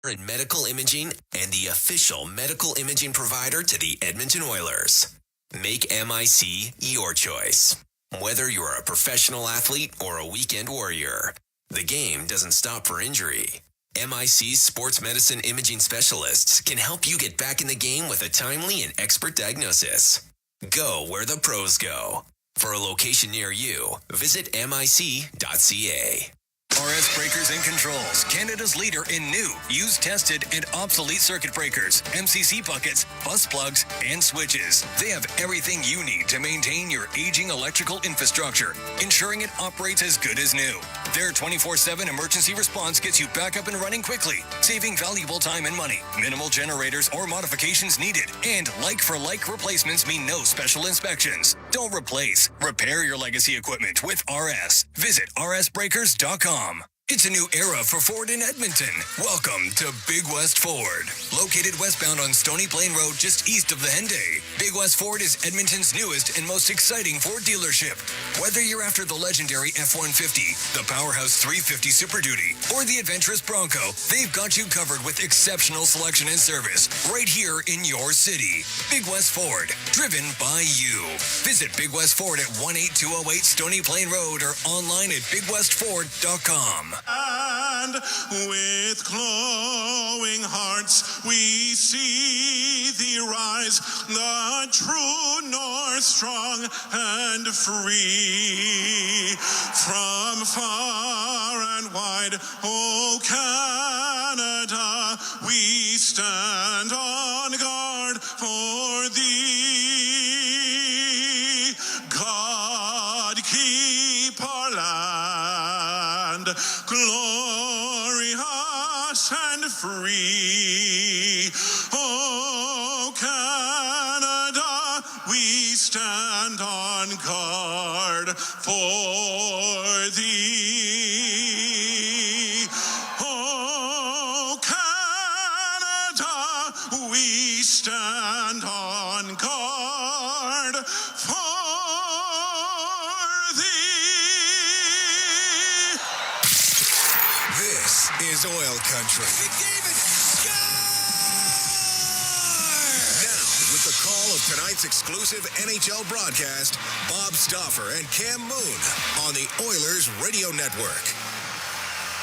in medical imaging and the official medical imaging provider to the Edmonton Oilers. Make MIC your choice. Whether you're a professional athlete or a weekend warrior, the game doesn't stop for injury. MIC's sports medicine imaging specialists can help you get back in the game with a timely and expert diagnosis. Go where the pros go. For a location near you, visit mic.ca. RS Breakers and Controls, Canada's leader in new, used, tested, and obsolete circuit breakers, MCC buckets, bus plugs, and switches. They have everything you need to maintain your aging electrical infrastructure, ensuring it operates as good as new. Their 24/7 emergency response gets you back up and running quickly, saving valuable time and money. Minimal generators or modifications needed, and like-for-like replacements mean no special inspections. Don't replace, repair your legacy equipment with RS. Visit rsbreakers.com. It's a new era for Ford in Edmonton. Welcome to Big West Ford. Located westbound on Stony Plain Road just east of the Henday, Big West Ford is Edmonton's newest and most exciting Ford dealership. Whether you're after the legendary F-150, the powerhouse 350 Super Duty, or the adventurous Bronco, they've got you covered with exceptional selection and service right here in your city. Big West Ford, driven by you. Visit Big West Ford at 18208 Stony Plain Road or online at bigwestford.com. And with glowing hearts we see thee rise, the true north, strong and free. From far and wide, O Canada, we stand on guard for thee. God keep our land glorious and free. Oh, Canada, we stand on guard for thee. Oh, Canada, we stand on guard for is OilCountry. McDavid, now, with the call of tonight's exclusive NHL broadcast, Bob Stauffer and Cam Moon on the Oilers Radio Network.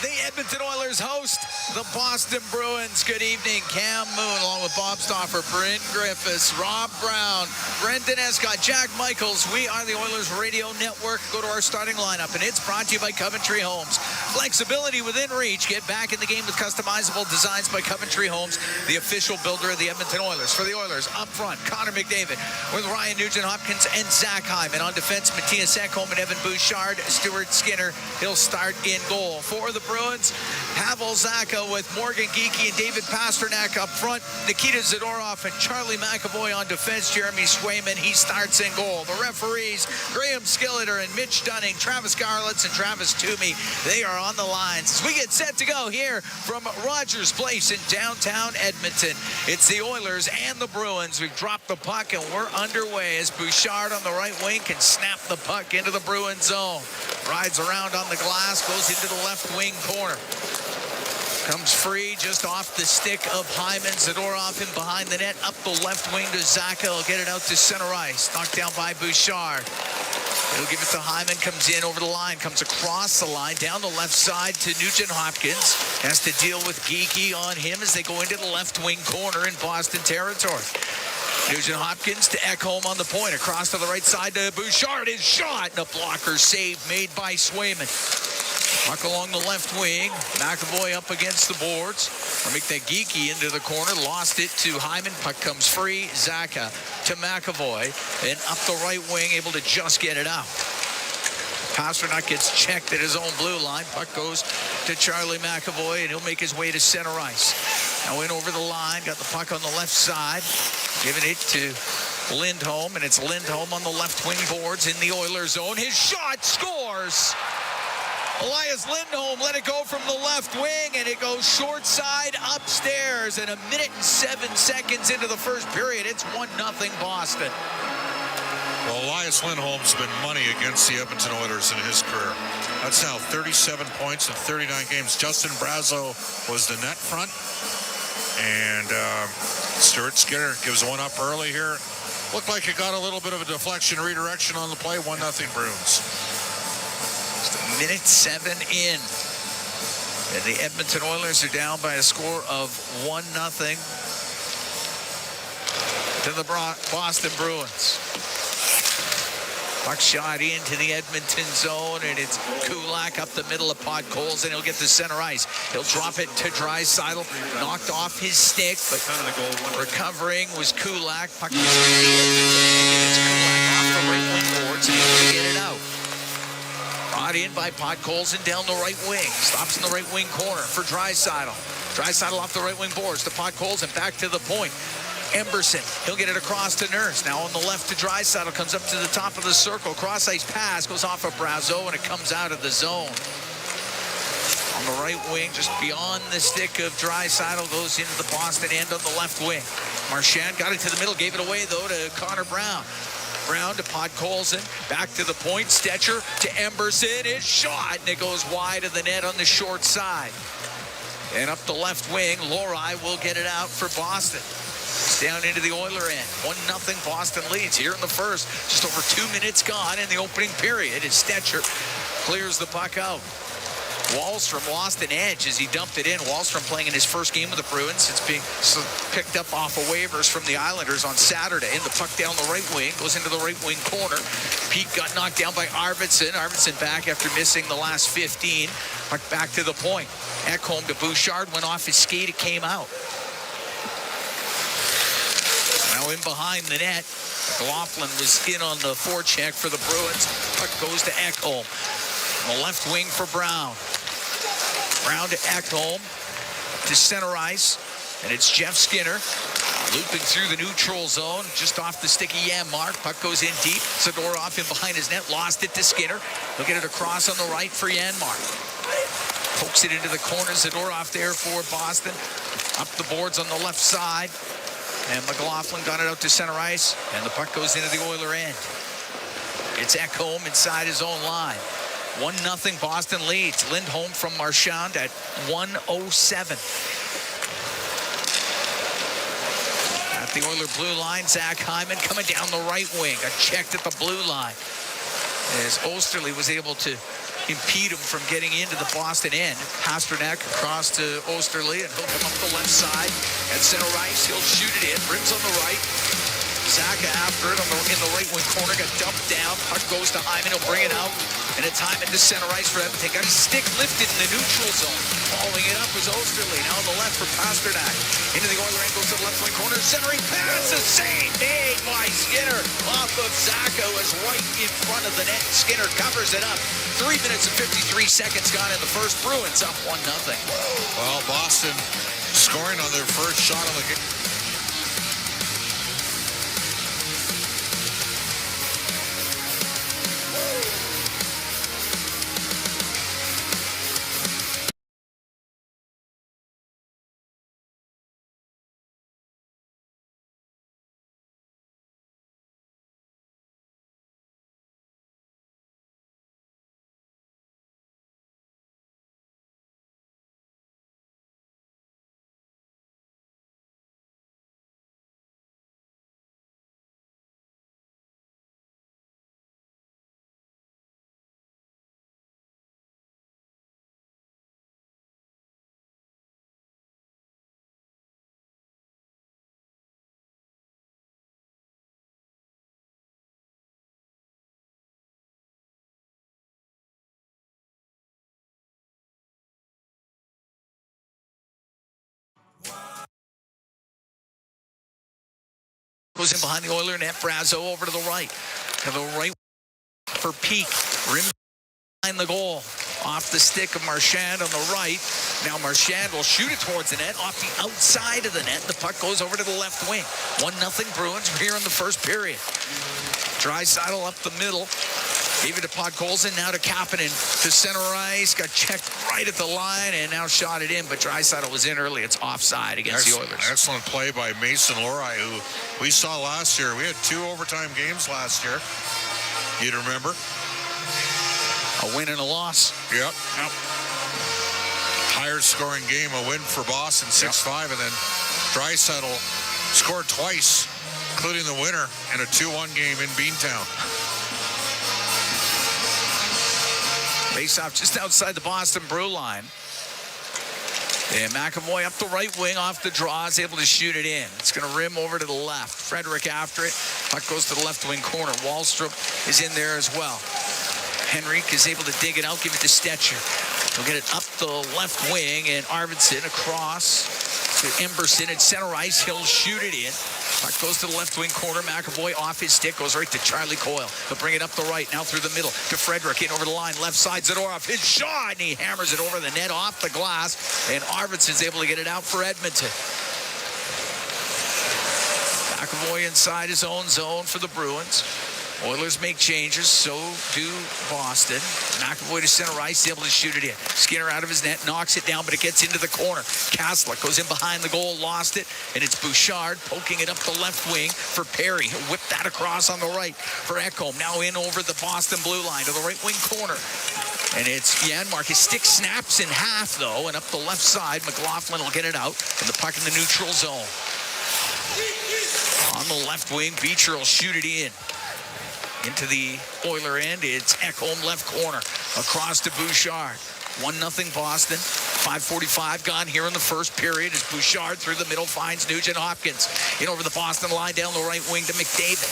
The Edmonton Oilers host the Boston Bruins. Good evening, Cam Moon, along with Bob Stauffer, Bryn Griffiths, Rob Brown, Brendan Escott, Jack Michaels. We are the Oilers Radio Network. Go to our starting lineup, and it's brought to you by Coventry Homes. Flexibility within reach. Get back in the game with customizable designs by Coventry Homes, the official builder of the Edmonton Oilers. For the Oilers, up front, Connor McDavid with Ryan Nugent-Hopkins and Zach Hyman. On defense, Matthias Ekholm and Evan Bouchard. Stuart Skinner, he'll start in goal. For the Bruins, Pavel Zacha with Morgan Geekie and David Pastrnak up front. Nikita Zadorov and Charlie McAvoy on defense. Jeremy Swayman, he starts in goal. The referees, Graham Skilleter and Mitch Dunning, Travis Garlitz and Travis Toomey, they are on the lines as we get set to go here from Rogers Place in downtown Edmonton. It's the Oilers and the Bruins. We've dropped the puck and we're underway as Bouchard on the right wing can snap the puck into the Bruins zone. Rides around on the glass, goes into the left wing corner. Comes free just off the stick of Hyman. Zadorov in behind the net, up the left wing to Zacha. He'll get it out to center ice. Knocked down by Bouchard. He'll give it to Hyman, comes in over the line, comes across the line, down the left side to Nugent-Hopkins. Has to deal with Geekie on him as they go into the left wing corner in Boston territory. Nugent-Hopkins to Ekholm on the point, across to the right side to Bouchard. His shot, and a blocker save made by Swayman. Puck along the left wing. McAvoy up against the boards. Or make that Geekie into the corner. Lost it to Hyman. Puck comes free. Zacha to McAvoy. And up the right wing, able to just get it out. Pastrnak gets checked at his own blue line. Puck goes to Charlie McAvoy, and he'll make his way to center ice. Now in over the line. Got the puck on the left side. Giving it to Lindholm, and it's Lindholm on the left wing boards in the Oilers zone. His shot scores. Elias Lindholm let it go from the left wing, and it goes short side upstairs. And 1 minute and 7 seconds into the first period, it's 1-0 Boston. Well, Elias Lindholm's been money against the Edmonton Oilers in his career. That's now 37 points in 39 games. Justin Brazeau was the net front. And Stuart Skinner gives one up early here. Looked like it got a little bit of a deflection redirection on the play. 1-0 Bruins. Minute 7 in. And the Edmonton Oilers are down by a score of 1-0 to the Boston Bruins. Puck shot into the Edmonton zone, and it's Kulak up the middle of Podkolzin, and he'll get to center ice. He'll drop it to Draisaitl, knocked off his stick, but recovering was Kulak. Puck is it's Kulak off the right wing boards, and he'll get it out. Brought in by Podkolzin down the right wing. Stops in the right wing corner for Draisaitl. Draisaitl off the right wing boards to Podkolzin, back to the point. Emberson, he'll get it across to Nurse. Now on the left to Draisaitl, comes up to the top of the circle. Cross-ice pass goes off of Brazeau, and it comes out of the zone. On the right wing, just beyond the stick of Draisaitl, goes into the Boston end on the left wing. Marchand got it to the middle, gave it away, though, to Connor Brown. Brown to Podkolzin, back to the point. Stetcher to Emberson, his shot, and it goes wide of the net on the short side. And up the left wing, Lori will get it out for Boston. Down into the Oiler end. 1-0 Boston leads here in the first. Just over 2 minutes gone in the opening period as Stetcher clears the puck out. Wahlstrom lost an edge as he dumped it in. Wahlstrom playing in his first game with the Bruins. It's being picked up off of waivers from the Islanders on Saturday. And the puck down the right wing goes into the right wing corner. Pete got knocked down by Arvidsson. Arvidsson back after missing the last 15. Puck back to the point. Ekholm to Bouchard, went off his skate. It came out. Now in behind the net, McLaughlin was in on the forecheck for the Bruins. Puck goes to Ekholm. On the left wing for Brown. Brown to Ekholm, to center ice, and it's Jeff Skinner looping through the neutral zone, just off the stick of Janmark. Puck goes in deep. Zadorov in behind his net, lost it to Skinner. He'll get it across on the right for Janmark. Pokes it into the corner. Zadorov there for Boston. Up the boards on the left side. And McLaughlin got it out to center ice, and the puck goes into the Oiler end. It's Ekholm inside his own line. 1-0 Boston leads. Lindholm from Marchand at 1:07. At the Oiler blue line, Zach Hyman coming down the right wing. Got checked at the blue line as Osterley was able to impede him from getting into the Boston end. Pasternak across to Osterley, and he'll come up the left side at center ice. He'll shoot it in. Rims on the right. Zaka after it in the right wing corner, got dumped down. Puck goes to Hyman. He'll bring it out, and it's Hyman to center ice for Edmonton. Got his stick lifted in the neutral zone. Following it up was Osterley. Now on the left for Pasternak. Into the Oiler end, goes to the left wing corner. Centering pass, a save made by Skinner off of Zaka, was right in front of the net. Skinner covers it up. 3 minutes and 53 seconds gone in the first. Bruins up 1-0. Well, Boston scoring on their first shot of the game. Goes in behind the Oiler net. Brazeau over to the right. To the right for Peak. Rim behind the goal. Off the stick of Marchand on the right. Now Marchand will shoot it towards the net. Off the outside of the net. The puck goes over to the left wing. 1-0 Bruins here in the first period. Draisaitl up the middle. Gave it to Podkolzin, now to Kapanen, to center ice. Got checked right at the line and now shot it in, but Draisaitl was in early. It's offside against the Oilers. Excellent play by Mason Lohrei, who we saw last year. We had 2 overtime games last year. You'd remember? A win and a loss. Yep. Higher scoring game, a win for Boston, 6-5, and then Draisaitl scored twice, including the winner in a 2-1 game in Beantown. Face-off just outside the Boston Brew line. And McAvoy up the right wing off the draw is able to shoot it in. It's going to rim over to the left. Frederick after it. Puck goes to the left wing corner. Wallstrop is in there as well. Henrik is able to dig it out, give it to Stetcher. He'll get it up the left wing, and Arvidsson across to Emberson at center ice. He'll shoot it in. Puck goes to the left wing corner. McAvoy off his stick, goes right to Charlie Coyle. He'll bring it up the right, now through the middle to Frederick, in over the line, left side, Zadorov, his shot, and he hammers it over the net off the glass, and Arvidsson's able to get it out for Edmonton. McAvoy inside his own zone for the Bruins. Oilers make changes, so do Boston. McAvoy to center ice, able to shoot it in. Skinner out of his net, knocks it down, but it gets into the corner. Kaslik goes in behind the goal, lost it, and it's Bouchard poking it up the left wing for Perry. He'll whip that across on the right for Ekholm. Now in over the Boston blue line to the right wing corner. And it's Janmark. His stick snaps in half, though, and up the left side, McLaughlin will get it out, and the puck in the neutral zone. On the left wing, Beecher will shoot it in. Into the Oiler end, it's Ekholm left corner. Across to Bouchard. 1-0 Boston. 5:45 gone here in the first period as Bouchard through the middle finds Nugent Hopkins. In over the Boston line, down the right wing to McDavid.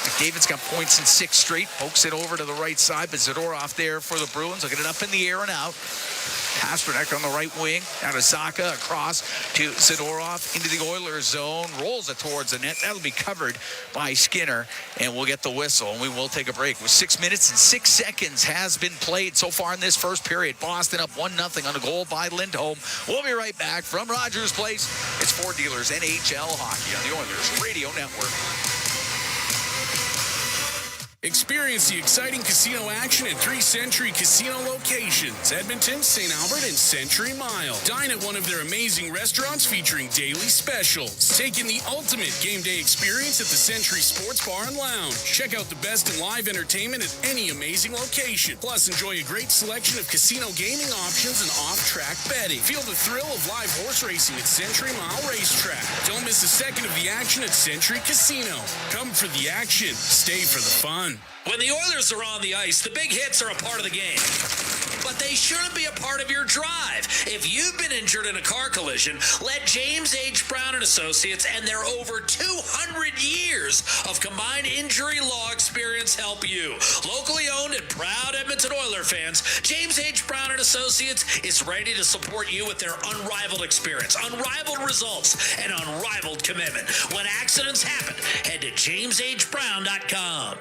McDavid's got points in 6 straight. Pokes it over to the right side, but Zadorov there for the Bruins. They'll get it up in the air and out. Pasternak on the right wing. Out to Zacha, across to Zadorov into the Oilers zone. Rolls it towards the net. That'll be covered by Skinner, and we'll get the whistle, and we will take a break. With 6 minutes and 6 seconds has been played so far in this first period. Boston up 1-0 on a goal by Lindholm. We'll be right back from Rogers Place. It's Ford Dealers NHL Hockey on the Oilers Radio Network. Experience the exciting casino action at 3 Century Casino locations, Edmonton, St. Albert, and Century Mile. Dine at one of their amazing restaurants featuring daily specials. Take in the ultimate game day experience at the Century Sports Bar and Lounge. Check out the best in live entertainment at any amazing location. Plus, enjoy a great selection of casino gaming options and off-track betting. Feel the thrill of live horse racing at Century Mile Racetrack. Don't miss a second of the action at Century Casino. Come for the action. Stay for the fun. When the Oilers are on the ice, the big hits are a part of the game. But they shouldn't be a part of your drive. If you've been injured in a car collision, let James H. Brown & Associates and their over 200 years of combined injury law experience help you. Locally owned and proud Edmonton Oilers fans, James H. Brown & Associates is ready to support you with their unrivaled experience, unrivaled results, and unrivaled commitment. When accidents happen, head to jameshbrown.com.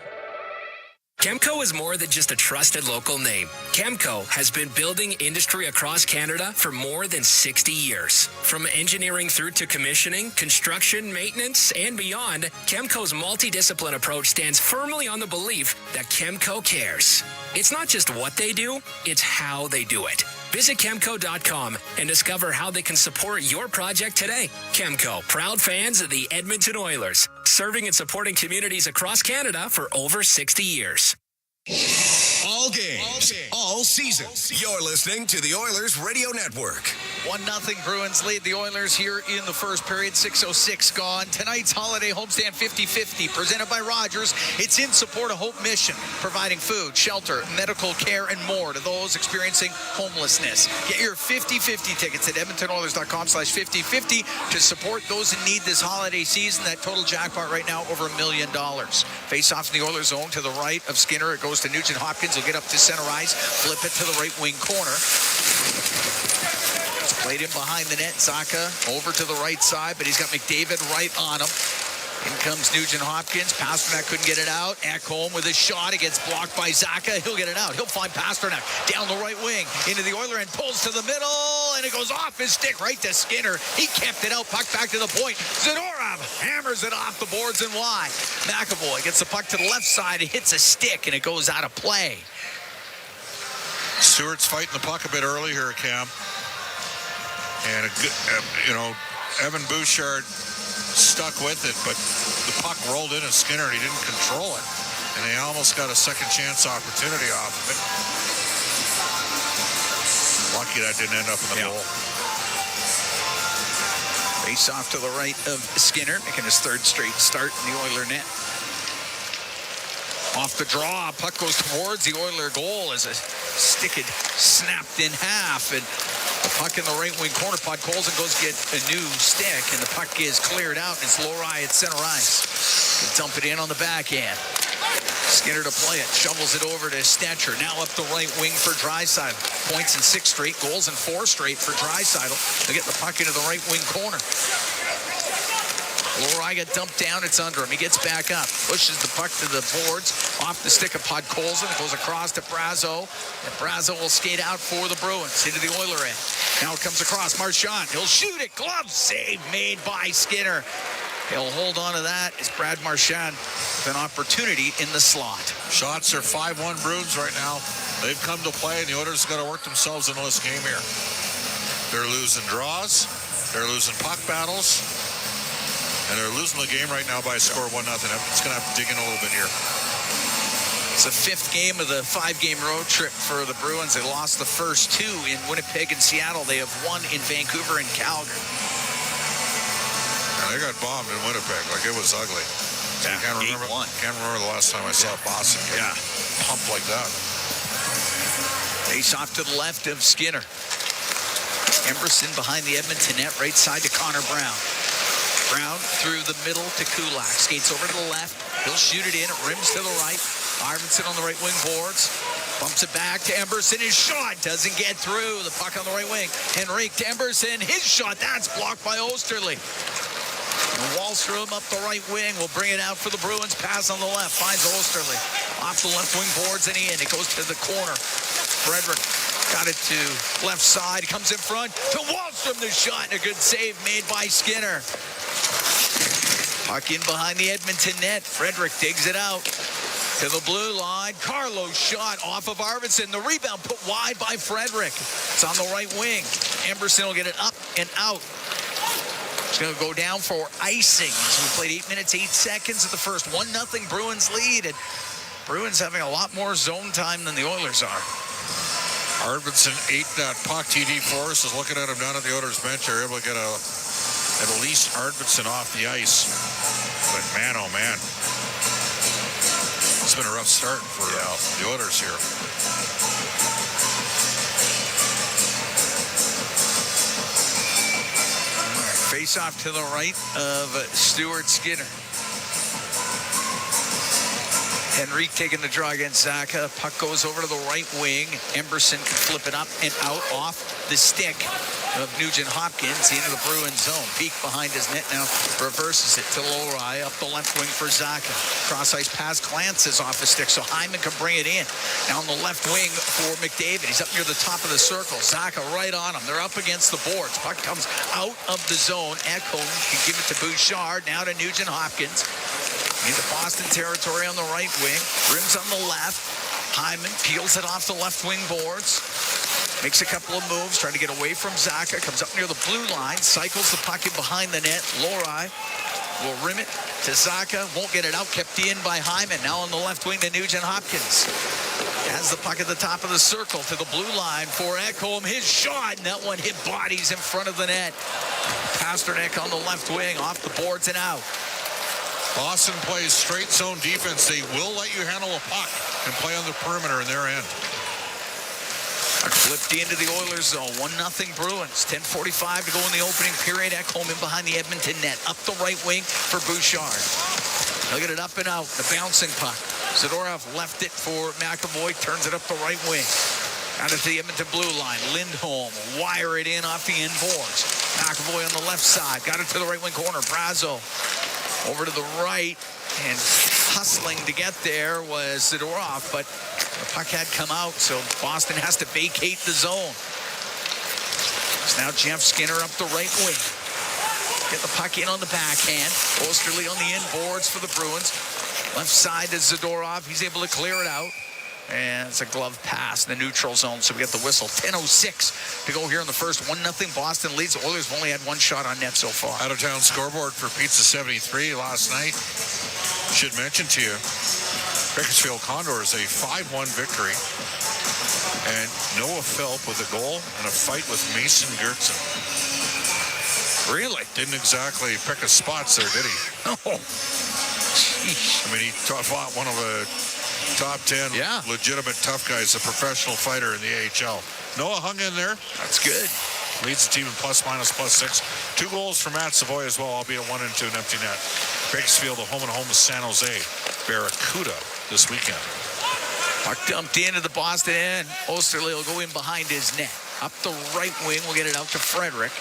Chemco is more than just a trusted local name. Chemco has been building industry across Canada for more than 60 years. From engineering through to commissioning, construction, maintenance, and beyond, Chemco's multidiscipline approach stands firmly on the belief that Chemco cares. It's not just what they do, it's how they do it. Visit Chemco.com and discover how they can support your project today. Chemco, proud fans of the Edmonton Oilers, serving and supporting communities across Canada for over 60 years. All games, all season. You're listening to the Oilers Radio Network. 1-0 Bruins lead the Oilers here in the first period. 6:06 gone. Tonight's holiday homestand 50-50 presented by Rogers. It's in support of Hope Mission, providing food, shelter, medical care, and more to those experiencing homelessness. Get your 50-50 tickets at edmontonoilers.com/50-50 to support those in need this holiday season. That total jackpot right now over $1 million. Face off in the Oilers zone to the right of Skinner. It goes to Nugent Hopkins. He'll get up to center ice, flip it to the right wing corner. It's played in behind the net. Zacha over to the right side, but he's got McDavid right on him. In comes Nugent Hopkins. Pasternak couldn't get it out. Ekholm with his shot. It gets blocked by Zacha. He'll get it out. He'll find Pasternak down the right wing into the Oiler and pulls to the middle, and it goes off his stick right to Skinner. He kept it out. Puck back to the point. Zadorov hammers it off the boards and wide. McAvoy gets the puck to the left side. It hits a stick, and it goes out of play. Stewart's fighting the puck a bit early here, Cam. And, Evan Bouchard stuck with it, but the puck rolled in at Skinner, and he didn't control it. And they almost got a second chance opportunity off of it. Lucky that didn't end up in the goal. Face off to the right of Skinner, making his third straight start in the Oiler net. Off the draw, puck goes towards the Oiler goal as a stick had snapped in half, and the puck in the right wing corner. Podkolzin goes get a new stick, and the puck is cleared out. It's Lohrei at center ice. They dump it in on the backhand. Skinner to play it, shovels it over to Stetcher. Now up the right wing for Draisaitl. Points in 6 straight, goals in 4 straight for Draisaitl. They get the puck into the right wing corner. Lohrei got dumped down, it's under him. He gets back up, pushes the puck to the boards, off the stick of Podkolzin. It goes across to Brazeau, and Brazeau will skate out for the Bruins into the Oiler end. Now it comes across Marchand. He'll shoot it. Glove save made by Skinner. He'll hold on to that as Brad Marchand with an opportunity in the slot. Shots are 5-1 Bruins right now. They've come to play, and the Oilers got to work themselves into this game here. They're losing draws. They're losing puck battles. And they're losing the game right now by a score of 1-0. It's going to have to dig in a little bit here. It's the 5th game of the 5-game road trip for the Bruins. They lost the first 2 in Winnipeg and Seattle. They have won in Vancouver and Calgary. And they got bombed in Winnipeg. Like, it was ugly. Yeah, I can't remember the last time I saw Boston get pumped like that. Face off to the left of Skinner. Emberson behind the Edmonton net, right side to Connor Brown. Brown through the middle to Kulak. Skates over to the left. He'll shoot it in. It rims to the right. Arvidsson on the right wing boards. Bumps it back to Emberson. His shot doesn't get through. The puck on the right wing. Henrique to Emberson. His shot. That's blocked by Osterley. And Wallstrom up the right wing will bring it out for the Bruins. Pass on the left. Finds Osterley. Off the left wing boards and in. It goes to the corner. Frederick got it to left side. Comes in front to Wallstrom. The shot and a good save made by Skinner. Puck in behind the Edmonton net. Frederick digs it out to the blue line. Carlos shot off of Arvidsson. The rebound put wide by Frederick. It's on the right wing. Emberson will get it up and out. It's going to go down for icing. So we played 8 minutes, 8 seconds of the first. 1-0 Bruins lead. And Bruins having a lot more zone time than the Oilers are. Arvidsson ate that puck. TD Forrest is looking at him down at the Oilers bench. They're able to get at least Arvidsson off the ice. But man, oh man. It's been a rough start for the Oilers here. Face off to the right of Stuart Skinner. Henrique taking the draw against Zaka. Puck goes over to the right wing. Emberson can flip it up and out off the stick of Nugent Hopkins into the Bruins zone. Peek behind his net now, reverses it to Lohrei up the left wing for Zaka. Cross-ice pass glances off the stick, so Hyman can bring it in. Now on the left wing for McDavid. He's up near the top of the circle. Zaka right on him. They're up against the boards. Puck comes out of the zone. Ekholm can give it to Bouchard. Now to Nugent Hopkins. Into Boston territory on the right wing. Rims on the left. Hyman peels it off the left wing boards. Makes a couple of moves, trying to get away from Zaka. Comes up near the blue line. Cycles the puck in behind the net. Lohrei will rim it to Zaka. Won't get it out. Kept in by Hyman. Now on the left wing to Nugent Hopkins. Has the puck at the top of the circle to the blue line for Ekholm. His shot, and that one hit bodies in front of the net. Pasternak on the left wing, off the boards and out. Boston plays straight zone defense. They will let you handle a puck and play on the perimeter in their end. Flipped into the Oilers zone. 1-0 Bruins. 10:45 to go in the opening period. Ekholm in behind the Edmonton net. Up the right wing for Bouchard. He'll get it up and out. The bouncing puck. Zadorov left it for McAvoy. Turns it up the right wing. Out of the Edmonton blue line. Lindholm wire it in off the end boards. McAvoy on the left side. Got it to the right wing corner. Brazeau over to the right, and hustling to get there was Zadorov, but the puck had come out, so Boston has to vacate the zone. It's now Jeff Skinner up the right wing. Get the puck in on the backhand. Osterley on the end boards for the Bruins. Left side to Zadorov. He's able to clear it out. And it's a glove pass in the neutral zone, so we get the whistle. 10:06 to go here in the first. 1-0 Boston leads. The Oilers have only had one shot on net so far. Out-of-town scoreboard for Pizza 73 last night. Should mention to you, Bakersfield Condors a 5-1 victory. And Noah Philp with a goal and a fight with Mason Gertzen. Really? Didn't exactly pick his spots there, did he? Oh. Sheesh. I mean, he fought one of the top 10 legitimate tough guys, a professional fighter in the AHL. Noah hung in there. That's good. Leads the team in +/+6. 2 goals for Matt Savoy as well, albeit 1 and 2 an empty net. Bakersfield a home and home with San Jose Barracuda this weekend. Puck dumped into the Boston end. Osterley will go in behind his net. Up the right wing, we'll get it out to Frederick.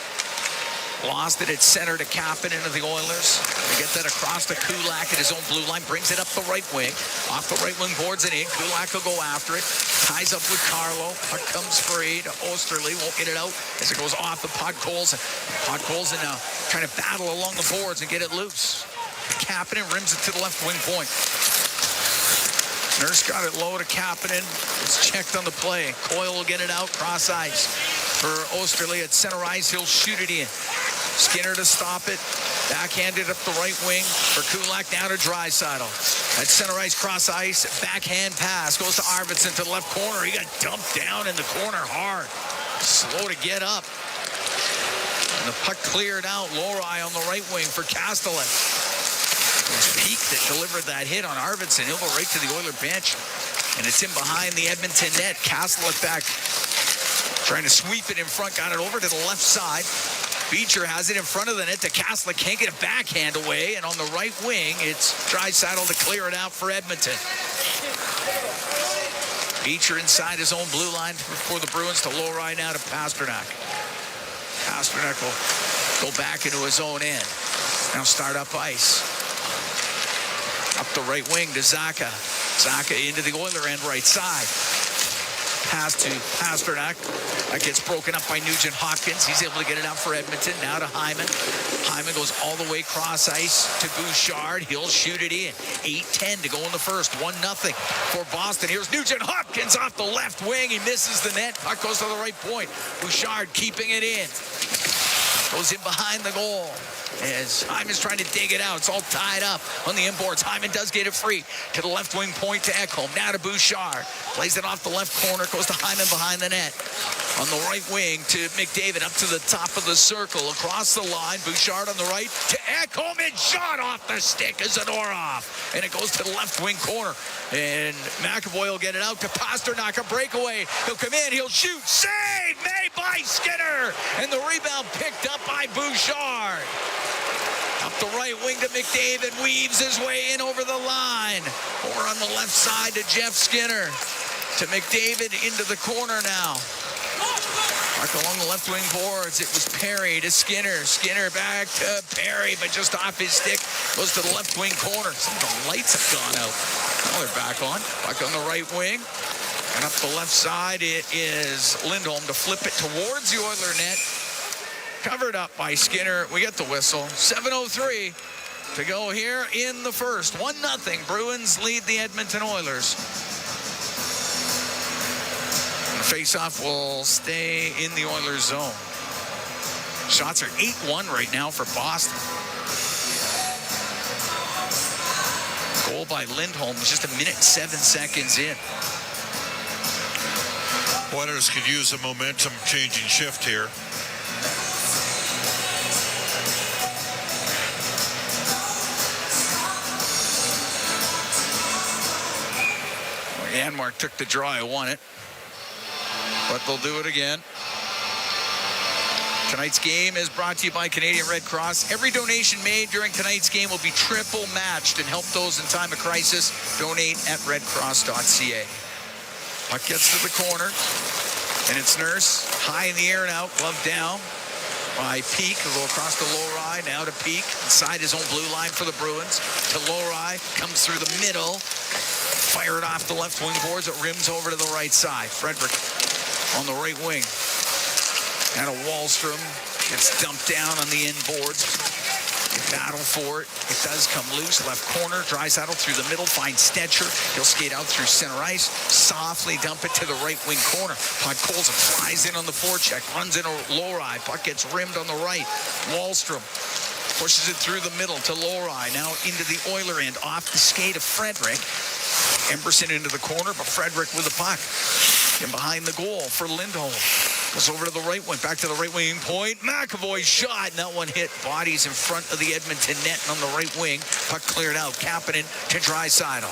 Lost it at center to Kapanen into the Oilers. They get that across to Kulak at his own blue line. Brings it up the right wing. Off the right wing, boards it in. Kulak will go after it. Ties up with Carlo. Puck comes free to Osterley. Won't get it out as it goes off the Podkolzin. Podkolzin now trying to battle along the boards and get it loose. Kapanen rims it to the left wing point. Nurse got it low to Kapanen. It's checked on the play. Coyle will get it out cross ice. For Osterley at center ice, he'll shoot it in. Skinner to stop it. Backhanded up the right wing for Kulak, down to Draisaitl. At center ice, cross ice, backhand pass. Goes to Arvidsson to the left corner. He got dumped down in the corner hard. Slow to get up. And the puck cleared out. Lorei on the right wing for Castellet. It was Peak that delivered that hit on Arvidsson. He'll go right to the Oiler bench. And it's in behind the Edmonton net. Castellet back, trying to sweep it in front. Got it over to the left side. Beecher has it in front of the net to Castellet. Can't get a backhand away. And on the right wing, it's Draisaitl to clear it out for Edmonton. Beecher inside his own blue line for the Bruins to Lorei now to Pasternak. Pasternak will go back into his own end. Now start up ice. Up the right wing to Zacha. Zacha into the Oiler end right side. Pass to Pasternak. That gets broken up by Nugent Hopkins. He's able to get it out for Edmonton. Now to Hyman. Hyman goes all the way cross ice to Bouchard. He'll shoot it in. 8:10 to go in the first. 1-0 for Boston. Here's Nugent Hopkins off the left wing. He misses the net. Puck goes to the right point. Bouchard keeping it in. Goes in behind the goal. As Hyman's trying to dig it out. It's all tied up on the inboards. Hyman does get it free to the left wing point to Ekholm. Now to Bouchard. Plays it off the left corner. Goes to Hyman behind the net. On the right wing to McDavid up to the top of the circle. Across the line. Bouchard on the right to Ekholm. And shot off the stick as Zadorov. And it goes to the left wing corner. And McAvoy will get it out to Pasternak. A breakaway. He'll come in. He'll shoot. Save made by Skinner. And the rebound picked up by Bouchard. Up the right wing to McDavid, weaves his way in over the line. Over on the left side to Jeff Skinner. To McDavid into the corner now. Mark along the left wing boards. It was Perry to Skinner. Skinner back to Perry, but just off his stick. Goes to the left wing corner. Some of the lights have gone out. Now they're back on. Back on the right wing. And up the left side, it is Lindholm to flip it towards the Oiler net. Covered up by Skinner. We get the whistle. 7:03 to go here in the first. 1-0. Bruins lead the Edmonton Oilers. The faceoff will stay in the Oilers zone. Shots are 8-1 right now for Boston. Goal by Lindholm was just 1 minute and 7 seconds in. Oilers could use a momentum-changing shift here. Janmark took the draw. I won it. But they'll do it again. Tonight's game is brought to you by Canadian Red Cross. Every donation made during tonight's game will be triple matched and help those in time of crisis. Donate at redcross.ca. Puck gets to the corner. And it's Nurse. High in the air now. Glove down by Peak. He'll go across to Lorei. Now to Peak. Inside his own blue line for the Bruins. To Lorei. Comes through the middle. Fire it off the left wing boards. It rims over to the right side. Frederick on the right wing. And a Wallstrom gets dumped down on the end boards. Battle for it. It does come loose. Left corner. Draisaitl through the middle. Finds Stetcher. He'll skate out through center ice. Softly dump it to the right wing corner. Podkolzin flies in on the forecheck. Runs into Lorei. Puck gets rimmed on the right. Wallstrom pushes it through the middle to Lorei. Now into the Oiler end. Off the skate of Frederick. Emberson into the corner, but Frederick with the puck. In behind the goal for Lindholm. Goes over to the right wing, back to the right wing point. McAvoy's shot, and that one hit bodies in front of the Edmonton net and on the right wing. Puck cleared out. Kapanen to Draisaitl.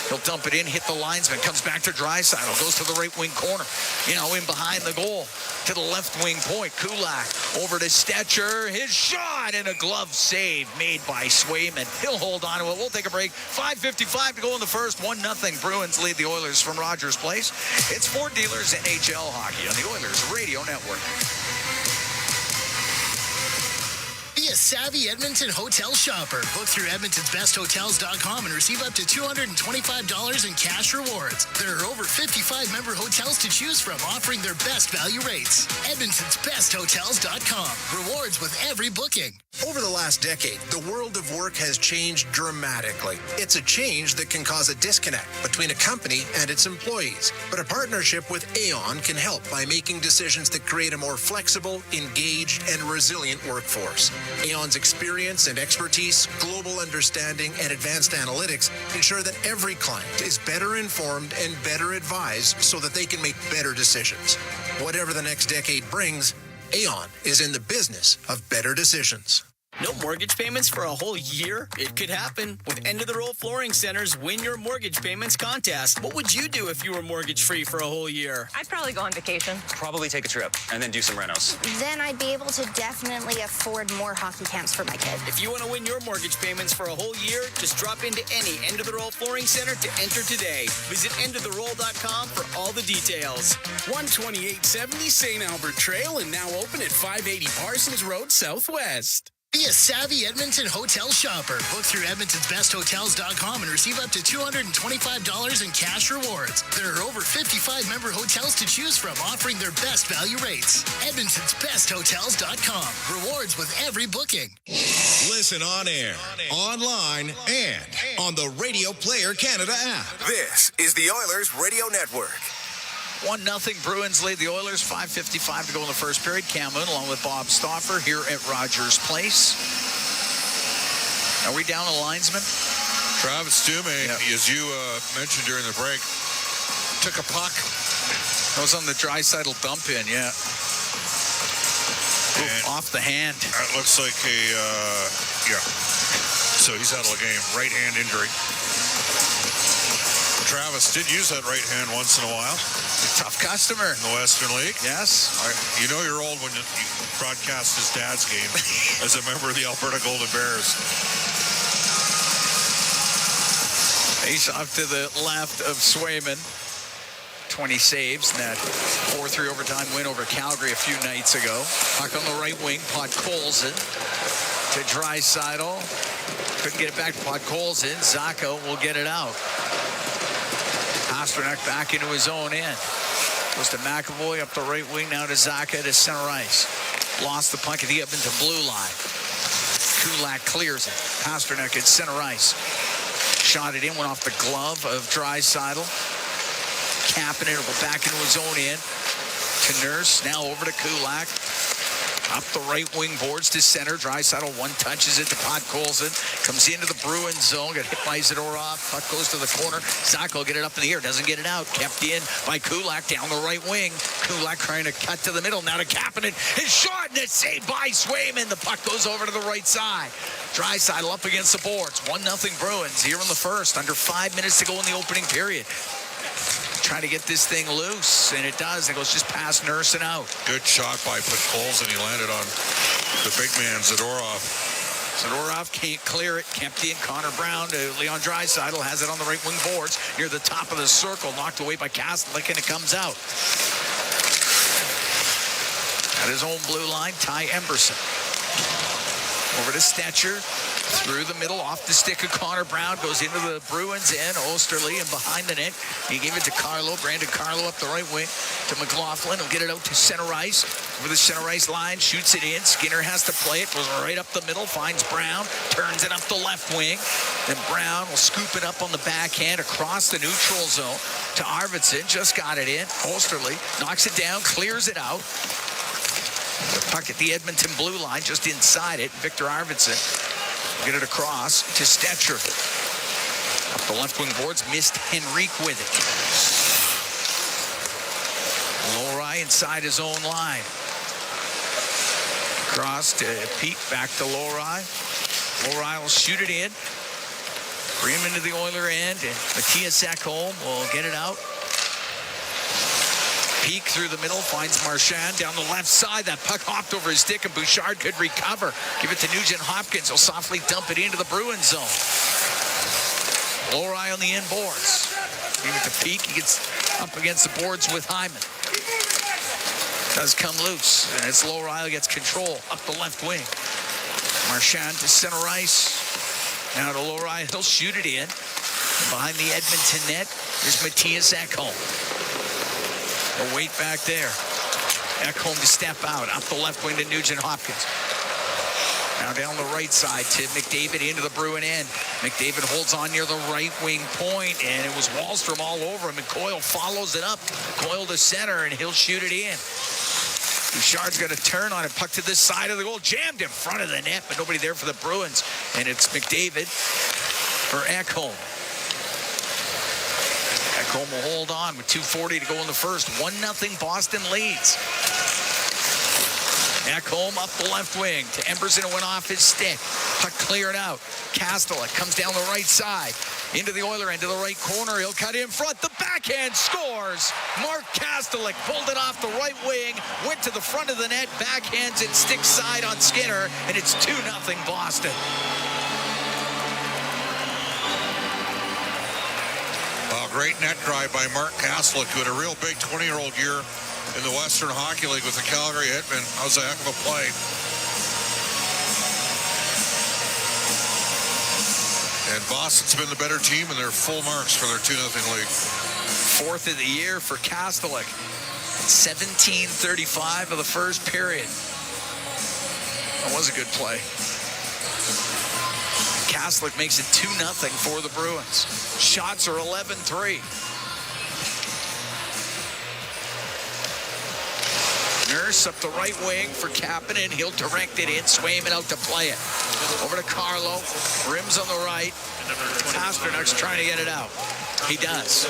He'll dump it in, hit the linesman, comes back to Draisaitl, goes to the right wing corner. In behind the goal to the left wing point. Kulak over to Stetcher. His shot and a glove save made by Swayman. He'll hold on to it. We'll take a break. 5:55 to go in the first. 1-0. Bruins lead the Oilers from Rogers Place. It's Ford Dealers NHL Hockey on the Oilers Radio Network. Be a savvy Edmonton hotel shopper. Book through Edmonton'sBestHotels.com and receive up to $225 in cash rewards. There are over 55 member hotels to choose from, offering their best value rates. Edmonton'sBestHotels.com. Rewards with every booking. Over the last decade, the world of work has changed dramatically. It's a change that can cause a disconnect between a company and its employees. But a partnership with Aon can help by making decisions that create a more flexible, engaged, and resilient workforce. Aon's experience and expertise, global understanding, and advanced analytics ensure that every client is better informed and better advised so that they can make better decisions. Whatever the next decade brings, Aon is in the business of better decisions. No mortgage payments for a whole year? It could happen with End of the Road Flooring Center's Win Your Mortgage Payments contest. What would you do if you were mortgage-free for a whole year? I'd probably go on vacation. Probably take a trip and then do some renos. Then I'd be able to definitely afford more hockey camps for my kid. If you want to win your mortgage payments for a whole year, just drop into any End of the Road Flooring Center to enter today. Visit endoftheroll.com for all the details. 12870 St. Albert Trail and now open at 580 Parsons Road Southwest. Be a savvy Edmonton hotel shopper. Book through Edmonton'sBestHotels.com and receive up to $225 in cash rewards. There are over 55 member hotels to choose from, offering their best value rates. Edmonton'sBestHotels.com. Rewards with every booking. Listen on air, online, and on the Radio Player Canada app. This is the Oilers Radio Network. 1-0 Bruins lead the Oilers. 5:55 to go in the first period. Cam Moon along with Bob Stauffer here at Rogers Place. Are we down a linesman? Travis Dume, as you mentioned during the break, took a puck. That was on the Draisaitl dump in, yeah. Off the hand. It looks like so he's out of the game. Right hand injury. Travis did use that right hand once in a while. Tough customer. In the Western League. Yes. You know you're old when you broadcast his dad's game as a member of the Alberta Golden Bears. Face off to the left of Swayman. 20 saves in that 4-3 overtime win over Calgary a few nights ago. Puck on the right wing. Podkolzin to Draisaitl. Couldn't get it back to Podkolzin. Zacco will get it out. Pasternak back into his own end. Goes to McAvoy up the right wing, now to Zacha to center ice. Lost the puck at the Edmonton blue line. Kulak clears it. Pasternak at center ice. Shot it in, went off the glove of Draisaitl. Kapanen will go back into his own end. To Nurse, now over to Kulak. Up the right wing boards to center. Draisaitl one touches it to Podkolzin. Comes into the Bruins zone. Got hit by Zadorov. Puck goes to the corner. Zacco get it up in the air. Doesn't get it out. Kept in by Kulak down the right wing. Kulak trying to cut to the middle. Now to Kapanen. His shot and it's saved by Swayman. The puck goes over to the right side. Draisaitl up against the boards. 1-0 Bruins here in the first. Under 5 minutes to go in the opening period. Trying to get this thing loose, and it does. It goes just past Nurse and out. Good shot by Podkolzin, and he landed on the big man, Zadorov. Zadorov can't clear it. Kept in. Connor Brown to Leon Draisaitl. Has it on the right wing boards near the top of the circle. Knocked away by Kastelic, and it comes out. At his own blue line, Ty Emberson. Over to Stetcher. Through the middle, off the stick of Connor Brown, goes into the Bruins end. Osterley and behind the net. He gave it to Carlo. Brandon Carlo up the right wing to McLaughlin. He'll get it out to center ice. Over the center ice line, shoots it in. Skinner has to play it. Goes right up the middle, finds Brown, turns it up the left wing. Then Brown will scoop it up on the backhand across the neutral zone to Arvidsson. Just got it in. Osterley knocks it down, clears it out. The puck at the Edmonton blue line, just inside it. Victor Arvidsson. Get it across to Stetcher. Up the left wing boards, missed Henrique with it. Lowry inside his own line. Cross to Pete, back to Lowry. Lowry will shoot it in. Bring him into the Oiler end, and Matthias Ekholm will get it out. Peek through the middle, finds Marchand down the left side. That puck hopped over his stick, and Bouchard could recover. Give it to Nugent Hopkins. He'll softly dump it into the Bruins zone. Lowry on the end boards. Give it to Peek. He gets up against the boards with Hyman. Does come loose, and it's Lowry who gets control up the left wing. Marchand to center ice. Now to Lowry, he'll shoot it in. Behind the Edmonton net, there's Matthias Ekholm. He'll wait back there. Ekholm to step out, up the left wing to Nugent Hopkins. Now down the right side to McDavid into the Bruin end. McDavid holds on near the right wing point, and it was Wahlstrom all over him, and Coyle follows it up. Coyle to center, and he'll shoot it in. Bouchard's got a turn on it, puck to this side of the goal, jammed in front of the net, but nobody there for the Bruins. And it's McDavid for Ekholm. Ekholm will hold on with 2:40 to go in the first. 1-0 Boston leads. Ekholm up the left wing to Emberson, who went off his stick. Puck cleared out. Kastelik comes down the right side. Into the Oiler end to the right corner. He'll cut in front. The backhand scores. Mark Kastelik pulled it off the right wing. Went to the front of the net. Backhands it stick side on Skinner. And it's 2-0 Boston. Great net drive by Mark Kastelik, who had a real big 20-year-old year in the Western Hockey League with the Calgary Hitmen. That was a heck of a play. And Boston's been the better team, and they're full marks for their 2-0 lead. Fourth of the year for Kastelik. 17:35 of the first period. That was a good play. Kastelik makes it 2-0 for the Bruins. Shots are 11-3. Nurse up the right wing for Kapanen. He'll direct it in. Swayman out to play it. Over to Carlo. Rims on the right. Pasternak's trying to get it out. He does.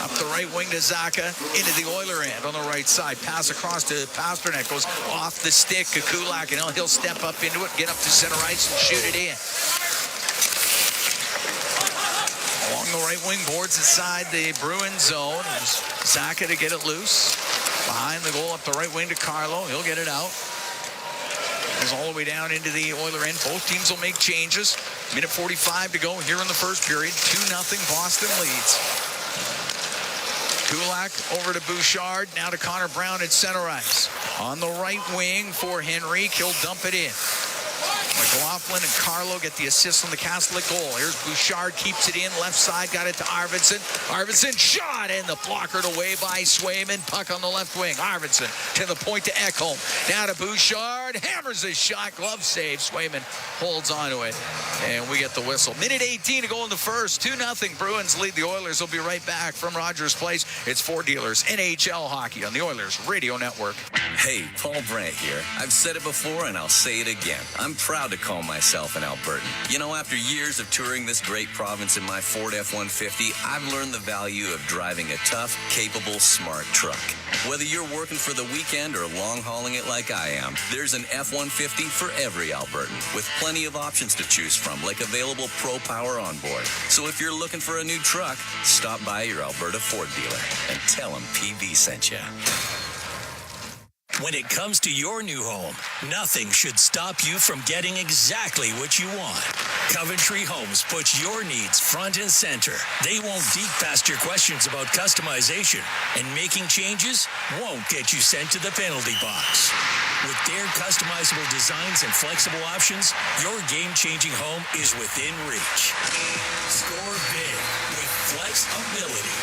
Up the right wing to Zacha. Into the Oiler end on the right side. Pass across to Pasternak. Goes off the stick. Kulak, and he'll step up into it. Get up to center ice and shoot it in. Along the right wing boards inside the Bruins zone. Zacha to get it loose. Behind the goal up the right wing to Carlo. He'll get it out. Goes all the way down into the Oiler end. Both teams will make changes. Minute 45 to go here in the first period. 2-0 Boston leads. Kulak over to Bouchard. Now to Connor Brown at center ice. On the right wing for Henrique. He'll dump it in. McLaughlin and Carlo get the assist on the Kastelik goal. Here's Bouchard, keeps it in. Left side, got it to Arvidsson. Arvidsson shot, and the blockered away by Swayman. Puck on the left wing. Arvidsson to the point to Ekholm. Now to Bouchard. Hammers his shot. Glove save. Swayman holds on to it. And we get the whistle. Minute 18 to go in the first. 2-0. Bruins lead the Oilers. Will be right back from Rogers Place. It's Four Dealers NHL Hockey on the Oilers Radio Network. Hey, Paul Brandt here. I've said it before and I'll say it again. I'm proud to call myself an Albertan. You know, after years of touring this great province in my Ford F-150, I've learned the value of driving a tough, capable, smart truck. Whether you're working for the weekend or long hauling it like I am, there's an F-150 for every Albertan, with plenty of options to choose from, like available Pro Power on board. So if you're looking for a new truck, stop by your Alberta Ford dealer and tell them PB sent you. When it comes to your new home, nothing should stop you from getting exactly what you want. Coventry Homes puts your needs front and center. They won't deke past your questions about customization, and making changes won't get you sent to the penalty box. With their customizable designs and flexible options, your game-changing home is within reach. Score big with flexibility.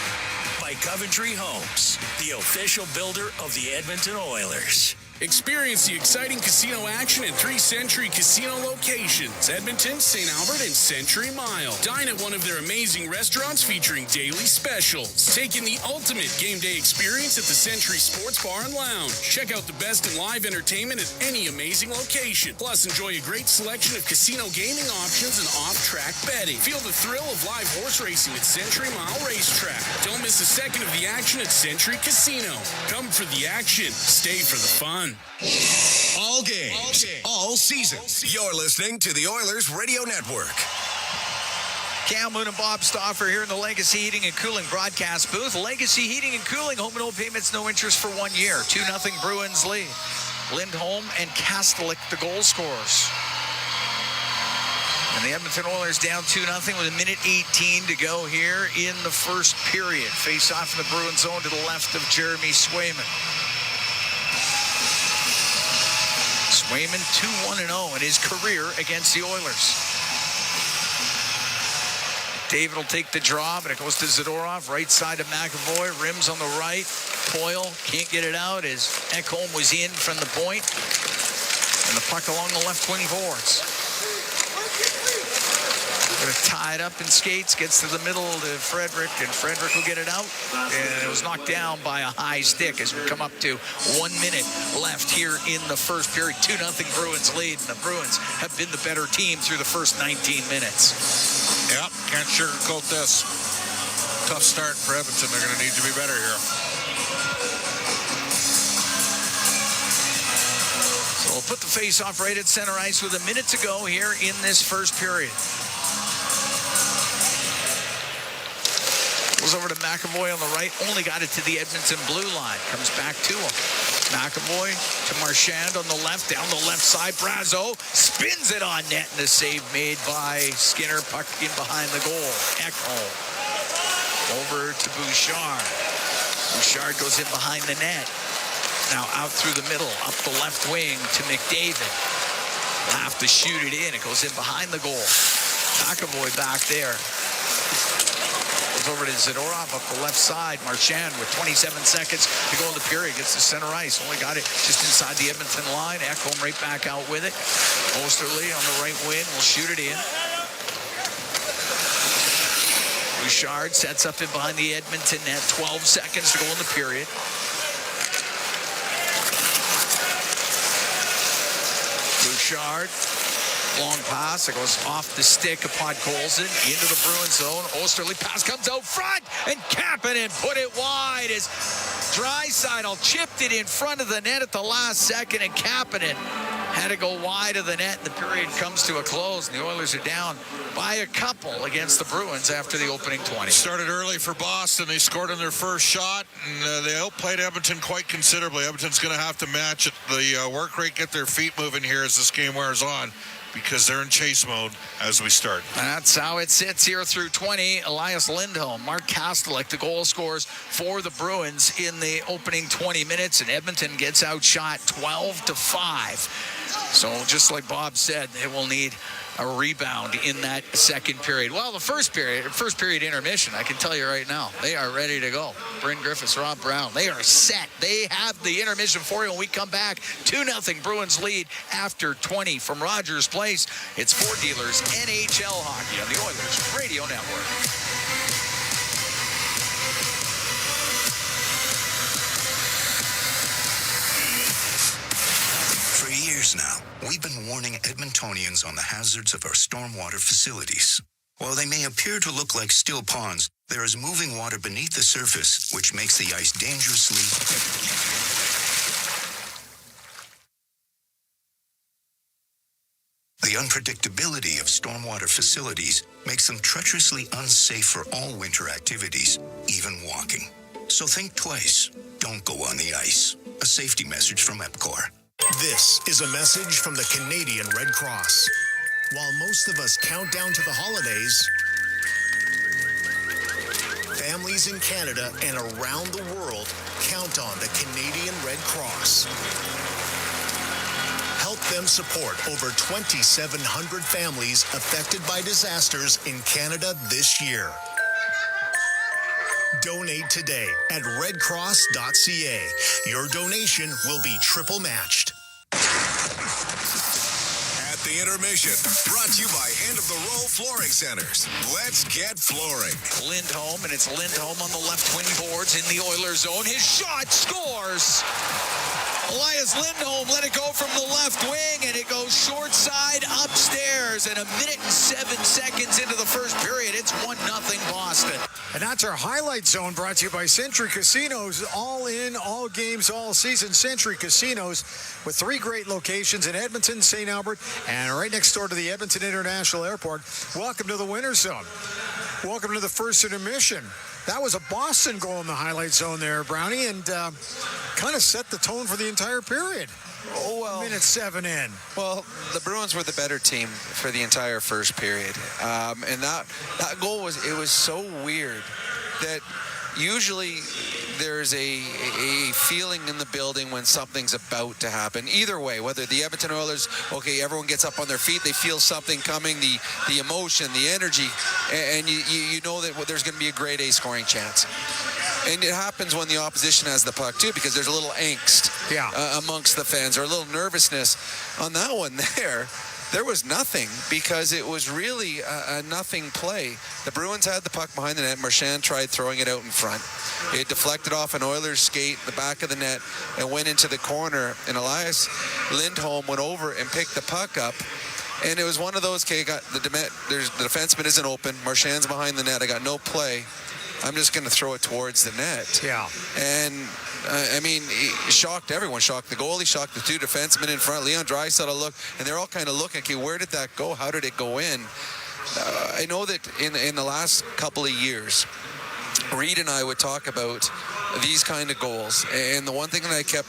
By Coventry Homes, the official builder of the Edmonton Oilers. Experience the exciting casino action at 3 Century Casino locations, Edmonton, St. Albert, and Century Mile. Dine at one of their amazing restaurants featuring daily specials. Take in the ultimate game day experience at the Century Sports Bar and Lounge. Check out the best in live entertainment at any amazing location. Plus, enjoy a great selection of casino gaming options and off-track betting. Feel the thrill of live horse racing at Century Mile Racetrack. Don't miss a second of the action at Century Casino. Come for the action. Stay for the fun. All games, all seasons. You're listening to the Oilers Radio Network. Cam Moon and Bob Stauffer here in the Legacy Heating and Cooling broadcast booth. Legacy Heating and Cooling, home and home payments, no interest for 1 year. 2-0 Bruins lead. Lindholm and Kastelik, the goal scorers. And the Edmonton Oilers down 2-0 with 1:18 to go here in the first period. Face off in the Bruins zone to the left of Jeremy Swayman. Swayman 2-1-0 in his career against the Oilers. David will take the draw, but it goes to Zadorov, right side of McAvoy, rims on the right. Coyle can't get it out as Ekholm was in from the point. And the puck along the left wing boards. Going to tie it up in skates, gets to the middle to Frederick, and Frederick will get it out. And it was knocked down by a high stick as we come up to 1 minute left here in the first period. 2-0 Bruins lead, and the Bruins have been the better team through the first 19 minutes. Yep, can't sugarcoat this. Tough start for Edmonton. They're going to need to be better here. So we'll put the face-off right at center ice with a minute to go here in this first period. Goes over to McAvoy on the right. Only got it to the Edmonton blue line. Comes back to him. McAvoy to Marchand on the left. Down the left side. Brazeau spins it on net. And the save made by Skinner. Puck in behind the goal. Ekholm. Over to Bouchard. Bouchard goes in behind the net. Now out through the middle. Up the left wing to McDavid. Will have to shoot it in. It goes in behind the goal. McAvoy back there. Over to Zadorov up the left side. Marchand with 27 seconds to go in the period. Gets to center ice. Only got it just inside the Edmonton line. Ekholm right back out with it. Osterley on the right wing will shoot it in. Bouchard sets up in behind the Edmonton net. 12 seconds to go in the period. Bouchard. Long pass. It goes off the stick of Podkolzin into the Bruins zone. Osterley pass comes out front, and Kapanen put it wide as Draisaitl chipped it in front of the net at the last second, and Kapanen had to go wide of the net. The period comes to a close, and the Oilers are down by a couple against the Bruins after the opening 20. Started early for Boston. They scored on their first shot, and they outplayed Edmonton quite considerably. Edmonton's going to have to match the work rate, get their feet moving here as this game wears on, because they're in chase mode as we start. That's how it sits here through 20. Elias Lindholm, Mark Kastelik, the goal scorers for the Bruins in the opening 20 minutes, and Edmonton gets outshot 12-5. So just like Bob said, they will need a rebound in that second period. Well, the first period intermission, I can tell you right now, they are ready to go. Bryn Griffiths, Rob Brown, they are set. They have the intermission for you when we come back. 2-0 Bruins lead after 20 from Rogers Place. It's Ford Dealers NHL Hockey on the Oilers Radio Network. Now, we've been warning Edmontonians on the hazards of our stormwater facilities. While they may appear to look like still ponds, there is moving water beneath the surface, which makes the ice dangerously... The unpredictability of stormwater facilities makes them treacherously unsafe for all winter activities, even walking. So think twice. Don't go on the ice. A safety message from EPCOR. This is a message from the Canadian Red Cross. While most of us count down to the holidays, families in Canada and around the world count on the Canadian Red Cross. Help them support over 2,700 families affected by disasters in Canada this year. Donate today at redcross.ca. Your donation will be triple matched. At the intermission, brought to you by Hand of the Row Flooring Centers. Let's get flooring. Lindholm, and it's Lindholm on the left wing boards in the Oilers zone. His shot scores. Elias Lindholm let it go from the left wing, and it goes short side upstairs. And 1 minute and 7 seconds into the first period, it's 1-0 Boston. And that's our highlight zone, brought to you by Century Casinos. All in, all games, all season. Century Casinos with 3 great locations in Edmonton, St. Albert, and right next door to the Edmonton International Airport. Welcome to the Winter Zone. Welcome to the first intermission. That was a Boston goal in the highlight zone there, Brownie, and kind of set the tone for the entire period. Oh, well. Minute 7 in. Well, the Bruins were the better team for the entire first period. And that goal was so weird that usually there's a feeling in the building when something's about to happen. Either way, whether the Edmonton Oilers, okay, everyone gets up on their feet, they feel something coming, the emotion, the energy, and you know that there's going to be a grade A scoring chance. And it happens when the opposition has the puck, too, because there's a little angst amongst the fans, or a little nervousness. On that one there was nothing, because it was really a nothing play. The Bruins had the puck behind the net. Marchand tried throwing it out in front. It deflected off an Oilers skate, the back of the net, and went into the corner. And Elias Lindholm went over and picked the puck up. And it was one of those, okay, the defenseman isn't open. Marchand's behind the net. I got no play. I'm just going to throw it towards the net. Yeah. And, I mean, he shocked everyone. Shocked the goalie, shocked the 2 defensemen in front. Leon Draisaitl looked, and they're all kind of looking, okay, where did that go? How did it go in? I know that in the last couple of years, Reed and I would talk about these kind of goals. And the one thing that I kept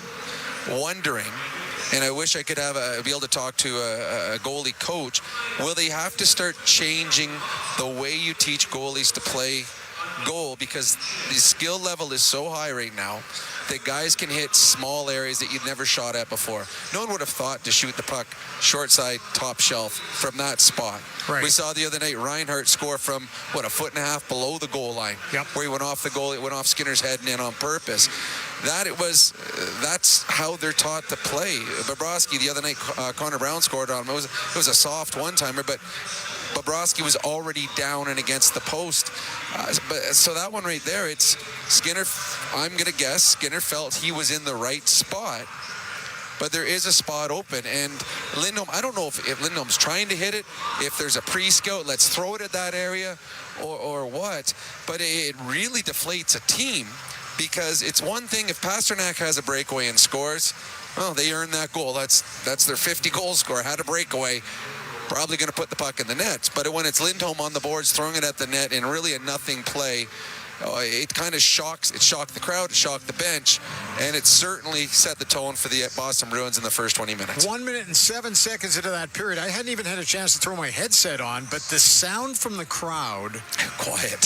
wondering, and I wish I could be able to talk to a goalie coach, will they have to start changing the way you teach goalies to play goal, because the skill level is so high right now that guys can hit small areas that you'd never shot at before. No one would have thought to shoot the puck short side, top shelf from that spot. Right. We saw the other night Reinhart score from, a 1.5 below the goal line, where he went off the goal, it went off Skinner's head and in on purpose. That's how they're taught to play. Bobrovsky the other night, Connor Brown scored on him. It was a soft one-timer, but Bobrovsky was already down and against the post. So that one right there, it's Skinner. I'm going to guess Skinner felt he was in the right spot, but there is a spot open. And Lindholm, I don't know if Lindholm's trying to hit it, if there's a pre-scout, let's throw it at that area, or what. But it really deflates a team, because it's one thing if Pasternak has a breakaway and scores, well, they earned that goal. That's their 50 goal score. Had a breakaway. Probably going to put the puck in the net. But when it's Lindholm on the boards throwing it at the net in really a nothing play, it kind of shocked the crowd, it shocked the bench, and it certainly set the tone for the Boston Bruins in the first 20 minutes. 1 minute and 7 seconds into that period, I hadn't even had a chance to throw my headset on, but the sound from the crowd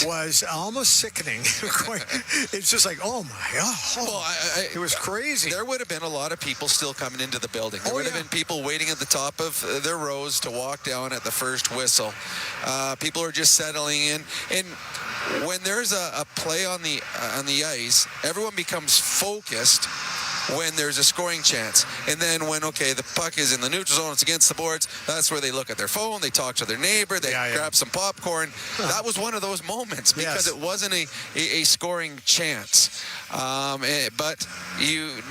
was almost sickening. It's just like, oh my God. Well, it was crazy. There would have been a lot of people still coming into the building. There would have been people waiting at the top of their rows to walk down at the first whistle. People are just settling in. And when there's a play on the ice, everyone becomes focused when there's a scoring chance. And then when, the puck is in the neutral zone, it's against the boards, that's where they look at their phone, they talk to their neighbor, they grab some popcorn. That was one of those moments, because it wasn't a scoring chance. But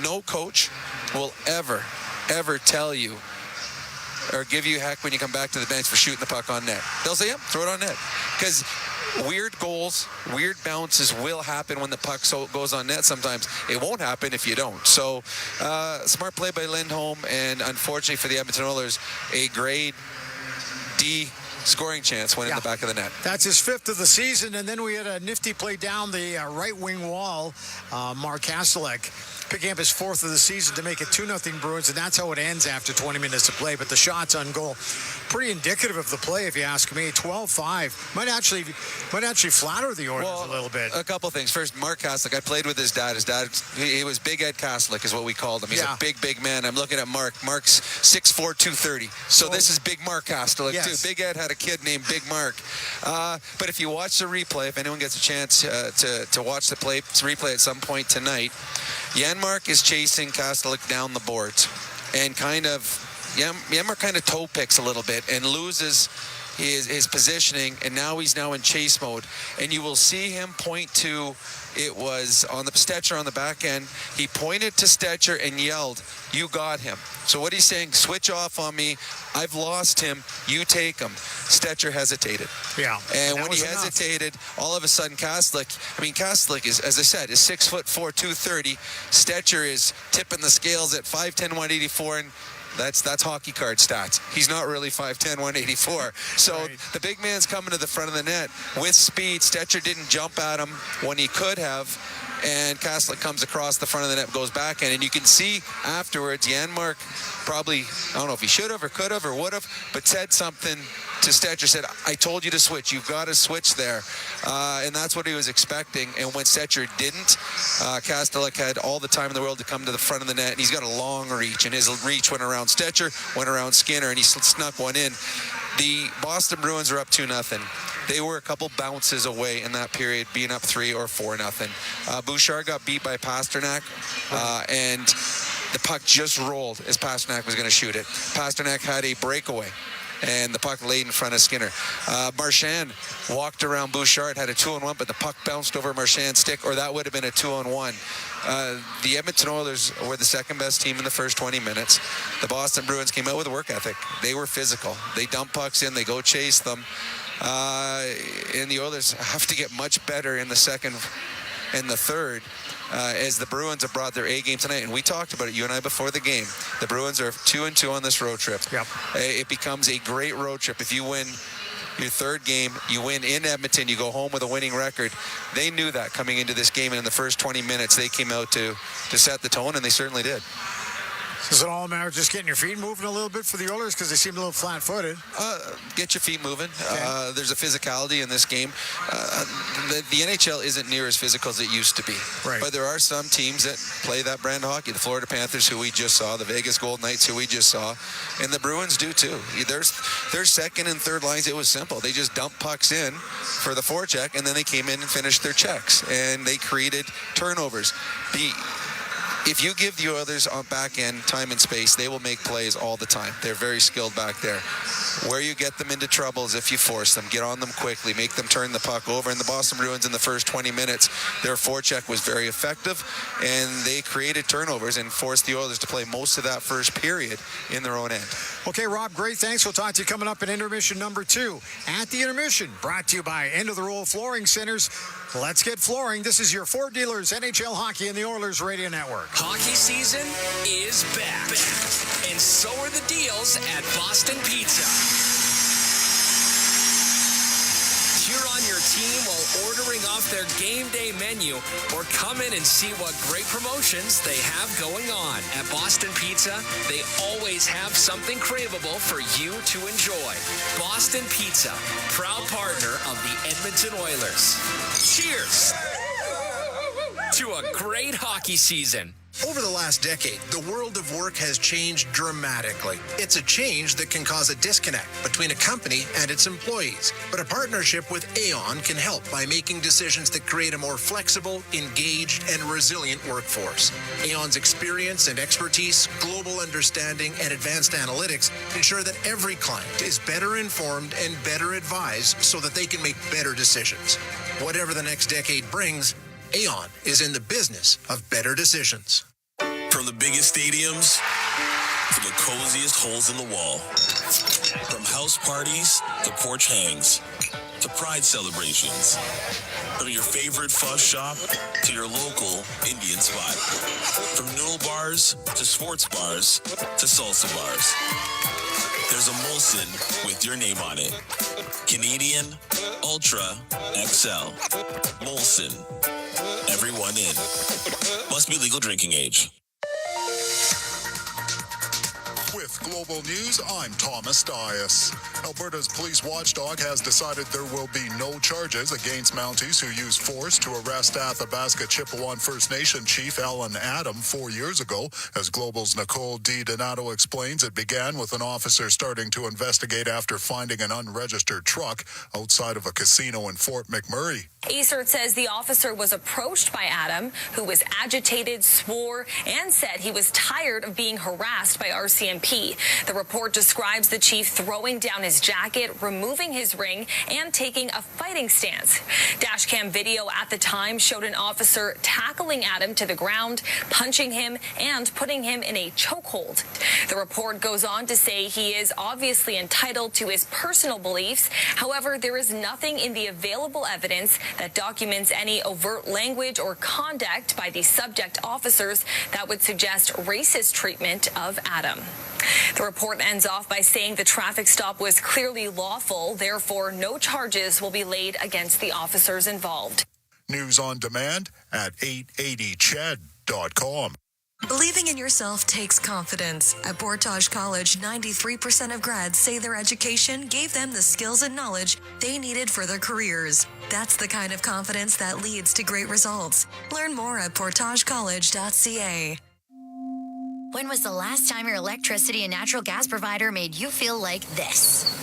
no coach will ever tell you or give you heck when you come back to the bench for shooting the puck on net. They'll say, throw it on net. Because weird goals, weird bounces will happen when the puck goes on net sometimes. It won't happen if you don't. So, smart play by Lindholm, and unfortunately for the Edmonton Oilers, a grade D scoring chance went in the back of the net. That's his 5th of the season, and then we had a nifty play down the right wing wall. Mark Hasselek picking up his 4th of the season to make it 2-0 Bruins, and that's how it ends after 20 minutes of play. But the shots on goal, pretty indicative of the play, if you ask me. 12-5 might actually flatter the Oilers a little bit. A couple things. First, Mark Kastelic. I played with his dad. His dad, he was Big Ed Kastelic, is what we called him. He's a big man. I'm looking at Mark. Mark's 6'4", 230. So this is Big Mark Kastelic too. Big Ed had a kid named Big Mark. But if you watch the replay, if anyone gets a chance to watch the replay at some point tonight, Janmark is chasing Kastelic down the boards, and Janmark kind of toe picks a little bit and loses his positioning, and now he's in chase mode. And you will see him point to, it was on the Stetcher on the back end. He pointed to Stetcher and yelled, "You got him." So what he's saying, switch off on me. I've lost him. You take him. Stetcher hesitated. Yeah. And when he hesitated, all of a sudden Kastelic is, as I said, is 6'4", 230. Stetcher is tipping the scales at 5'10", 184, and that's hockey card stats. He's not really 5'10", 184. So the big man's coming to the front of the net with speed. Stetcher didn't jump at him when he could have, and Kastelic comes across the front of the net, goes back in, and you can see afterwards, Janmark probably, I don't know if he should have or could have or would have, but said something to Stetcher, said, "I told you to switch. You've got to switch there." And that's what he was expecting. And when Stetcher didn't, Kastelic had all the time in the world to come to the front of the net. And he's got a long reach, and his reach went around Stetcher, went around Skinner, and he snuck one in. The Boston Bruins are up 2-0. They were a couple bounces away in that period, being up 3 or 4-0. Bouchard got beat by Pasternak, and the puck just rolled as Pasternak was going to shoot it. Pasternak had a breakaway, and the puck laid in front of Skinner. Marchand walked around Bouchard, had a 2-on-1, but the puck bounced over Marchand's stick, or that would have been a 2-on-1. The Edmonton Oilers were the second best team in the first 20 minutes. The Boston Bruins came out with a work ethic. They were physical. They dump pucks in, they go chase them. And the Oilers have to get much better in the second and the third, as the Bruins have brought their A game tonight. And we talked about it, you and I, before the game. The Bruins are 2-2 on this road trip. Yep. It becomes a great road trip if you win your third game, you win in Edmonton, you go home with a winning record. They knew that coming into this game, and in the first 20 minutes they came out to set the tone, and they certainly did. Is it all a matter of just getting your feet moving a little bit for the Oilers, because they seem a little flat-footed? Get your feet moving. Okay. There's a physicality in this game. The NHL isn't near as physical as it used to be. Right. But there are some teams that play that brand of hockey. The Florida Panthers, who we just saw, the Vegas Golden Knights, who we just saw, and the Bruins do too. Their second and third lines, it was simple. They just dumped pucks in for the forecheck, and then they came in and finished their checks, and they created turnovers. If you give the Oilers on back end time and space, they will make plays all the time. They're very skilled back there. Where you get them into trouble is if you force them, get on them quickly, make them turn the puck over. And the Boston Bruins in the first 20 minutes, their forecheck was very effective, and they created turnovers and forced the Oilers to play most of that first period in their own end. Okay, Rob, great. Thanks. We'll talk to you coming up in intermission number 2. At the intermission, brought to you by End of the Roll Flooring Centers. Let's get flooring. This is your Ford Dealers NHL Hockey and the Oilers Radio Network. Hockey season is back. And so are the deals at Boston Pizza. Cheer on your team while ordering off their game day menu, or come in and see what great promotions they have going on. At Boston Pizza, they always have something craveable for you to enjoy. Boston Pizza, proud partner of the Edmonton Oilers. Cheers to a great hockey season. Over the last decade, the world of work has changed dramatically. It's a change that can cause a disconnect between a company and its employees. But a partnership with Aon can help by making decisions that create a more flexible, engaged, and resilient workforce. Aon's experience and expertise, global understanding, and advanced analytics ensure that every client is better informed and better advised so that they can make better decisions. Whatever the next decade brings, Aon is in the business of better decisions. From the biggest stadiums to the coziest holes in the wall. From house parties to porch hangs to pride celebrations. From your favorite fuzz shop to your local Indian spot. From noodle bars to sports bars to salsa bars. There's a Molson with your name on it. Canadian Ultra XL. Molson. everyone in. Must be legal drinking age. With Global News, I'm Thomas Dias. Alberta's police watchdog has decided there will be no charges against Mounties who used force to arrest Athabasca Chippewa First Nation Chief Alan Adam 4 years ago. As Global's Nicole D. Donato explains, it began with an officer starting to investigate after finding an unregistered truck outside of a casino in Fort McMurray. ACERT says the officer was approached by Adam, who was agitated, swore, and said he was tired of being harassed by RCMP. The report describes the chief throwing down his jacket, removing his ring, and taking a fighting stance. Dashcam video at the time showed an officer tackling Adam to the ground, punching him, and putting him in a chokehold. The report goes on to say he is obviously entitled to his personal beliefs. However, there is nothing in the available evidence that documents any overt language or conduct by the subject officers that would suggest racist treatment of Adam. The report ends off by saying the traffic stop was clearly lawful, therefore no charges will be laid against the officers involved. News on demand at 880ched.com. Believing in yourself takes confidence. At Portage College, 93% of grads say their education gave them the skills and knowledge they needed for their careers. That's the kind of confidence that leads to great results. Learn more at portagecollege.ca. When was the last time your electricity and natural gas provider made you feel like this?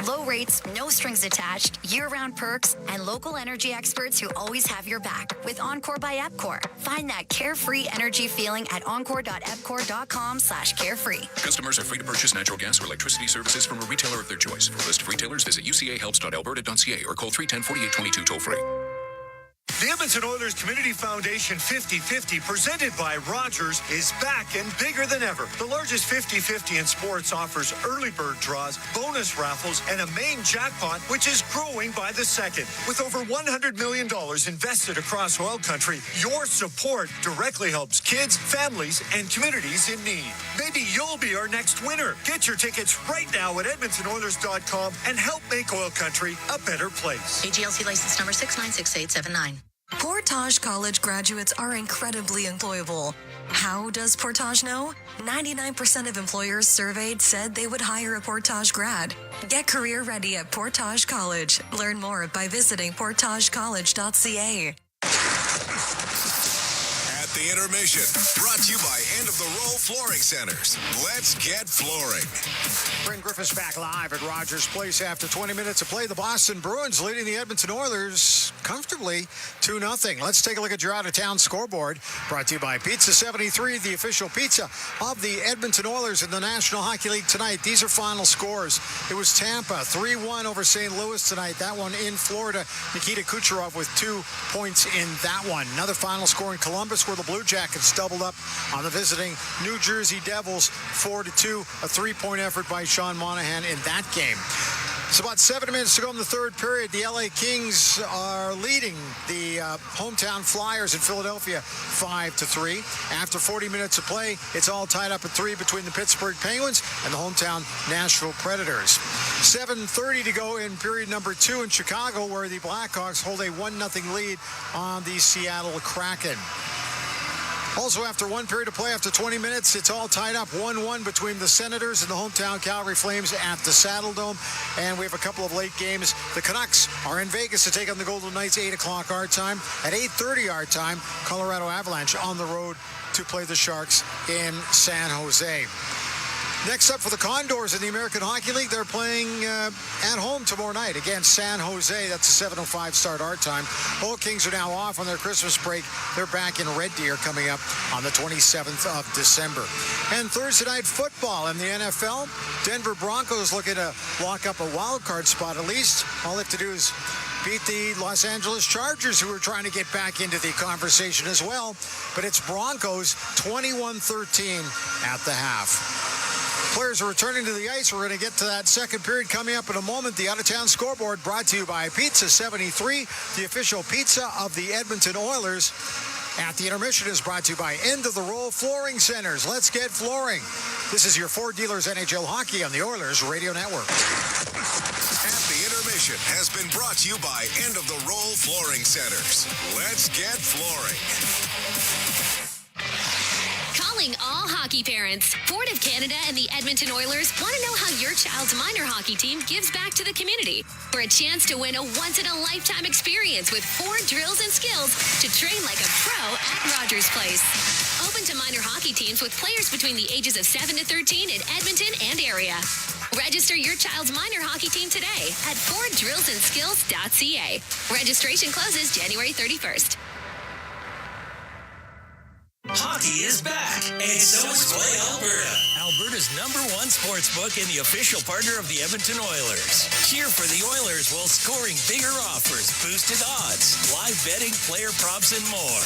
Low rates, no strings attached, year-round perks, and local energy experts who always have your back with Encore by Epcor. Find that carefree energy feeling at encore.epcor.com/carefree. Customers are free to purchase natural gas or electricity services from a retailer of their choice. For a list of retailers, visit ucahelps.alberta.ca or call 310-4822 toll-free. The Edmonton Oilers Community Foundation 50-50, presented by Rogers, is back and bigger than ever. The largest 50-50 in sports offers early bird draws, bonus raffles, and a main jackpot, which is growing by the second. With over $100 million invested across OilCountry, your support directly helps kids, families, and communities in need. Maybe you'll be our next winner. Get your tickets right now at EdmontonOilers.com and help make OilCountry a better place. AGLC license number 696879. Portage College graduates are incredibly employable. How does Portage know? 99% of employers surveyed said they would hire a Portage grad. Get career ready at Portage College. Learn more by visiting portagecollege.ca. The intermission, brought to you by End of the Row Flooring Centers. Let's get flooring. Bryn Griffiths back live at Rogers Place after 20 minutes of play. The Boston Bruins leading the Edmonton Oilers comfortably 2-0. Let's take a look at your out-of-town scoreboard. Brought to you by Pizza 73, the official pizza of the Edmonton Oilers in the National Hockey League tonight. These are final scores. It was Tampa 3-1 over St. Louis tonight. That one in Florida. Nikita Kucherov with 2 points in that one. Another final score in Columbus where the Blue Jackets doubled up on the visiting New Jersey Devils 4-2. A 3-point effort by Sean Monahan in that game. It's about 7 minutes to go in the third period. The LA Kings are leading the hometown Flyers in Philadelphia 5-3. After 40 minutes of play, it's all tied up at 3 between the Pittsburgh Penguins and the hometown Nashville Predators. 7:30 to go in period number 2 in Chicago, where the Blackhawks hold a 1-0 lead on the Seattle Kraken. Also, after one period of play, after 20 minutes, it's all tied up 1-1 between the Senators and the hometown Calgary Flames at the Saddle Dome. And we have a couple of late games. The Canucks are in Vegas to take on the Golden Knights, 8 o'clock our time. At 8:30 our time, Colorado Avalanche on the road to play the Sharks in San Jose. Next up for the Condors in the American Hockey League, they're playing at home tomorrow night against San Jose. That's a 7:05 start our time. Oil Kings are now off on their Christmas break. They're back in Red Deer coming up on the 27th of December. And Thursday night football in the NFL. Denver Broncos looking to lock up a wild card spot at least. All they have to do is beat the Los Angeles Chargers, who are trying to get back into the conversation as well. But it's Broncos 21-13 at the half. Players are returning to the ice. We're going to get to that second period coming up in a moment. The out-of-town scoreboard brought to you by Pizza 73, the official pizza of the Edmonton Oilers. At the intermission is brought to you by End of the Row Flooring Centers. Let's get flooring. This is your Ford Dealers NHL Hockey on the Oilers Radio Network. At the intermission, edition has been brought to you by End of the Roll Flooring Centers. Let's get flooring. Calling all hockey parents. Ford of Canada and the Edmonton Oilers want to know how your child's minor hockey team gives back to the community. For a chance to win a once-in-a-lifetime experience with 4 drills and skills to train like a pro at Rogers Place. Open to minor hockey teams with players between the ages of 7 to 13 in Edmonton and area. Register your child's minor hockey team today at FordDrillsAndSkills.ca. Registration closes January 31st. Hockey is back, and so is Play Alberta, Alberta's #1 sports book and the official partner of the Edmonton Oilers. Cheer for the Oilers while scoring bigger offers, boosted odds, live betting, player props, and more.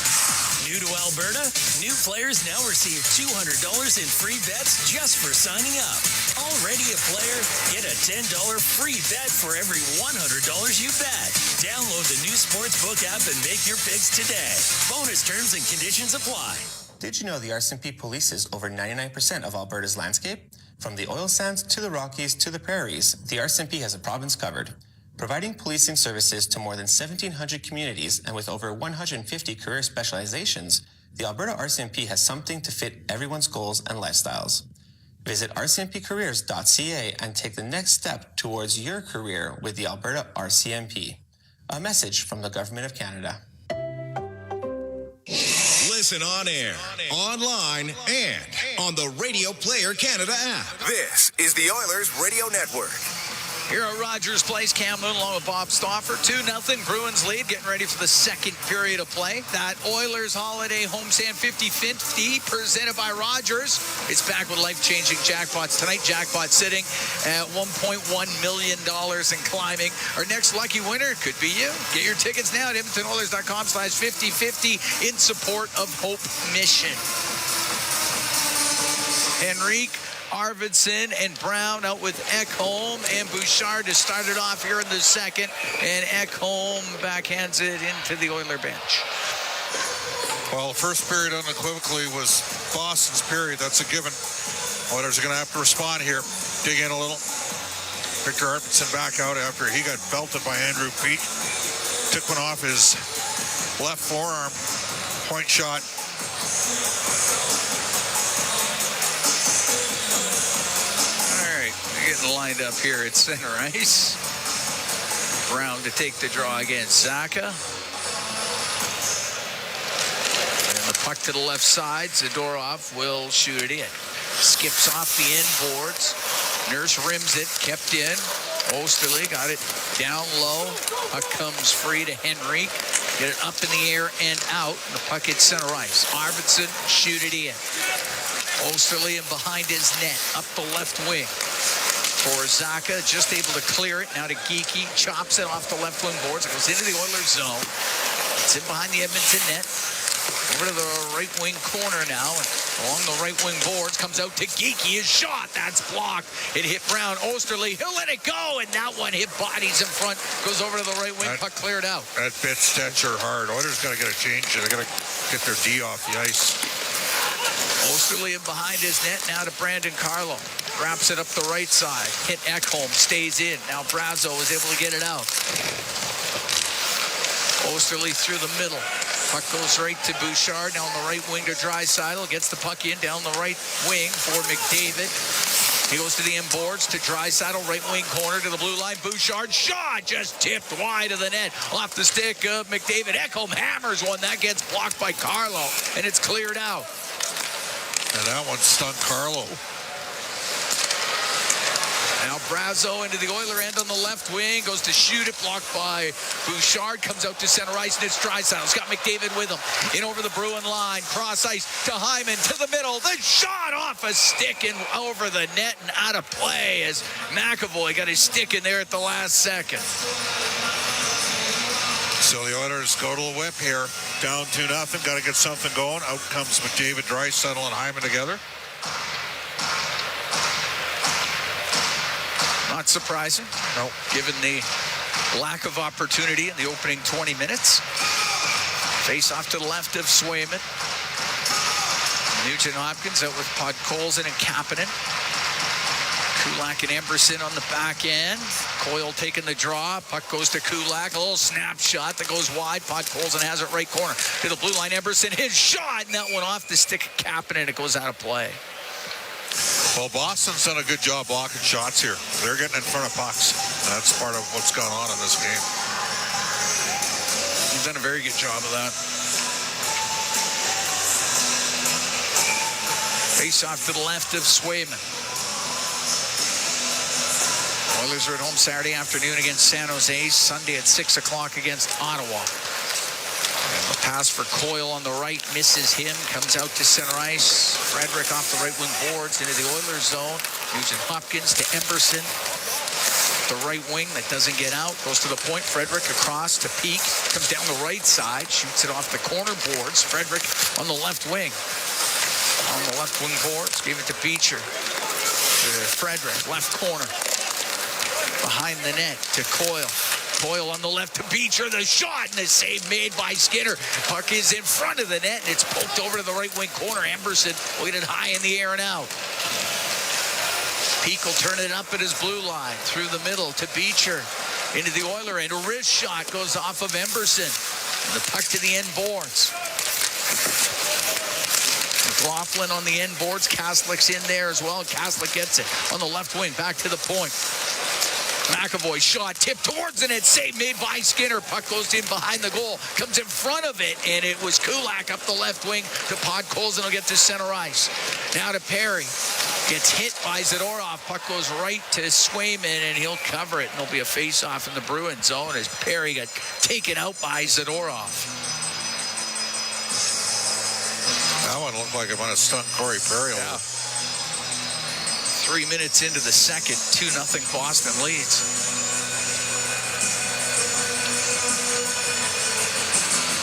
New to Alberta? New players now receive $200 in free bets just for signing up. Already a player? Get a $10 free bet for every $100 you bet. Download the new Sportsbook app and make your picks today. Bonus terms and conditions apply. Did you know the RCMP polices over 99% of Alberta's landscape? From the oil sands to the Rockies to the prairies, the RCMP has a province covered. Providing policing services to more than 1,700 communities and with over 150 career specializations, the Alberta RCMP has something to fit everyone's goals and lifestyles. Visit rcmpcareers.ca and take the next step towards your career with the Alberta RCMP. A message from the Government of Canada. Listen on air, online, and on the Radio Player Canada app. This is the Oilers Radio Network. Here at Rogers Place, Cam Moon along with Bob Stauffer. 2-0 Bruins lead, getting ready for the second period of play. That Oilers Holiday Homestand 50-50 presented by Rogers. It's back with life-changing jackpots tonight. Jackpot sitting at $1.1 million and climbing. Our next lucky winner could be you. Get your tickets now at EdmontonOilers.com/5050 in support of Hope Mission. Henrique, Arvidsson and Brown out with Ekholm and Bouchard to start it off here in the second. And Ekholm backhands it into the Oiler bench. Well, the first period unequivocally was Boston's period. That's a given. Oilers are going to have to respond here. Dig in a little. Victor Arvidsson back out after he got belted by Andrew Peeke. Took one off his left forearm. Point shot. Getting lined up here at center ice. Brown to take the draw against Zacha. And the puck to the left side. Zadorov will shoot it in. Skips off the end boards. Nurse rims it, kept in. Osterley got it down low. Puck comes free to Henrique. Get it up in the air and out. The puck hits center ice. Arvidsson shoot it in. Osterley in behind his net. Up the left wing. For Zacha, just able to clear it. Now to Geekie, chops it off the left wing boards. It goes into the Oilers zone. It's in behind the Edmonton net. Over to the right wing corner now. And along the right wing boards, comes out to Geekie. His shot, that's blocked. It hit Brown. Osterley, he'll let it go. And that one hit bodies in front. Goes over to the right wing, puck cleared out. That bit Stetcher hard. Oilers got to get a change. They got to get their D off the ice. Osterley in behind his net. Now to Brandon Carlo. Wraps it up the right side. Hit Ekholm. Stays in. Now Brazo is able to get it out. Osterley through the middle. Puck goes right to Bouchard. Now on the right wing to Draisaitl. Gets the puck in down the right wing for McDavid. He goes to the end boards to Draisaitl. Right wing corner to the blue line. Bouchard shot just tipped wide of the net. Off the stick of McDavid. Ekholm hammers one. That gets blocked by Carlo. And it's cleared out. And that one stung Carlo. Now Brazo into the Oiler end on the left wing. Goes to shoot it. Blocked by Bouchard. Comes out to center ice. And it's Draisaitl. He's got McDavid with him. In over the Bruin line. Cross ice to Hyman. To the middle. The shot off a stick and over the net and out of play as McAvoy got his stick in there at the last second. So the Oilers go to the whip here. Down 2-0. Got to get something going. Out comes McDavid, Draisaitl, and Hyman together. Not surprising. No. Given the lack of opportunity in the opening 20 minutes. Face off to the left of Swayman. Nugent Hopkins out with Podkolzin and Kapanen. Kulak and Emberson on the back end. Coyle taking the draw. Puck goes to Kulak. A little snapshot that goes wide. Podkolzin has it right corner. To the blue line, Emberson, his shot, and that one off the stick of Kapanen, and it goes out of play. Well, Boston's done a good job blocking shots here. They're getting in front of pucks. That's part of what's gone on in this game. He's done a very good job of that. Face off to the left of Swayman. Oilers are at home Saturday afternoon against San Jose, Sunday at 6 o'clock against Ottawa. A pass for Coyle on the right, misses him, comes out to center ice. Frederick off the right wing boards into the Oilers zone, using Hopkins to Emberson. The right wing that doesn't get out, goes to the point. Frederick across to Peak, comes down the right side, shoots it off the corner boards. Frederick on the left wing. On the left wing boards, gave it to Beecher. To Frederick, left corner. Behind the net to Coyle. Coyle on the left to Beecher. The shot and the save made by Skinner. Puck is in front of the net and it's poked over to the right wing corner. Emberson will get it high in the air and out. Peak will turn it up at his blue line. Through the middle to Beecher. Into the Oiler end. A wrist shot goes off of Emberson. And the puck to the end boards. McLaughlin on the end boards. Kaslick's in there as well. Kaslick gets it on the left wing. Back to the point. McAvoy shot, tipped towards the net, save made by Skinner. Puck goes in behind the goal, comes in front of it, and it was Kulak up the left wing to Podkolzin, will get to center ice. Now to Perry. Gets hit by Zadorov. Puck goes right to Swayman, and he'll cover it. And there'll be a face-off in the Bruins zone as Perry got taken out by Zadorov. That one looked like it might have stunned Corey Perry. Yeah. 3 minutes into the second, 2-0 Boston leads.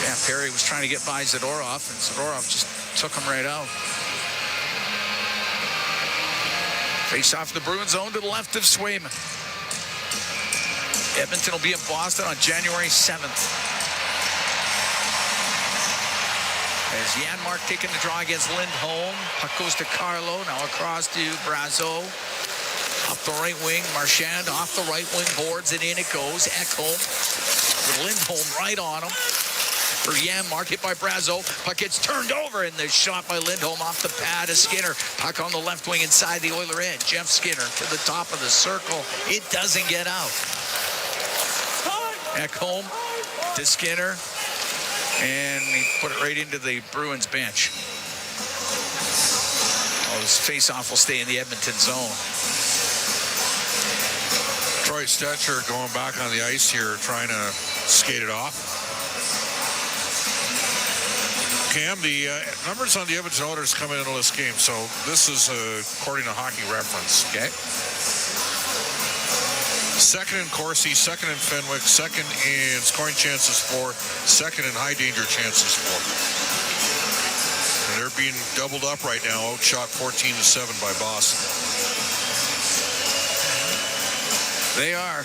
Yeah, Perry was trying to get by Zadorov, and Zadorov just took him right out. Face off the Bruins zone to the left of Swayman. Edmonton will be in Boston on January 7th. As Janmark taking the draw against Lindholm. Puck goes to Carlo. Now across to Brazeau. Up the right wing. Marchand off the right wing boards. And in it goes. Ekholm. With Lindholm right on him. For Janmark. Hit by Brazeau. Puck gets turned over. And the shot by Lindholm off the pad of Skinner. Puck on the left wing inside the Oiler end. Jeff Skinner to the top of the circle. It doesn't get out. Ekholm to Skinner. And he put it right into the Bruins bench. Oh, this face-off will stay in the Edmonton zone. Troy Stetcher going back on the ice here, trying to skate it off. Cam, the numbers on the Edmonton Oilers coming into this game. So this is according to Hockey Reference. Okay. Second in Corsi, second in Fenwick, second in scoring chances for, second in high danger chances for. And they're being doubled up right now, outshot 14-7 by Boston. They are.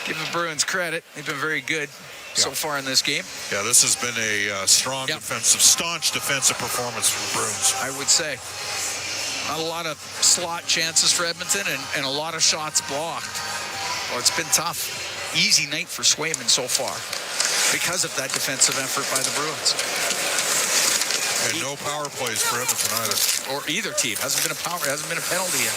Give the Bruins credit. They've been very good so far in this game. Yeah, this has been a strong defensive, staunch defensive performance for the Bruins. I would say. Not a lot of slot chances for Edmonton and a lot of shots blocked. Well, it's been tough. Easy night for Swayman so far because of that defensive effort by the Bruins. And no power plays for Edmonton either. Or either team. Hasn't been a penalty yet.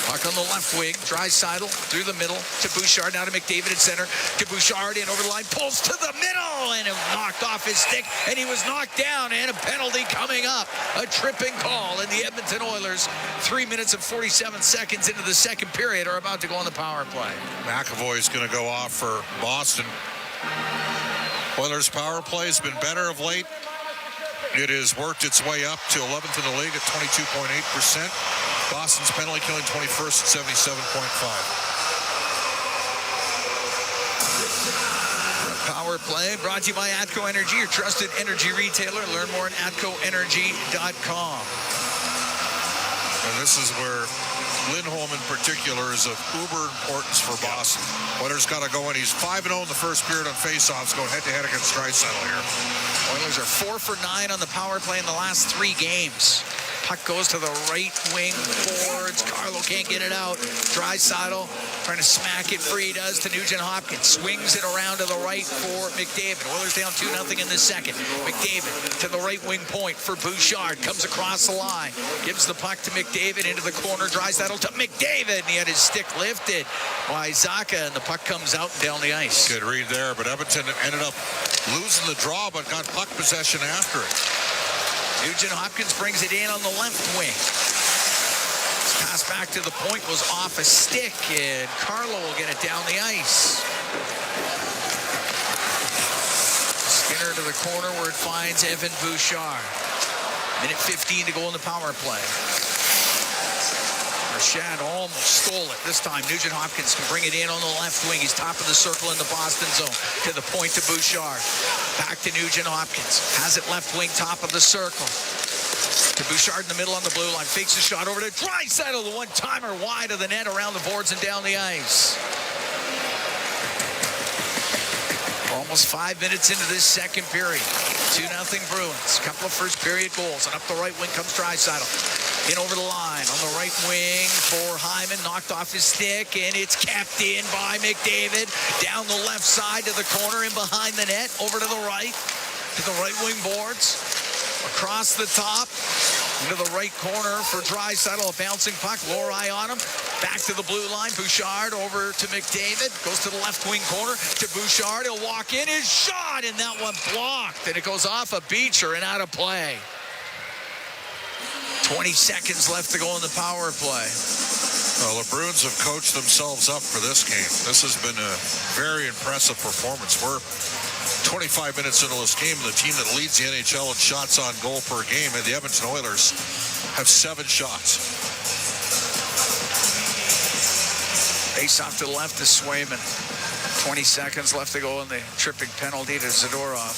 Puck on the left wing. Draisaitl through the middle to Bouchard. Now to McDavid at center. To Bouchard in over the line. Pulls to the middle. And it knocked off his stick. And he was knocked down. And a penalty coming up. A tripping call. And the Edmonton Oilers, 3 minutes and 47 seconds into the second period, are about to go on the power play. McAvoy is going to go off for Boston. Oilers' power play has been better of late. It has worked its way up to 11th in the league at 22.8%. Boston's penalty killing 21st at 77.5. Power play brought to you by ATCO Energy, your trusted energy retailer. Learn more at atcoenergy.com. And this is where Lindholm in particular is of uber importance for Boston. Oilers got to go in. He's 5-0 in the first period on faceoffs, going head-to-head against Draisaitl here. Oilers are 4 for 9 on the power play in the last 3 games. Puck goes to the right wing boards. Carlo can't get it out. Draisaitl trying to smack it free. Does to Nugent Hopkins. Swings it around to the right for McDavid. Oilers down 2-0 in the second. McDavid to the right wing point for Bouchard. Comes across the line. Gives the puck to McDavid into the corner. Draisaitl to McDavid. And he had his stick lifted by Zacha. And the puck comes out and down the ice. Good read there, but Edmonton ended up losing the draw, but got puck possession after it. Nugent Hopkins brings it in on the left wing. His pass back to the point was off a stick, and Carlo will get it down the ice. Skinner to the corner where it finds Evan Bouchard. Minute 15 to go in the power play. Rashad almost stole it. This time, Nugent Hopkins can bring it in on the left wing. He's top of the circle in the Boston zone. To the point to Bouchard. Back to Nugent Hopkins. Has it left wing, top of the circle. To Bouchard in the middle on the blue line. Fakes a shot over to Draisaitl. The one-timer wide of the net around the boards and down the ice. We're almost 5 minutes into this second period. 2-0 Bruins. Couple of first period goals. And up the right wing comes Draisaitl. In over the line on the right wing for Hyman. Knocked off his stick, and it's kept in by McDavid. Down the left side to the corner and behind the net. Over to the right wing boards. Across the top. Into the right corner for Draisaitl. A bouncing puck. Lohrei on him. Back to the blue line. Bouchard over to McDavid. Goes to the left wing corner to Bouchard. He'll walk in. His shot, and that one blocked. And it goes off a Beecher and out of play. 20 seconds left to go in the power play. Well, the Bruins have coached themselves up for this game. This has been a very impressive performance. We're 25 minutes into this game, and the team that leads the NHL in shots on goal per game, and the Edmonton Oilers have 7 shots. Face off to the left to Swayman. 20 seconds left to go in the tripping penalty to Zadorov.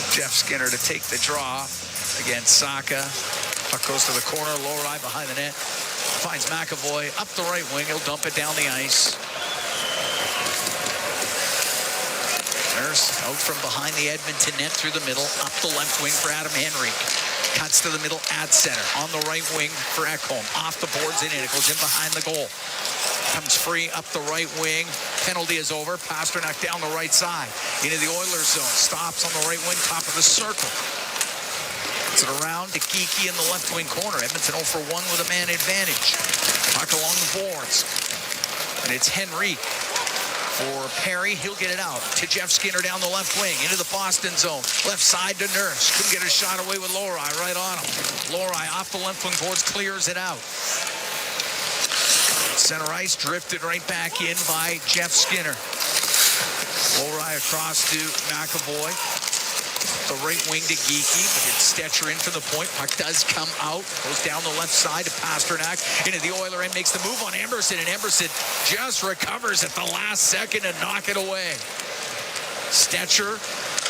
Jeff Skinner to take the draw against Zacha. Puck goes to the corner. Lohrei behind the net. Finds McAvoy up the right wing. He'll dump it down the ice. There's out from behind the Edmonton net through the middle. Up the left wing for Adam Henrique. Cuts to the middle at center. On the right wing for Ekholm. Off the boards and in. It goes in behind the goal. Comes free up the right wing. Penalty is over. Pasternak down the right side. Into the Oilers zone. Stops on the right wing, top of the circle. Puts it around to Geekie in the left wing corner. Edmonton 0 for 1 with a man advantage. Puck along the boards. And it's Henrique for Perry. He'll get it out to Jeff Skinner down the left wing. Into the Boston zone. Left side to Nurse. Couldn't get a shot away with Lohrei right on him. Lohrei off the left wing boards. Clears it out. Center ice drifted right back in by Jeff Skinner. Lohrei across to McAvoy. The right wing to Geekie, but it's Stetcher in for the point. Puck does come out. Goes down the left side to Pasternak. Into the Oiler end, makes the move on Emberson, and Emberson just recovers at the last second and knock it away. Stetcher,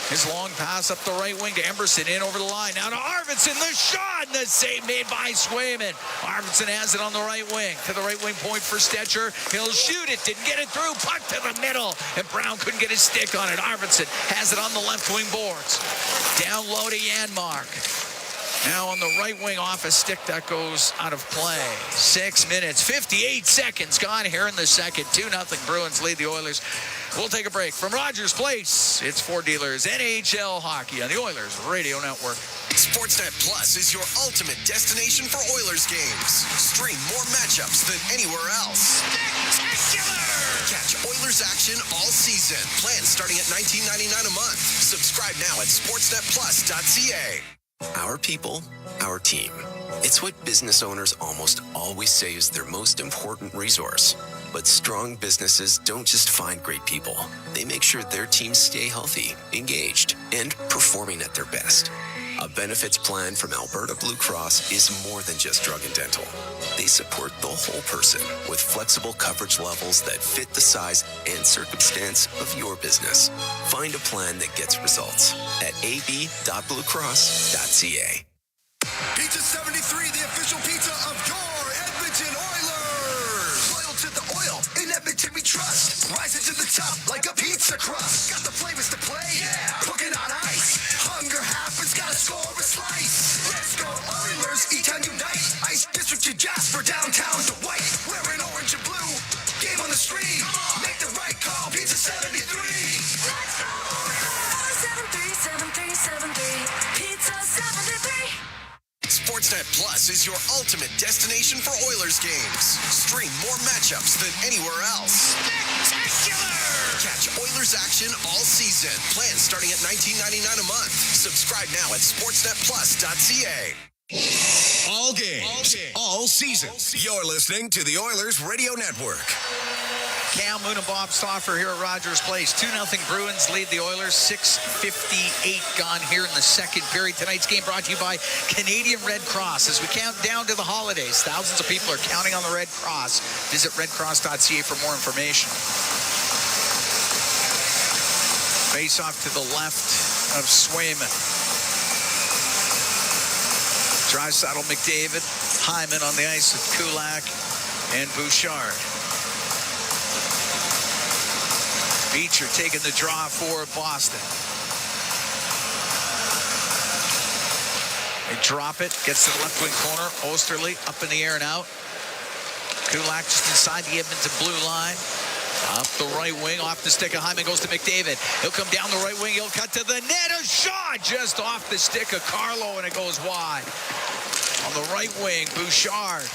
his long pass up the right wing to Emberson, in over the line. Now to Arvidsson, the shot, and the save made by Swayman. Arvidsson has it on the right wing. To the right wing point for Stetcher. He'll shoot it, didn't get it through. Puck to the middle, and Brown couldn't get his stick on it. Arvidsson has it on the left wing boards. Down low to Janmark. Now on the right wing off a stick that goes out of play. 6 minutes, 58 seconds gone here in the second. 2-0 Bruins lead the Oilers. We'll take a break. From Rogers Place, it's Ford Dealers NHL Hockey on the Oilers Radio Network. Sportsnet Plus is your ultimate destination for Oilers games. Stream more matchups than anywhere else. Spectacular! Catch Oilers action all season. Plans starting at $19.99 a month. Subscribe now at sportsnetplus.ca. Our people, our team. It's what business owners almost always say is their most important resource. But strong businesses don't just find great people. They make sure their teams stay healthy, engaged, and performing at their best. A benefits plan from Alberta Blue Cross is more than just drug and dental. They support the whole person with flexible coverage levels that fit the size and circumstance of your business. Find a plan that gets results at ab.bluecross.ca. Pizza 73, the official pizza of your Edmonton Oilers. Loyal to the oil, in Edmonton we trust. Rising to the top like a pizza crust. Got the flavors to play, yeah. Cooking on ice. hunger happens, gotta score a slice. Let's go Oilers, E-Town unite. Ice District to Jasper, downtown to White. Wearing orange and blue, game on the stream. Make the right call, Pizza 73. Let's go Oilers! 737373, Pizza 73. Sportsnet Plus is your ultimate destination for Oilers games. Stream more matchups than anywhere else. Spectacular! Catch Oilers action all season. Plans starting at $19.99 a month. Subscribe now at sportsnetplus.ca. All games, all season. You're listening to the Oilers Radio Network. Cam Moon and Bob Stauffer here at Rogers Place. 2-0 Bruins lead the Oilers. 6:58 gone here in the second period. Tonight's game brought to you by Canadian Red Cross. As we count down to the holidays, thousands of people are counting on the Red Cross. Visit redcross.ca for more information. Face off to the left of Swayman. Draisaitl, McDavid, Hyman on the ice with Kulak and Bouchard. Beecher taking the draw for Boston. They drop it, gets to the left wing corner. Osterley up in the air and out. Kulak just inside the Edmonton blue line. Up the right wing, off the stick of Hyman, goes to McDavid. He'll come down the right wing, he'll cut to the net. A shot just off the stick of Carlo, and it goes wide. On the right wing, Bouchard.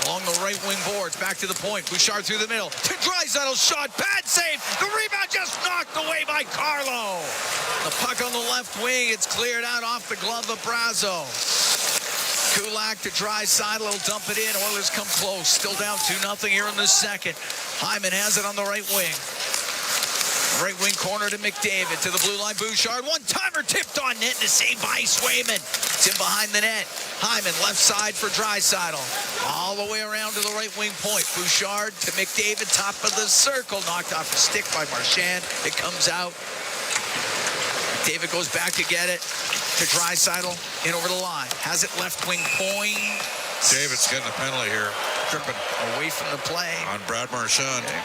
Along the right wing boards, back to the point. Bouchard through the middle. To Draisaitl, shot, bad save. The rebound just knocked away by Carlo. The puck on the left wing, it's cleared out off the glove of Brazo. Kulak to Draisaitl, he'll dump it in. Oilers come close, still down 2-0 here in the second. Hyman has it on the right wing. Right wing corner to McDavid, to the blue line. Bouchard, one-timer tipped on net, and a save by Swayman. It's in behind the net. Hyman, left side for Draisaitl. All the way around to the right wing point. Bouchard to McDavid, top of the circle. Knocked off the stick by Marchand. It comes out. McDavid goes back to get it. To Draisaitl, in over the line. Has it left wing point. David's getting a penalty here. Tripping away from the play. On Brad Marchand. Okay.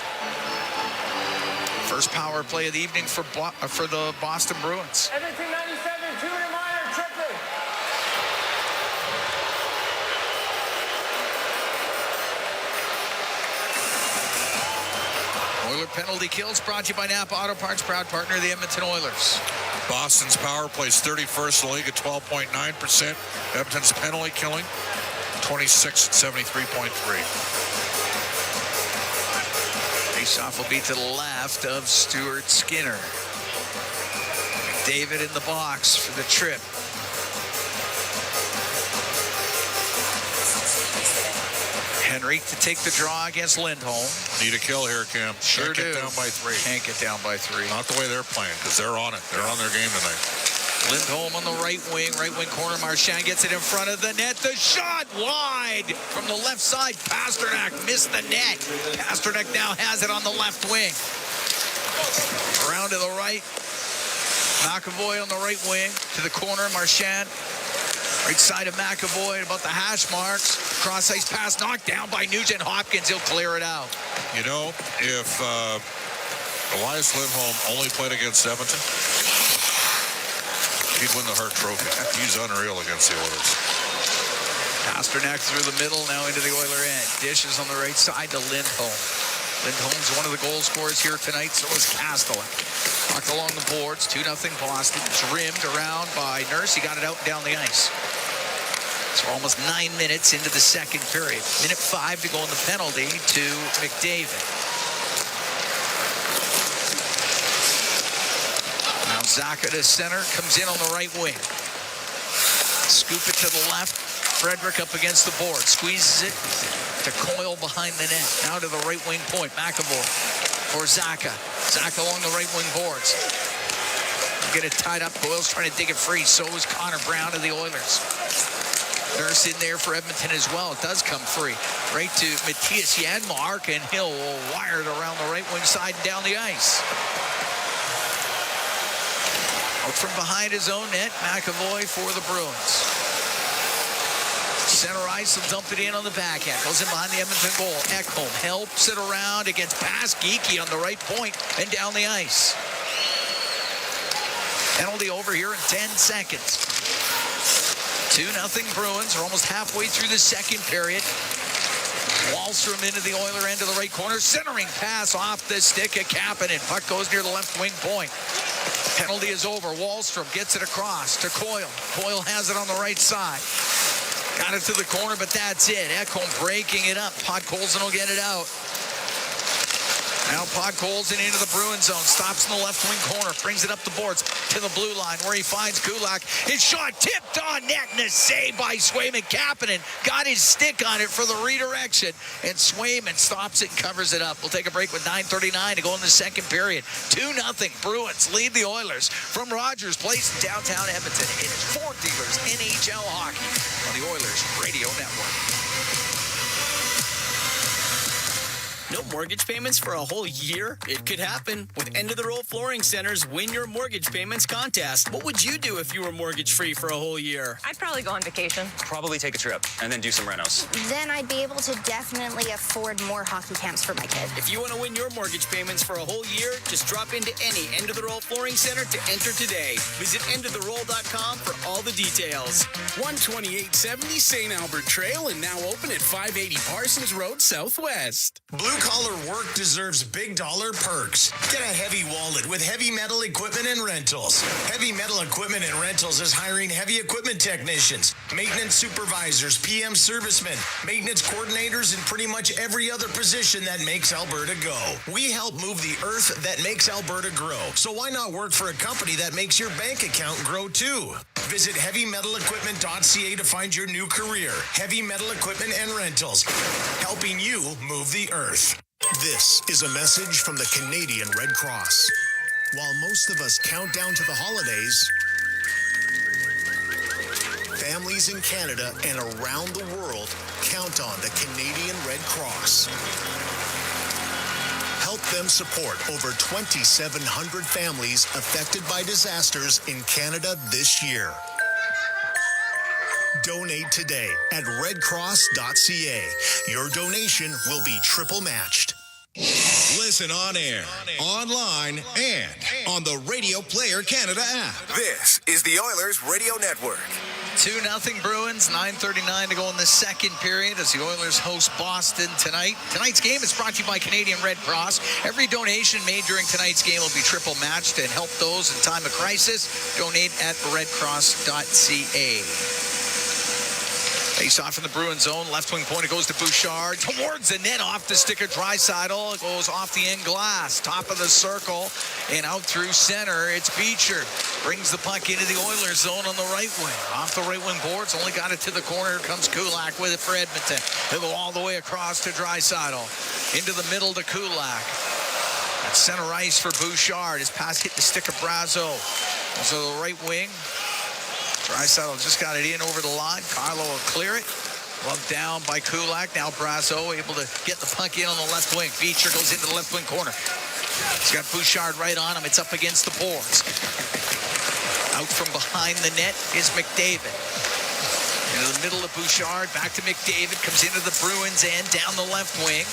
First power play of the evening for the Boston Bruins. Edmonton 97, 2-minute minor, tripping. Oiler penalty kills brought to you by Napa Auto Parts, proud partner of the Edmonton Oilers. Boston's power plays 31st in the league at 12.9%. Edmonton's penalty killing 26 at 73.3. Faceoff will be to the left of Stuart Skinner. David in the box for the trip. Henrique to take the draw against Lindholm. Need a kill here, Cam. Sure Can't do. get down by 3. Can't get down by 3. Not the way they're playing, because they're on it. They're on their game tonight. Lindholm on the right wing corner. Marchand gets it in front of the net. The shot wide from the left side. Pasternak missed the net. Pasternak now has it on the left wing. Around to the right. McAvoy on the right wing to the corner. Marchand. Right side of McAvoy, about the hash marks. Cross ice pass knocked down by Nugent Hopkins. He'll clear it out. You know, if Elias Lindholm only played against Edmonton, he'd win the Hart Trophy. He's unreal against the Oilers. Pasternak through the middle, now into the Oiler end. Dishes on the right side to Lindholm. Lindholm's one of the goal scorers here tonight, so is Castellan. Puck along the boards, 2-0 Boston. It's rimmed around by Nurse. He got it out and down the ice. So we're almost 9 minutes into the second period. Minute 5 to go in the penalty to McDavid. Now Zacha to center, comes in on the right wing. Scoop it to the left. Frederick up against the board. Squeezes it to Coyle behind the net. Now to the right wing point. McAvoy for Zacha. Zacha along the right wing boards. Get it tied up. Coyle's trying to dig it free. So is Connor Brown of the Oilers. Nurse in there for Edmonton as well. It does come free. Right to Matthias Janmark, and Hill will wire it around the right wing side and down the ice. Out from behind his own net, McAvoy for the Bruins. Center ice will dump it in on the backhand. Goes in behind the Edmonton goal. Ekholm helps it around against Pass Geeky on the right point and down the ice. Penalty over here in 10 seconds. 2-0 Bruins. We're almost halfway through the second period. Wallstrom into the Oiler end of the right corner. Centering pass off the stick of Kapanen. Puck goes near the left wing point. Penalty is over. Wallstrom gets it across to Coyle. Coyle has it on the right side. Got it to the corner, but that's it. Ekholm breaking it up. Podkolzin will get it out. Now Podkolzin into the Bruin zone. Stops in the left wing corner. Brings it up the boards to the blue line where he finds Kulak. His shot tipped on net and a save by Swayman. Kapanen got his stick on it for the redirection. And Swayman stops it and covers it up. We'll take a break with 9:39 to go in the second period. 2-0 Bruins lead the Oilers from Rogers Place in downtown Edmonton. It is Ford Dealers NHL Hockey on the Oilers Radio Network. No mortgage payments for a whole year? It could happen with End of the Roll Flooring Center's Win Your Mortgage Payments contest. What would you do if you were mortgage-free for a whole year? I'd probably go on vacation. Probably take a trip and then do some renos. Then I'd be able to definitely afford more hockey camps for my kid. If you want to win your mortgage payments for a whole year, just drop into any End of the Roll Flooring Center to enter today. Visit endoftheroll.com for all the details. 12870 St. Albert Trail and now open at 580 Parsons Road Southwest. Blue-collar work deserves big dollar perks. Get a heavy wallet with Heavy Metal Equipment and Rentals. Heavy Metal Equipment and Rentals is hiring heavy equipment technicians, maintenance supervisors, PM servicemen, maintenance coordinators, and pretty much every other position that makes Alberta go. We help move the earth that makes Alberta grow. So why not work for a company that makes your bank account grow too? Visit heavymetalequipment.ca to find your new career. Heavy Metal Equipment and Rentals, helping you move the earth. This is a message from the Canadian Red Cross. While most of us count down to the holidays, families in Canada and around the world count on the Canadian Red Cross. Help them support over 2,700 families affected by disasters in Canada this year. Donate today at redcross.ca. Your donation will be triple matched. Listen on air, online, and on the Radio Player Canada app. This is the Oilers Radio Network. 2-0 Bruins, 9:39 to go in the second period as the Oilers host Boston tonight. Tonight's game is brought to you by Canadian Red Cross. Every donation made during tonight's game will be triple matched and help those in time of crisis. Donate at redcross.ca. Face off in the Bruins zone. Left wing point. It goes to Bouchard. Towards the net off the stick of Draisaitl. It goes off the end glass. Top of the circle. And out through center. It's Beecher. Brings the puck into the Oilers zone on the right wing. Off the right wing boards. Only got it to the corner. Here comes Kulak with it for Edmonton. He'll go all the way across to Draisaitl. Into the middle to Kulak. At center ice for Bouchard. His pass hit the stick of Brazeau. So the right wing. Draisaitl just got it in over the line. Carlo will clear it. Gloved down by Kulak. Now Brazeau able to get the puck in on the left wing. Beecher goes into the left wing corner. He's got Bouchard right on him. It's up against the boards. Out from behind the net is McDavid. Into the middle of Bouchard. Back to McDavid. Comes into the Bruins end. Down the left wing.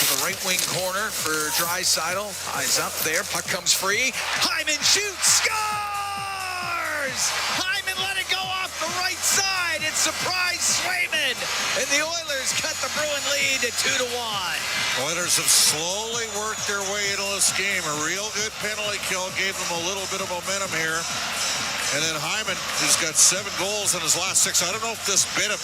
To the right wing corner for Draisaitl. Eyes up there. Puck comes free. Hyman shoots. Scores! Hyman let it go off the right side. It surprised Swayman. And the Oilers cut the Bruin lead to 2-1. Oilers have slowly worked their way into this game. A real good penalty kill gave them a little bit of momentum here. And then Hyman has got 7 goals in his last 6. I don't know if this bit a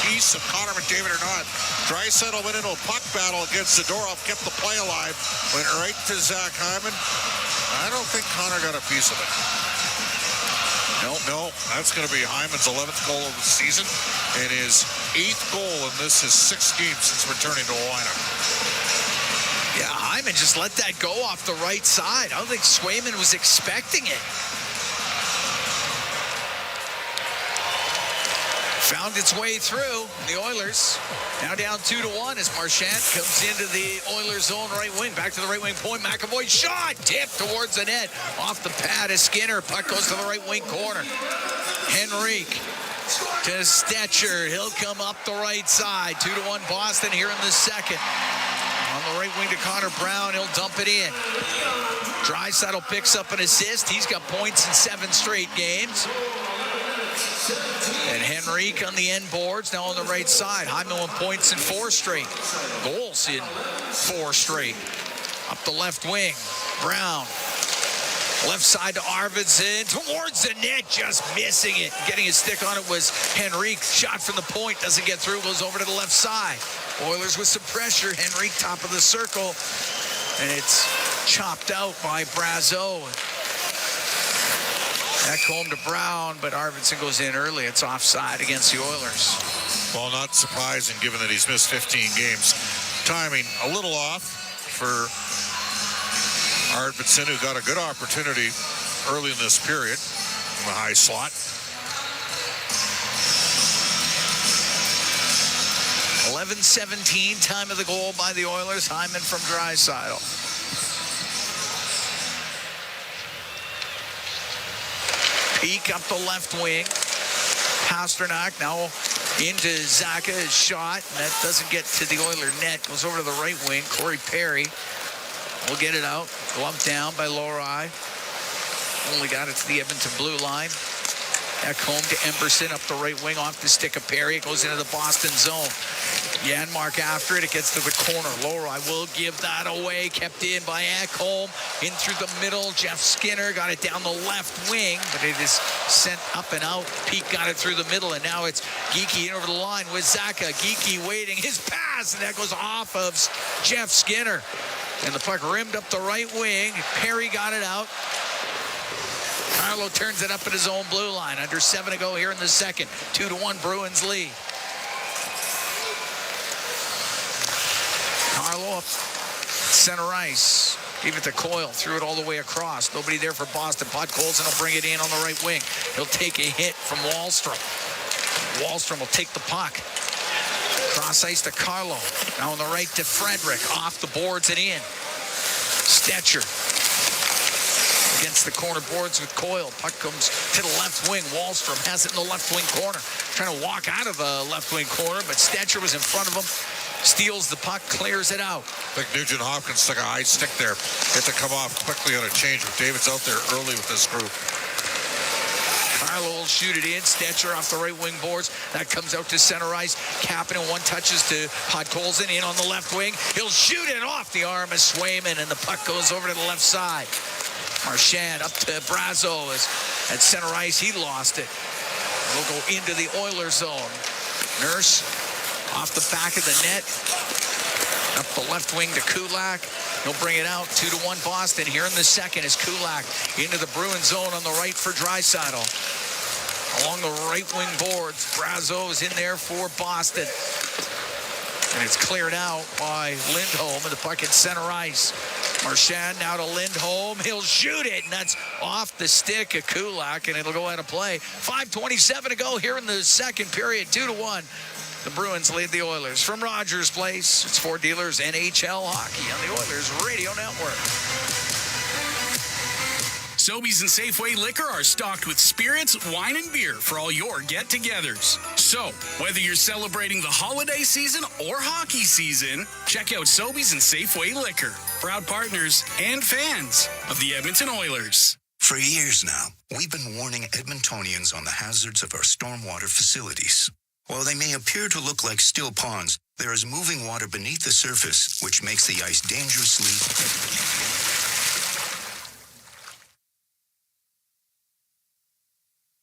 piece of Connor McDavid or not. Draisaitl went into a puck battle against Zadorov, kept the play alive, went right to Zach Hyman. I don't think Connor got a piece of it. No, that's going to be Hyman's 11th goal of the season and his 8th goal in his 6th games since returning to the lineup. Yeah, Hyman just let that go off the right side. I don't think Swayman was expecting it. Found its way through. The Oilers now down 2-1 as Marchand comes into the Oilers zone right wing. Back to the right wing point. McAvoy shot. Tipped towards the net. Off the pad of Skinner. Puck goes to the right wing corner. Henrique to Stetcher. He'll come up the right side. 2-1 Boston here in the second. On the right wing to Connor Brown. He'll dump it in. Draisaitl picks up an assist. He's got points in 7 straight games. And Henrique on the end boards, now on the right side. Hyman with points in 4 straight. Goals in 4 straight. Up the left wing. Brown. Left side to Arvidsson. Towards the net, just missing it. Getting his stick on it was Henrique. Shot from the point. Doesn't get through. Goes over to the left side. Oilers with some pressure. Henrique top of the circle. And it's chopped out by Brazeau. Back home to Brown, but Arvidsson goes in early. It's offside against the Oilers. Well, not surprising given that he's missed 15 games. Timing a little off for Arvidsson, who got a good opportunity early in this period in the high slot. 11:17, time of the goal by the Oilers. Hyman from Draisaitl. Peak up the left wing. Pasternak now into Zaka. His shot. And that doesn't get to the Oiler net. Goes over to the right wing. Corey Perry will get it out. Glove down by Lowry. Only got it to the Edmonton blue line. Back home to Emberson up the right wing off the stick of Perry. It goes into the Boston zone. Janmark after it. It gets to the corner. Lowry will give that away. Kept in by Ekholm. In through the middle. Jeff Skinner got it down the left wing, but it is sent up and out. Peake got it through the middle, and now it's Geekie in over the line with Zaka. Geekie waiting. His pass, and that goes off of Jeff Skinner. And the puck rimmed up the right wing. Perry got it out. Carlo turns it up at his own blue line. Under 7 to go here in the second. 2-1 Bruins lead. Carlo up center ice. Gave it to Coyle. Threw it all the way across. Nobody there for Boston. Podkolzin will bring it in on the right wing. He'll take a hit from Wahlstrom. Wahlstrom will take the puck. Cross ice to Carlo. Now on the right to Frederick. Off the boards and in. Stetcher against the corner boards with Coyle. Puck comes to the left wing. Wahlstrom has it in the left wing corner. Trying to walk out of the left wing corner, but Stetcher was in front of him. Steals the puck, clears it out. I think Nugent Hopkins took a high stick there. Had to come off quickly on a change, but David's out there early with this group. Carlo will shoot it in. Stetcher off the right wing boards. That comes out to center ice. Kapanen one touches to Podkolzin in on the left wing. He'll shoot it off the arm of Swayman, and the puck goes over to the left side. Marchand up to Brazeau at center ice. He lost it. We'll go into the Oilers zone. Nurse off the back of the net. Up the left wing to Kulak. He'll bring it out. 2-1 Boston. Here in the second is Kulak into the Bruin zone on the right for Draisaitl. Along the right wing boards. Brazeau is in there for Boston. And it's cleared out by Lindholm, and the puck at center ice. Marchand now to Lindholm. He'll shoot it, and that's off the stick of Kulak, and it'll go out of play. 5:27 to go here in the second period. 2-1. The Bruins lead the Oilers. From Rogers Place, it's Ford Dealers NHL Hockey on the Oilers Radio Network. Sobeys and Safeway Liquor are stocked with spirits, wine, and beer for all your get-togethers. So, whether you're celebrating the holiday season or hockey season, check out Sobeys and Safeway Liquor, proud partners and fans of the Edmonton Oilers. For years now, we've been warning Edmontonians on the hazards of our stormwater facilities. While they may appear to look like still ponds, there is moving water beneath the surface, which makes the ice dangerously...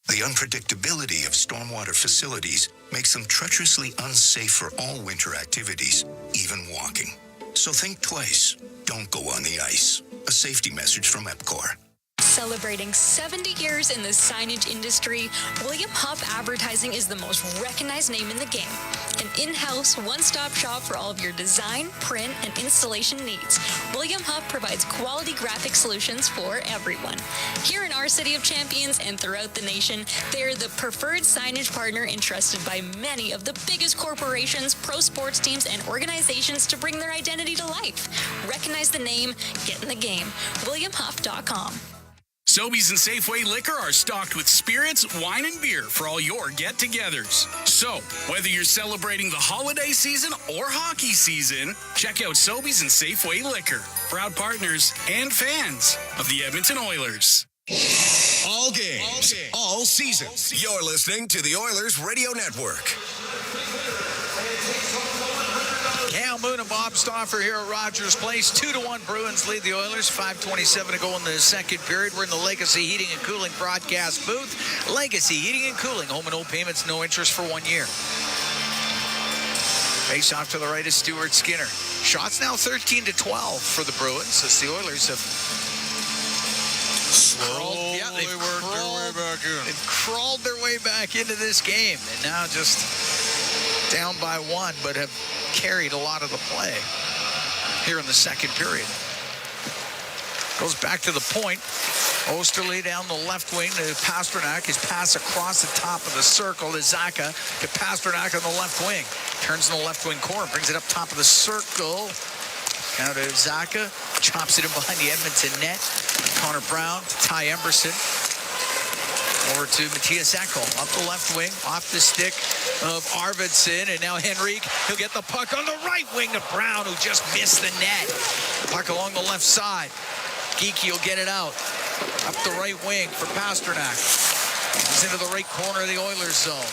The unpredictability of stormwater facilities makes them treacherously unsafe for all winter activities, even walking. So think twice. Don't go on the ice. A safety message from EPCOR. Celebrating 70 years in the signage industry, William Huff Advertising is the most recognized name in the game. An in-house, one-stop shop for all of your design, print, and installation needs. William Huff provides quality graphic solutions for everyone. Here in our City of Champions and throughout the nation, they are the preferred signage partner entrusted by many of the biggest corporations, pro sports teams, and organizations to bring their identity to life. Recognize the name, get in the game. WilliamHuff.com. Sobeys and Safeway Liquor are stocked with spirits, wine, and beer for all your get-togethers. So, whether you're celebrating the holiday season or hockey season, check out Sobeys and Safeway Liquor, proud partners and fans of the Edmonton Oilers. All games, all season. You're listening to the Oilers Radio Network. Cal Moon and Bob Stauffer here at Rogers Place. 2-1 Bruins lead the Oilers. 5:27 to go in the second period. We're in the Legacy Heating and Cooling broadcast booth. Legacy Heating and Cooling. Home and no payments, no interest for 1 year. Face off to the right is Stuart Skinner. Shots now 13-12 for the Bruins as the Oilers have They've crawled their way back into this game and now just down by one, but have carried a lot of the play here in the second period. Goes back to the point. Osterley down the left wing to Pasternak. His pass across the top of the circle to Zacha to Pasternak on the left wing. Turns in the left wing corner, brings it up top of the circle. Now to Zacha, chops it in behind the Edmonton net. Connor Brown to Ty Emberson. Over to Matthias Ekholm, up the left wing, off the stick of Arvidsson, and now Henrique. He'll get the puck on the right wing to Brown, who just missed the net. Puck along the left side. Geekie will get it out. Up the right wing for Pasternak. He's into the right corner of the Oilers zone.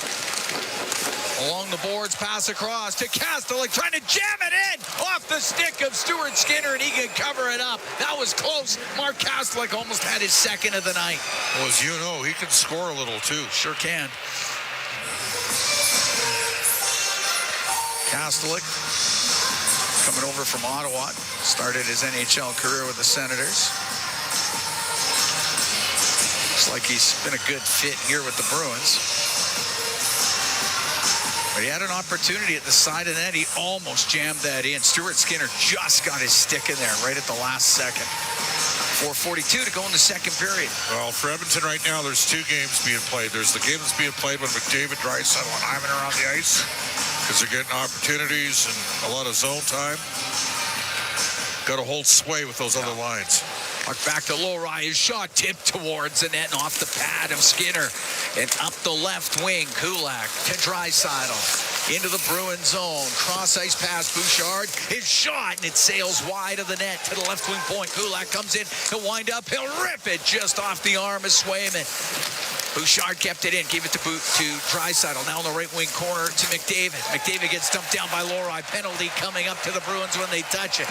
Along the boards, pass across to Kastelik, trying to jam it in off the stick of Stuart Skinner, and he can cover it up. That was close. Mark Kastelik almost had his second of the night. Well, as you know, he can score a little too. Sure can. Kastelik coming over from Ottawa. Started his NHL career with the Senators. Looks like he's been a good fit here with the Bruins. But he had an opportunity at the side of the net. He almost jammed that in. Stuart Skinner just got his stick in there right at the last second. 4:42 to go in the second period. Well, for Edmonton right now, there's two games being played. There's the game that's being played when McDavid, Draisaitl, and Hyman are on the ice because they're getting opportunities and a lot of zone time. Got to hold sway with those other lines. Back to Lowry. His shot tipped towards the net and off the pad of Skinner. And up the left wing, Kulak to Draisaitl. Into the Bruin zone. Cross ice pass, Bouchard. His shot, and it sails wide of the net to the left wing point. Kulak comes in. He'll wind up. He'll rip it just off the arm of Swayman. Bouchard kept it in, gave it to Draisaitl. Now in the right wing corner to McDavid. McDavid gets dumped down by Lowry. Penalty coming up to the Bruins when they touch it.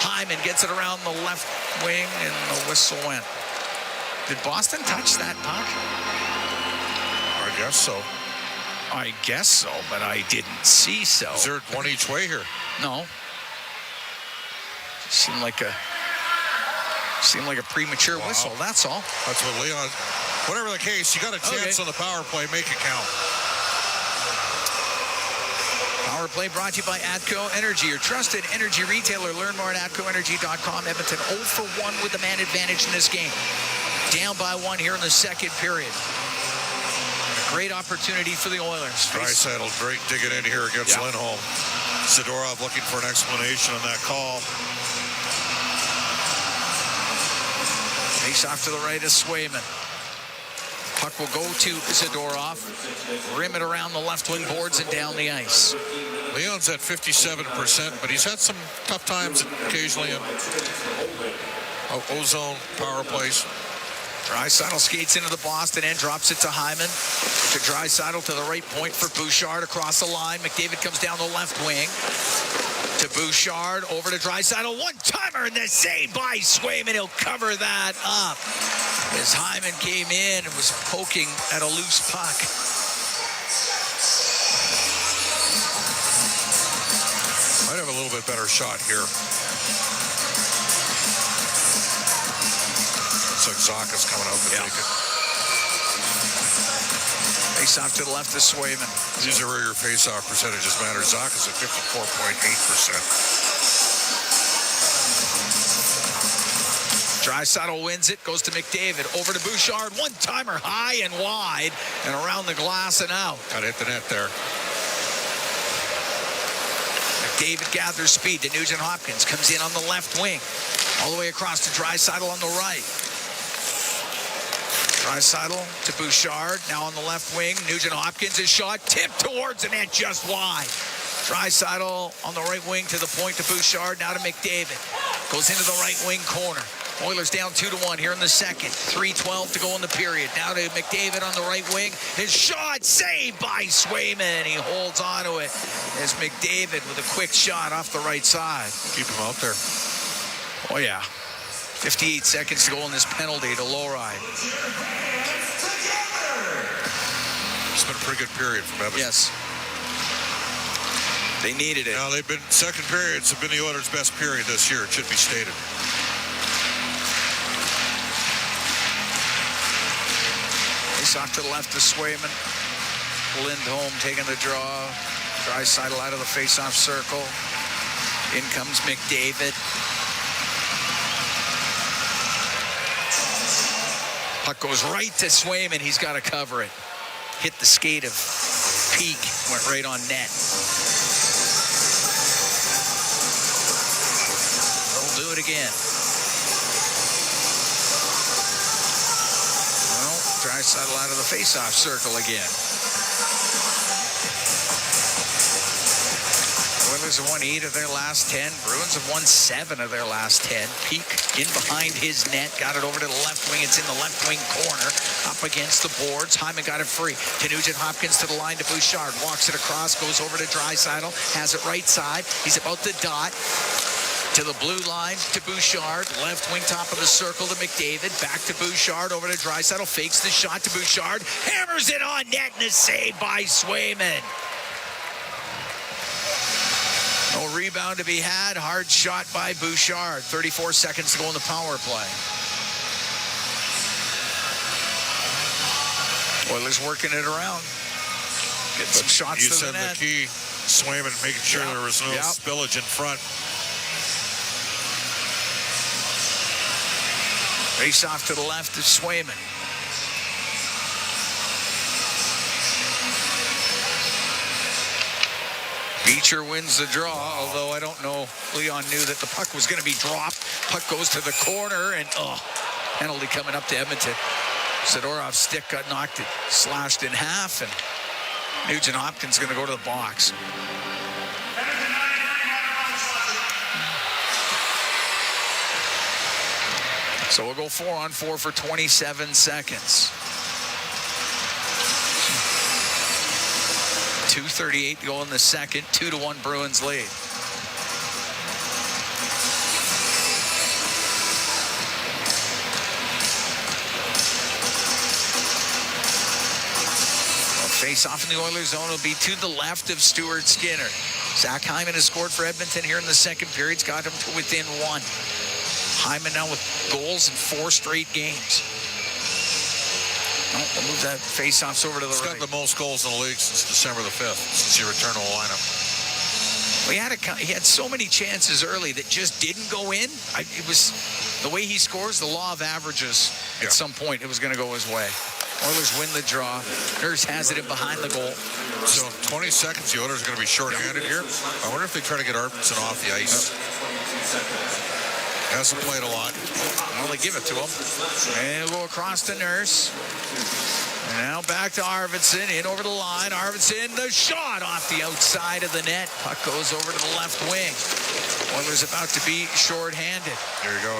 Hyman gets it around the left wing, and the whistle went. Did Boston touch that puck? I guess so. I guess so, but I didn't see so. Is there one each way here? No. Seemed like a premature whistle, that's all. That's what Leon... Whatever the case, you got a chance on the power play. Make it count. Power play brought to you by ATCO Energy, your trusted energy retailer. Learn more at atcoenergy.com. Edmonton 0 for 1 with the man advantage in this game. Down by one here in the second period. A great opportunity for the Oilers. Draisaitl, great digging in here against Lindholm. Zadorov looking for an explanation on that call. Face off to the right of Swayman. Puck will go to Zadorov. Rim it around the left wing boards and down the ice. Leon's at 57%, but he's had some tough times occasionally in ozone power plays. Draisaitl skates into the Boston end, drops it to Hyman. To Draisaitl to the right point for Bouchard across the line. McDavid comes down the left wing. To Bouchard, over to Draisaitl. One-timer, and the save by Swayman. He'll cover that up. As Hyman came in and was poking at a loose puck. Might have a little bit better shot here. Looks like Zacha's coming out to take it. Face-off to the left of Swayman. These are where your face-off percentages matter. Zacha's at 54.8%. Draisaitl wins it, goes to McDavid, over to Bouchard, one-timer high and wide, and around the glass and out. Got to hit the net there. McDavid gathers speed to Nugent Hopkins, comes in on the left wing, all the way across to Draisaitl on the right. Draisaitl to Bouchard. Now on the left wing. Nugent Hopkins is shot. Tipped towards the net just wide. Draisaitl on the right wing to the point to Bouchard. Now to McDavid. Goes into the right wing corner. Oilers down 2-1 here in the second. 3:12 to go in the period. Now to McDavid on the right wing. His shot saved by Swayman. He holds on to it as McDavid with a quick shot off the right side. Keep him out there. Oh, yeah. 58 seconds to go in this penalty to Lowry. It's been a pretty good period from Edmonton. Yes. They needed it. Now, second periods have been the Oilers' best period this year. It should be stated. Face off to the left to Swayman. Lindholm taking the draw. Draisaitl out of the face-off circle. In comes McDavid. Puck goes right to Swayman. He's got to cover it. Hit the skate of Peak. Went right on net. They'll do it again. Well, Draisaitl out of the face-off circle again. Oilers have won 8 of their last 10. Bruins have won 7 of their last 10. Peak in behind his net. Got it over to the left wing. It's in the left wing corner. Up against the boards. Hyman got it free. To Nugent Hopkins to the line to Bouchard. Walks it across. Goes over to Draisaitl. Has it right side. He's about to dot. To the blue line to Bouchard. Left wing top of the circle to McDavid. Back to Bouchard. Over to Draisaitl. Fakes the shot to Bouchard. Hammers it on net and is saved by Swayman. No rebound to be had. Hard shot by Bouchard. 34 seconds to go in the power play. Oilers working it around. Getting some shots you to the said net. The key, Swayman making sure there was no spillage in front. Face off to the left of Swayman. Beecher wins the draw, although I don't know. Leon knew that the puck was going to be dropped. Puck goes to the corner, and penalty coming up to Edmonton. Sidorov's stick got slashed in half, and Nugent Hopkins going to go to the box. So we'll go 4-on-4 for 27 seconds. 2:38 to go in the second. 2-1 Bruins lead. Face off in the Oilers zone will be to the left of Stuart Skinner. Zach Hyman has scored for Edmonton here in the second period. He's got him to within 1. Hyman now with goals in 4 straight games. We'll move that face-offs over to the right. He's got the most goals in the league since December the 5th, since he returned to the lineup. Well, he had so many chances early that just didn't go in. It was the way he scores, the law of averages. At some point, it was going to go his way. Oilers win the draw. Nurse has it in behind the goal. So 20 seconds, the Oilers are going to be short-handed here. I wonder if they try to get Arvidsson off the ice. Hasn't played a lot. Well, they give it to him. And we'll go across to Nurse. And now back to Arvidsson. In over the line. Arvidsson, the shot off the outside of the net. Puck goes over to the left wing. Oilers about to be short-handed. There you go.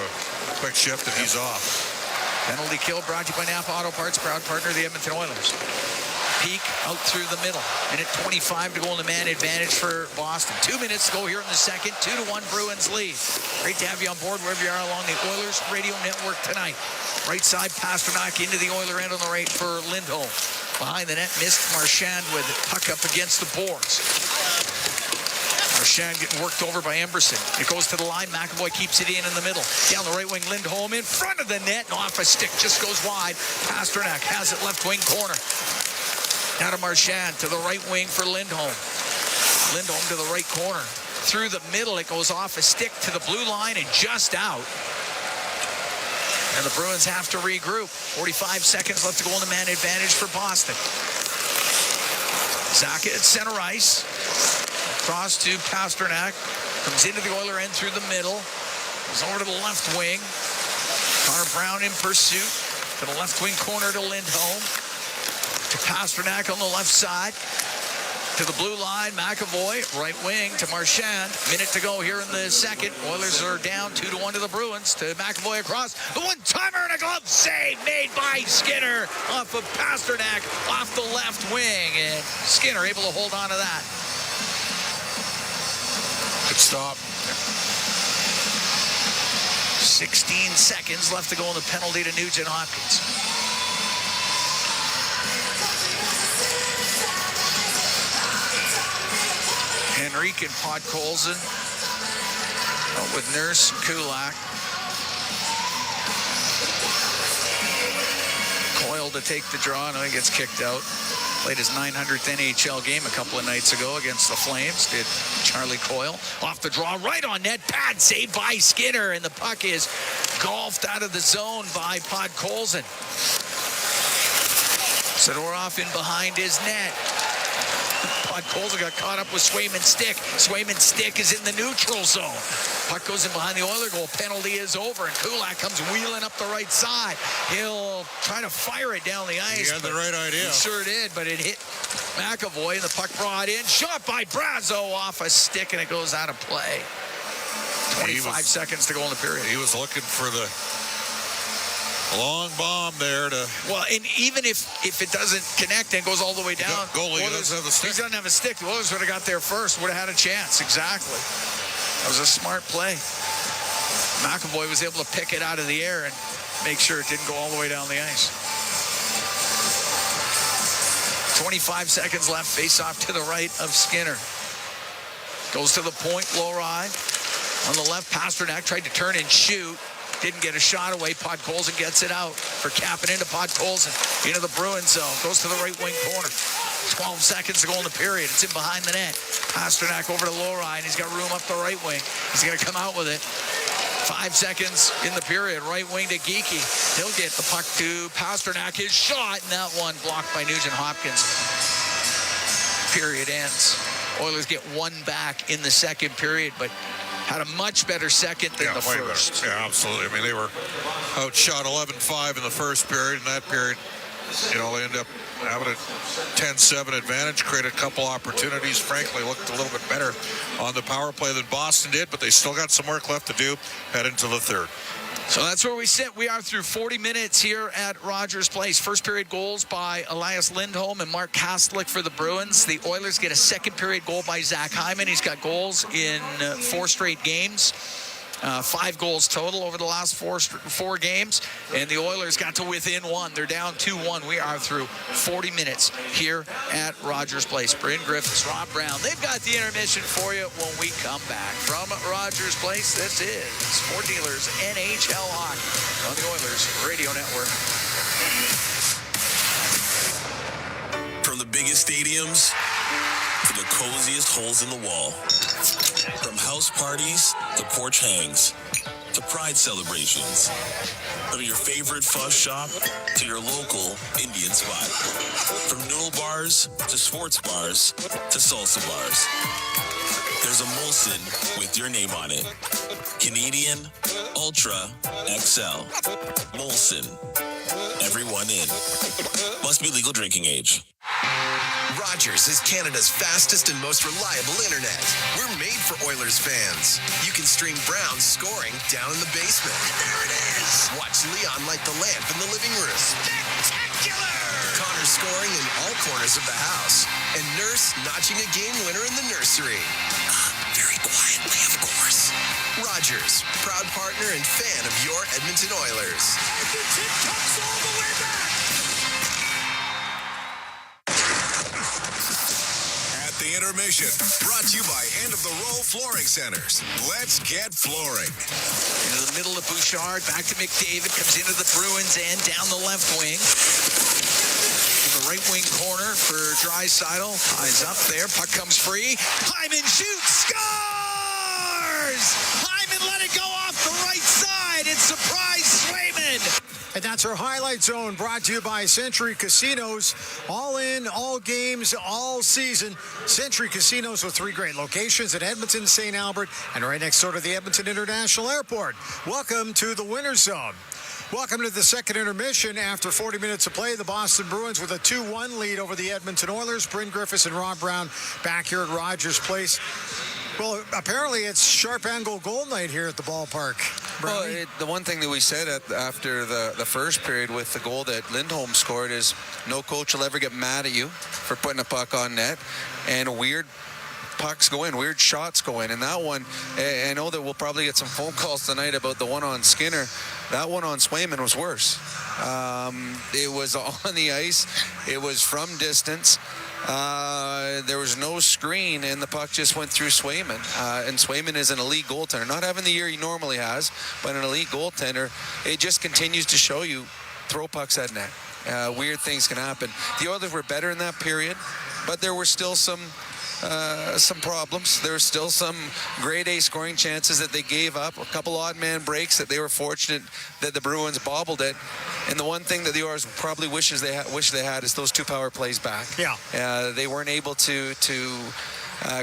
Quick shift and he's off. Penalty kill brought to you by Napa Auto Parts, proud partner of the Edmonton Oilers. Peak out through the middle. Minute 25 to go in the man advantage for Boston. 2 minutes to go here in the second. 2-1 Bruins lead. Great to have you on board wherever you are along the Oilers Radio Network tonight. Right side, Pasternak into the Oiler end on the right for Lindholm. Behind the net, missed Marchand with puck up against the boards. Marchand getting worked over by Emberson. It goes to the line. McAvoy keeps it in the middle. Down the right wing, Lindholm in front of the net. And off a stick, just goes wide. Pasternak has it left wing corner. Now to Marchand to the right wing for Lindholm. Lindholm to the right corner. Through the middle, it goes off a stick to the blue line and just out. And the Bruins have to regroup. 45 seconds left to go in the man advantage for Boston. Zaka at center ice. Cross to Pasternak. Comes into the Oiler end through the middle. Goes over to the left wing. Connor Brown in pursuit. To To the left wing corner to Lindholm. To Pasternak on the left side. To the blue line, McAvoy, right wing to Marchand. Minute to go here in the second. Oilers are down 2-1 to the Bruins. To McAvoy across. The one-timer and a glove save made by Skinner off of Pasternak off the left wing. And Skinner able to hold on to that. Good stop. 16 seconds left to go in the penalty to Nugent Hopkins. Henrique and Podkolzin with Nurse and Kulak. Coyle to take the draw. No, he gets kicked out. Played his 900th NHL game a couple of nights ago against the Flames. Did Charlie Coyle. Off the draw, right on net. Pad saved by Skinner, and the puck is golfed out of the zone by Podkolzin. Zadorov in behind his net. Podkolzin got caught up with Swayman's stick. Swayman's stick is in the neutral zone. Puck goes in behind the Oiler goal. Penalty is over, and Kulak comes wheeling up the right side. He'll try to fire it down the ice. He had the right idea. He sure did, but it hit McAvoy, and the puck brought in. Shot by Brazo off a stick, and it goes out of play. 25 seconds to go in the period. He was looking for the long bomb there to... Well, and even if it doesn't connect and goes all the way down... Goalie doesn't have a stick. He doesn't have a stick. The Oilers would have got there first, would have had a chance. Exactly. That was a smart play. McAvoy was able to pick it out of the air and make sure it didn't go all the way down the ice. 25 seconds left. Face off to the right of Skinner. Goes to the point, low ride. On the left, Pasternak tried to turn and shoot. Didn't get a shot away. Podkolzin gets it out for capping into Podkolzin. Into the Bruins zone. Goes to the right wing corner. 12 seconds to go in the period. It's in behind the net. Pasternak over to Lowry, and he's got room up the right wing. He's going to come out with it. 5 seconds in the period. Right wing to Geekie. He'll get the puck to Pasternak. His shot, and that one blocked by Nugent Hopkins. Period ends. Oilers get one back in the second period, but had a much better second than the first. Better. Yeah, absolutely. I mean, they were outshot 11-5 in the first period. In that period, they end up having a 10-7 advantage, created a couple opportunities. Frankly, looked a little bit better on the power play than Boston did, but they still got some work left to do head into the third. So that's where we sit. We are through 40 minutes here at Rogers Place. First period goals by Elias Lindholm and Mark Kastelic for the Bruins. The Oilers get a second period goal by Zach Hyman. He's got goals in 4 straight games. 5 goals total over the last four games. And the Oilers got to within 1. They're down 2-1. We are through 40 minutes here at Rogers Place. Bryn Griffiths, Rob Brown. They've got the intermission for you when we come back. From Rogers Place, this is Sport Dealers NHL Hockey on the Oilers Radio Network. From the biggest stadiums to the coziest holes in the wall. From house parties to porch hangs to pride celebrations. From your favorite fuzz shop to your local Indian spot. From noodle bars to sports bars to salsa bars. There's a Molson with your name on it. Canadian Ultra XL. Molson. Everyone in. Must be legal drinking age. Rogers is Canada's fastest and most reliable internet. We're made for Oilers fans. You can stream Brown's scoring down in the basement. And there it is! Watch Leon light the lamp in the living room. Spectacular! Connor scoring in all corners of the house. And Nurse notching a game winner in the nursery. Very quietly, of course. Rogers, proud partner and fan of your Edmonton Oilers. Edmonton comes all the way back! The intermission, brought to you by End of the Row Flooring Centers. Let's get flooring. Into the middle of Bouchard, back to McDavid, comes into the Bruins end, down the left wing. In the right wing corner for Draisaitl, ties up there, puck comes free. Hyman shoots, scores! Hyman let it go off the right side. It's surprise Swayman. And that's our Highlight Zone, brought to you by Century Casinos. All in, all games, all season. Century Casinos with 3 great locations at Edmonton, St. Albert, and right next door to the Edmonton International Airport. Welcome to the Winter Zone. Welcome to the second intermission. After 40 minutes of play, the Boston Bruins with a 2-1 lead over the Edmonton Oilers. Bryn Griffiths and Rob Brown back here at Rogers Place. Well, apparently it's sharp angle goal night here at the ballpark. Well, the one thing that we said after the first period with the goal that Lindholm scored is no coach will ever get mad at you for putting a puck on net, and weird pucks go in, weird shots go in. And that one, I know that we'll probably get some phone calls tonight about the one on Skinner. That one on Swayman was worse. It was on the ice. It was from distance. There was no screen, and the puck just went through Swayman. And Swayman is an elite goaltender. Not having the year he normally has, but an elite goaltender. It just continues to show you, throw pucks at net. Weird things can happen. The Oilers were better in that period, but there were still some problems. There were still some grade A scoring chances that they gave up. A couple odd man breaks that they were fortunate that the Bruins bobbled it. And the one thing that the Oilers probably wish they had is those 2 power plays back. Yeah. They weren't able to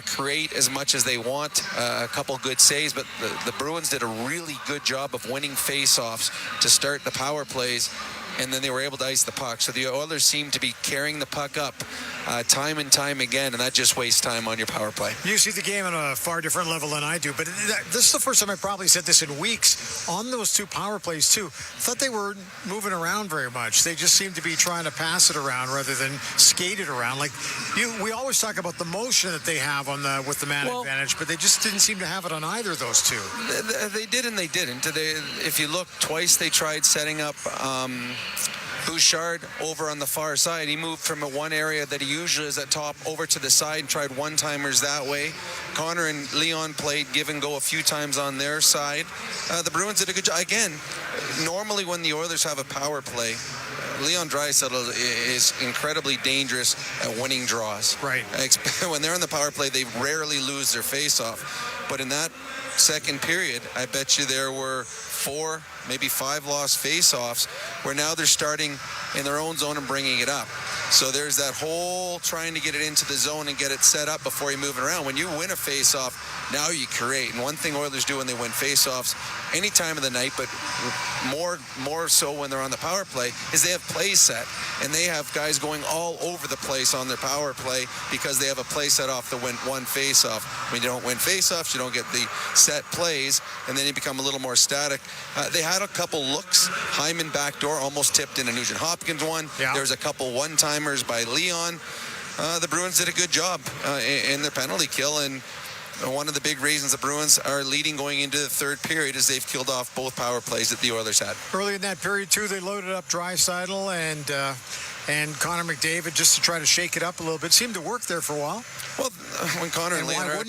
create as much as they want. A couple good saves, but the Bruins did a really good job of winning face-offs to start the power plays. And then they were able to ice the puck. So the Oilers seem to be carrying the puck up time and time again, and that just wastes time on your power play. You see the game on a far different level than I do, but this is the first time I probably said this in weeks on those 2 power plays too. I thought they were moving around very much. They just seemed to be trying to pass it around rather than skate it around. Like we always talk about the motion that they have with the man advantage, but they just didn't seem to have it on either of those 2. They did and they didn't. If you look twice, they tried setting up Bouchard over on the far side. He moved from one area that he usually is at top over to the side and tried one-timers that way. Connor and Leon played give and go a few times on their side. The Bruins did a good job. Again, normally when the Oilers have a power play, Leon Draisaitl is incredibly dangerous at winning draws. Right. When they're on the power play, they rarely lose their face-off. But in that second period, I bet you there were 4, maybe 5 lost face-offs where now they're starting in their own zone and bringing it up. So there's that whole trying to get it into the zone and get it set up before you move it around. When you win a face-off, now you create. And one thing Oilers do when they win face-offs any time of the night, but more so when they're on the power play, is they have plays set. And they have guys going all over the place on their power play because they have a play set off to win one face-off. When you don't win face-offs, you don't get the set plays, and then you become a little more static. They had a couple looks. Hyman backdoor almost tipped in a Nugent Hopkins one. Yeah. There's a couple one-timers by Leon. The Bruins did a good job in their penalty kill, and one of the big reasons the Bruins are leading going into the third period is they've killed off both power plays that the Oilers had. Early in that period, too, they loaded up Draisaitl and Connor McDavid just to try to shake it up a little bit. Seemed to work there for a while. Well, when Connor and Leon are on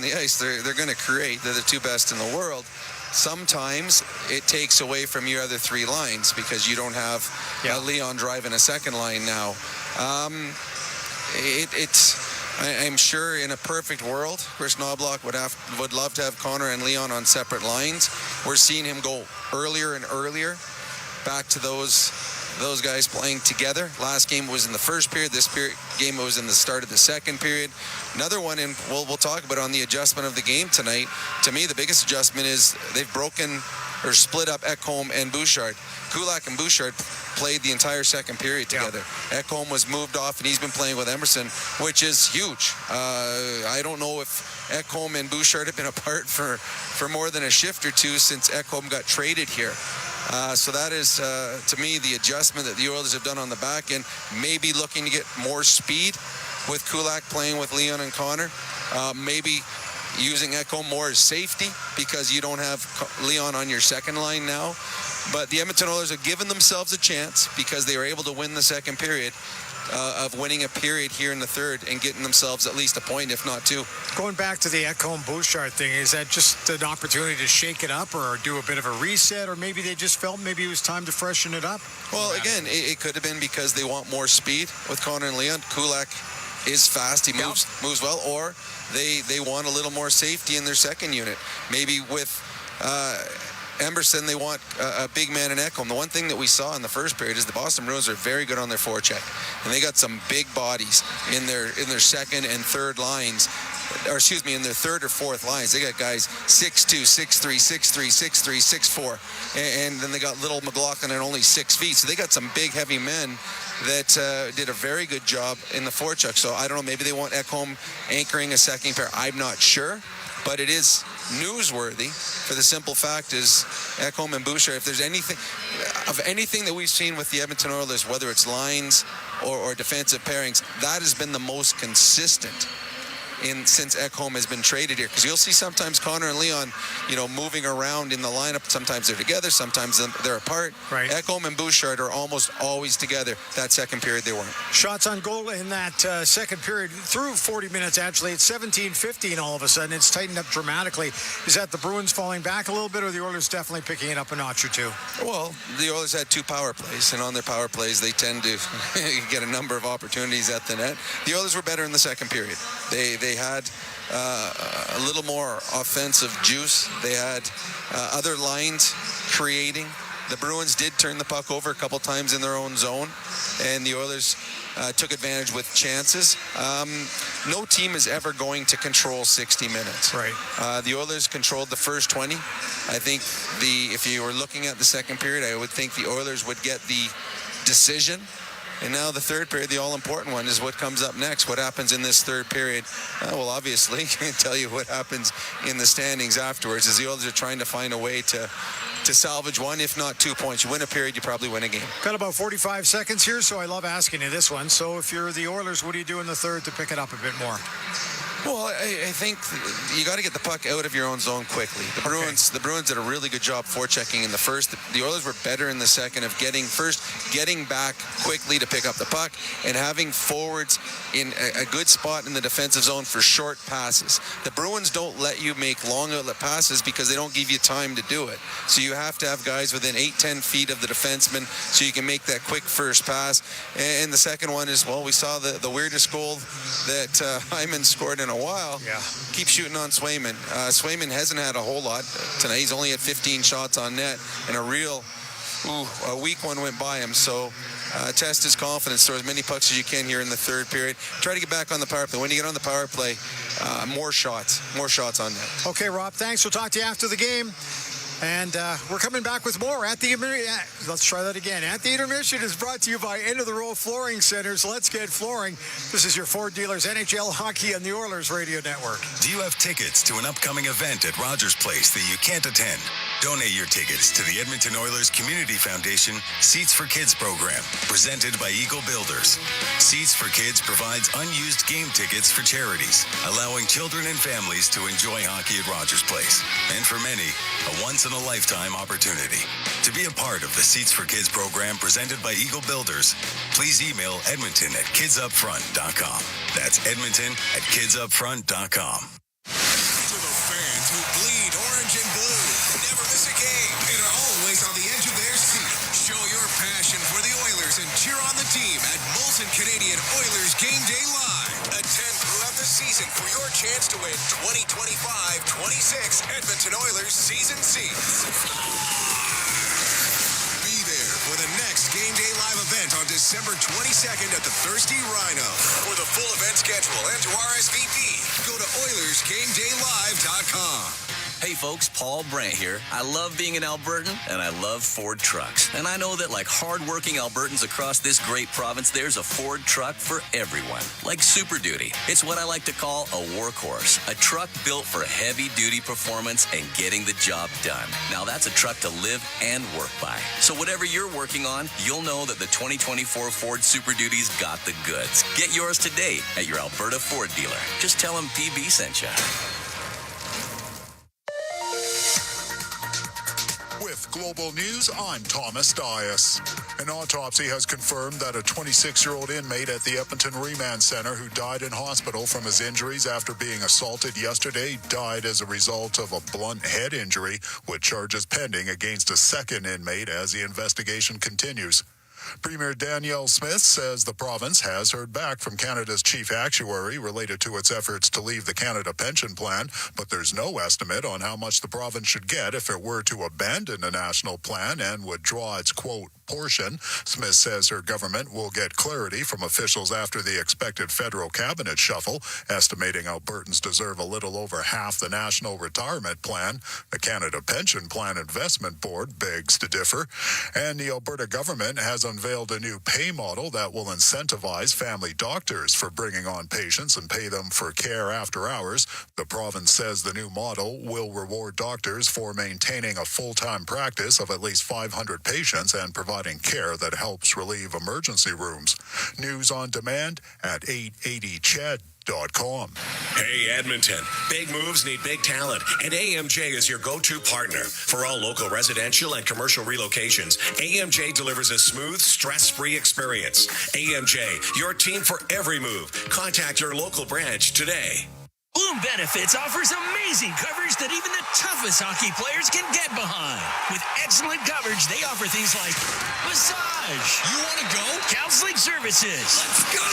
the ice, they're going to create. They're the 2 best in the world. Sometimes it takes away from your other 3 lines because you don't have Leon driving a second line now. I'm sure in a perfect world, Chris Knobloch would love to have Connor and Leon on separate lines. We're seeing him go earlier and earlier back to those guys playing together. Last game was in the first period. This game was in the start of the second period. Another one, and we'll talk about on the adjustment of the game tonight. To me, the biggest adjustment is they've broken or split up Ekholm and Bouchard. Kulak and Bouchard played the entire second period together. Yeah. Ekholm was moved off, and he's been playing with Emerson, which is huge. I don't know if Ekholm and Bouchard have been apart for more than a shift or 2 since Ekholm got traded here. So that is, to me, the adjustment that the Oilers have done on the back end. Maybe looking to get more speed with Kulak playing with Leon and Connor. Maybe using Ekholm more as safety because you don't have Leon on your second line now. But the Edmonton Oilers have given themselves a chance because they were able to win the second period of winning a period here in the third and getting themselves at least a point, if not 2. Going back to the Ekholm-Bouchard thing, is that just an opportunity to shake it up or do a bit of a reset, or maybe they just felt maybe it was time to freshen it up? Well, again, it could have been because they want more speed with Connor and Leon. Kulak is fast. He moves well, or they want a little more safety in their second unit. Maybe with Emerson, they want a big man in Ekholm. The one thing that we saw in the first period is the Boston Bruins are very good on their forecheck, and they got some big bodies in their second and third lines in their third or fourth lines. They got guys 6'2", 6'3", 6'3", 6'3", 6'4", and then they got little McLaughlin at only 6 feet. So they got some big, heavy men that did a very good job in the forecheck. So I don't know, maybe they want Ekholm anchoring a second pair. I'm not sure, but it is newsworthy for the simple fact is Ekholm and Bouchard, if there's anything that we've seen with the Edmonton Oilers, whether it's lines or defensive pairings, that has been the most consistent since Ekholm has been traded here, because you'll see sometimes Connor and Leon, moving around in the lineup. Sometimes they're together, sometimes they're apart. Right. Ekholm and Bouchard are almost always together. That second period they weren't. Shots on goal in that second period through 40 minutes, actually. It's 17-15 all of a sudden. It's tightened up dramatically. Is that the Bruins falling back a little bit, or the Oilers definitely picking it up a notch or two? Well, the Oilers had 2 power plays, and on their power plays, they tend to get a number of opportunities at the net. The Oilers were better in the second period. They had a little more offensive juice. They had other lines creating. The Bruins did turn the puck over a couple times in their own zone, and the Oilers took advantage with chances. No team is ever going to control 60 minutes. Right. The Oilers controlled the first 20. I think if you were looking at the second period, I would think the Oilers would get the decision. And now the third period, the all-important one, is what comes up next. What happens in this third period? Well, obviously, tell you what happens in the standings afterwards, as the Oilers are trying to find a way to salvage one, if not 2 points. You win a period, you probably win a game. Got about 45 seconds here, so I love asking you this one. So if you're the Oilers, what do you do in the third to pick it up a bit more? Well, I think you got to get the puck out of your own zone quickly. The Bruins did a really good job forechecking in the first. The Oilers were better in the second of getting back quickly to pick up the puck and having forwards in a good spot in the defensive zone for short passes. The Bruins don't let you make long outlet passes because they don't give you time to do it. So you have to have guys within 8-10 feet of the defenseman so you can make that quick first pass. And the second one is, well, we saw the weirdest goal that Hyman scored in a while. Yeah. Keep shooting on Swayman. Swayman hasn't had a whole lot tonight. He's only had 15 shots on net, and a weak one went by him. So test his confidence. Throw as many pucks as you can here in the third period. Try to get back on the power play. When you get on the power play, more shots on net. Okay, Rob, thanks. We'll talk to you after the game. And we're coming back with more at the let's try that again. At the Intermission is brought to you by End of the Row Flooring Centers. Let's get flooring. This is your Ford dealers, NHL hockey and the Oilers Radio Network. Do you have tickets to an upcoming event at Rogers Place that you can't attend? Donate your tickets to the Edmonton Oilers Community Foundation Seats for Kids program, presented by Eagle Builders. Seats for Kids provides unused game tickets for charities, allowing children and families to enjoy hockey at Rogers Place. And for many, a once-in-a-lifetime opportunity. To be a part of the Seats for Kids program presented by Eagle Builders, please email edmonton@kidsupfront.com. That's edmonton@kidsupfront.com. To the fans who bleed orange and blue, never miss a game, and are always on the edge of their seat. Show your passion for the Oilers and cheer on the team at Molson Canadian Oilers Game Day Live. Attend throughout the season for your chance to win 2025-26 Edmonton Oilers season seats. Be there for the next Game Day Live event on December 22nd at the Thirsty Rhino. For the full event schedule and to RSVP, go to OilersGameDayLive.com. Hey folks, Paul Brandt here. I love being an Albertan, and I love Ford trucks. And I know that like hard-working Albertans across this great province, there's a Ford truck for everyone. Like Super Duty. It's what I like to call a workhorse. A truck built for heavy-duty performance and getting the job done. Now that's a truck to live and work by. So whatever you're working on, you'll know that the 2024 Ford Super Duty's got the goods. Get yours today at your Alberta Ford dealer. Just tell them PB sent you. With Global News, I'm Thomas Dias. An autopsy has confirmed that a 26-year-old inmate at the Edmonton Remand Center who died in hospital from his injuries after being assaulted yesterday died as a result of a blunt head injury, with charges pending against a second inmate as the investigation continues. Premier Danielle Smith says the province has heard back from Canada's chief actuary related to its efforts to leave the Canada Pension Plan, but there's no estimate on how much the province should get if it were to abandon the national plan and withdraw its, quote, portion. Smith says her government will get clarity from officials after the expected federal cabinet shuffle, estimating Albertans deserve a little over half the National Retirement Plan. The Canada Pension Plan Investment Board begs to differ. And the Alberta government has unveiled a new pay model that will incentivize family doctors for bringing on patients and pay them for care after hours. The province says the new model will reward doctors for maintaining a full-time practice of at least 500 patients and providing care that helps relieve emergency rooms. News on demand at 880ched.com. Hey, Edmonton. Big moves need big talent, and AMJ is your go-to partner. For all local residential and commercial relocations, AMJ delivers a smooth, stress-free experience. AMJ, your team for every move. Contact your local branch today. Bloom Benefits offers amazing coverage that even the toughest hockey players can get behind. With excellent coverage, they offer things like massage. You want to go? Counseling services. Let's go!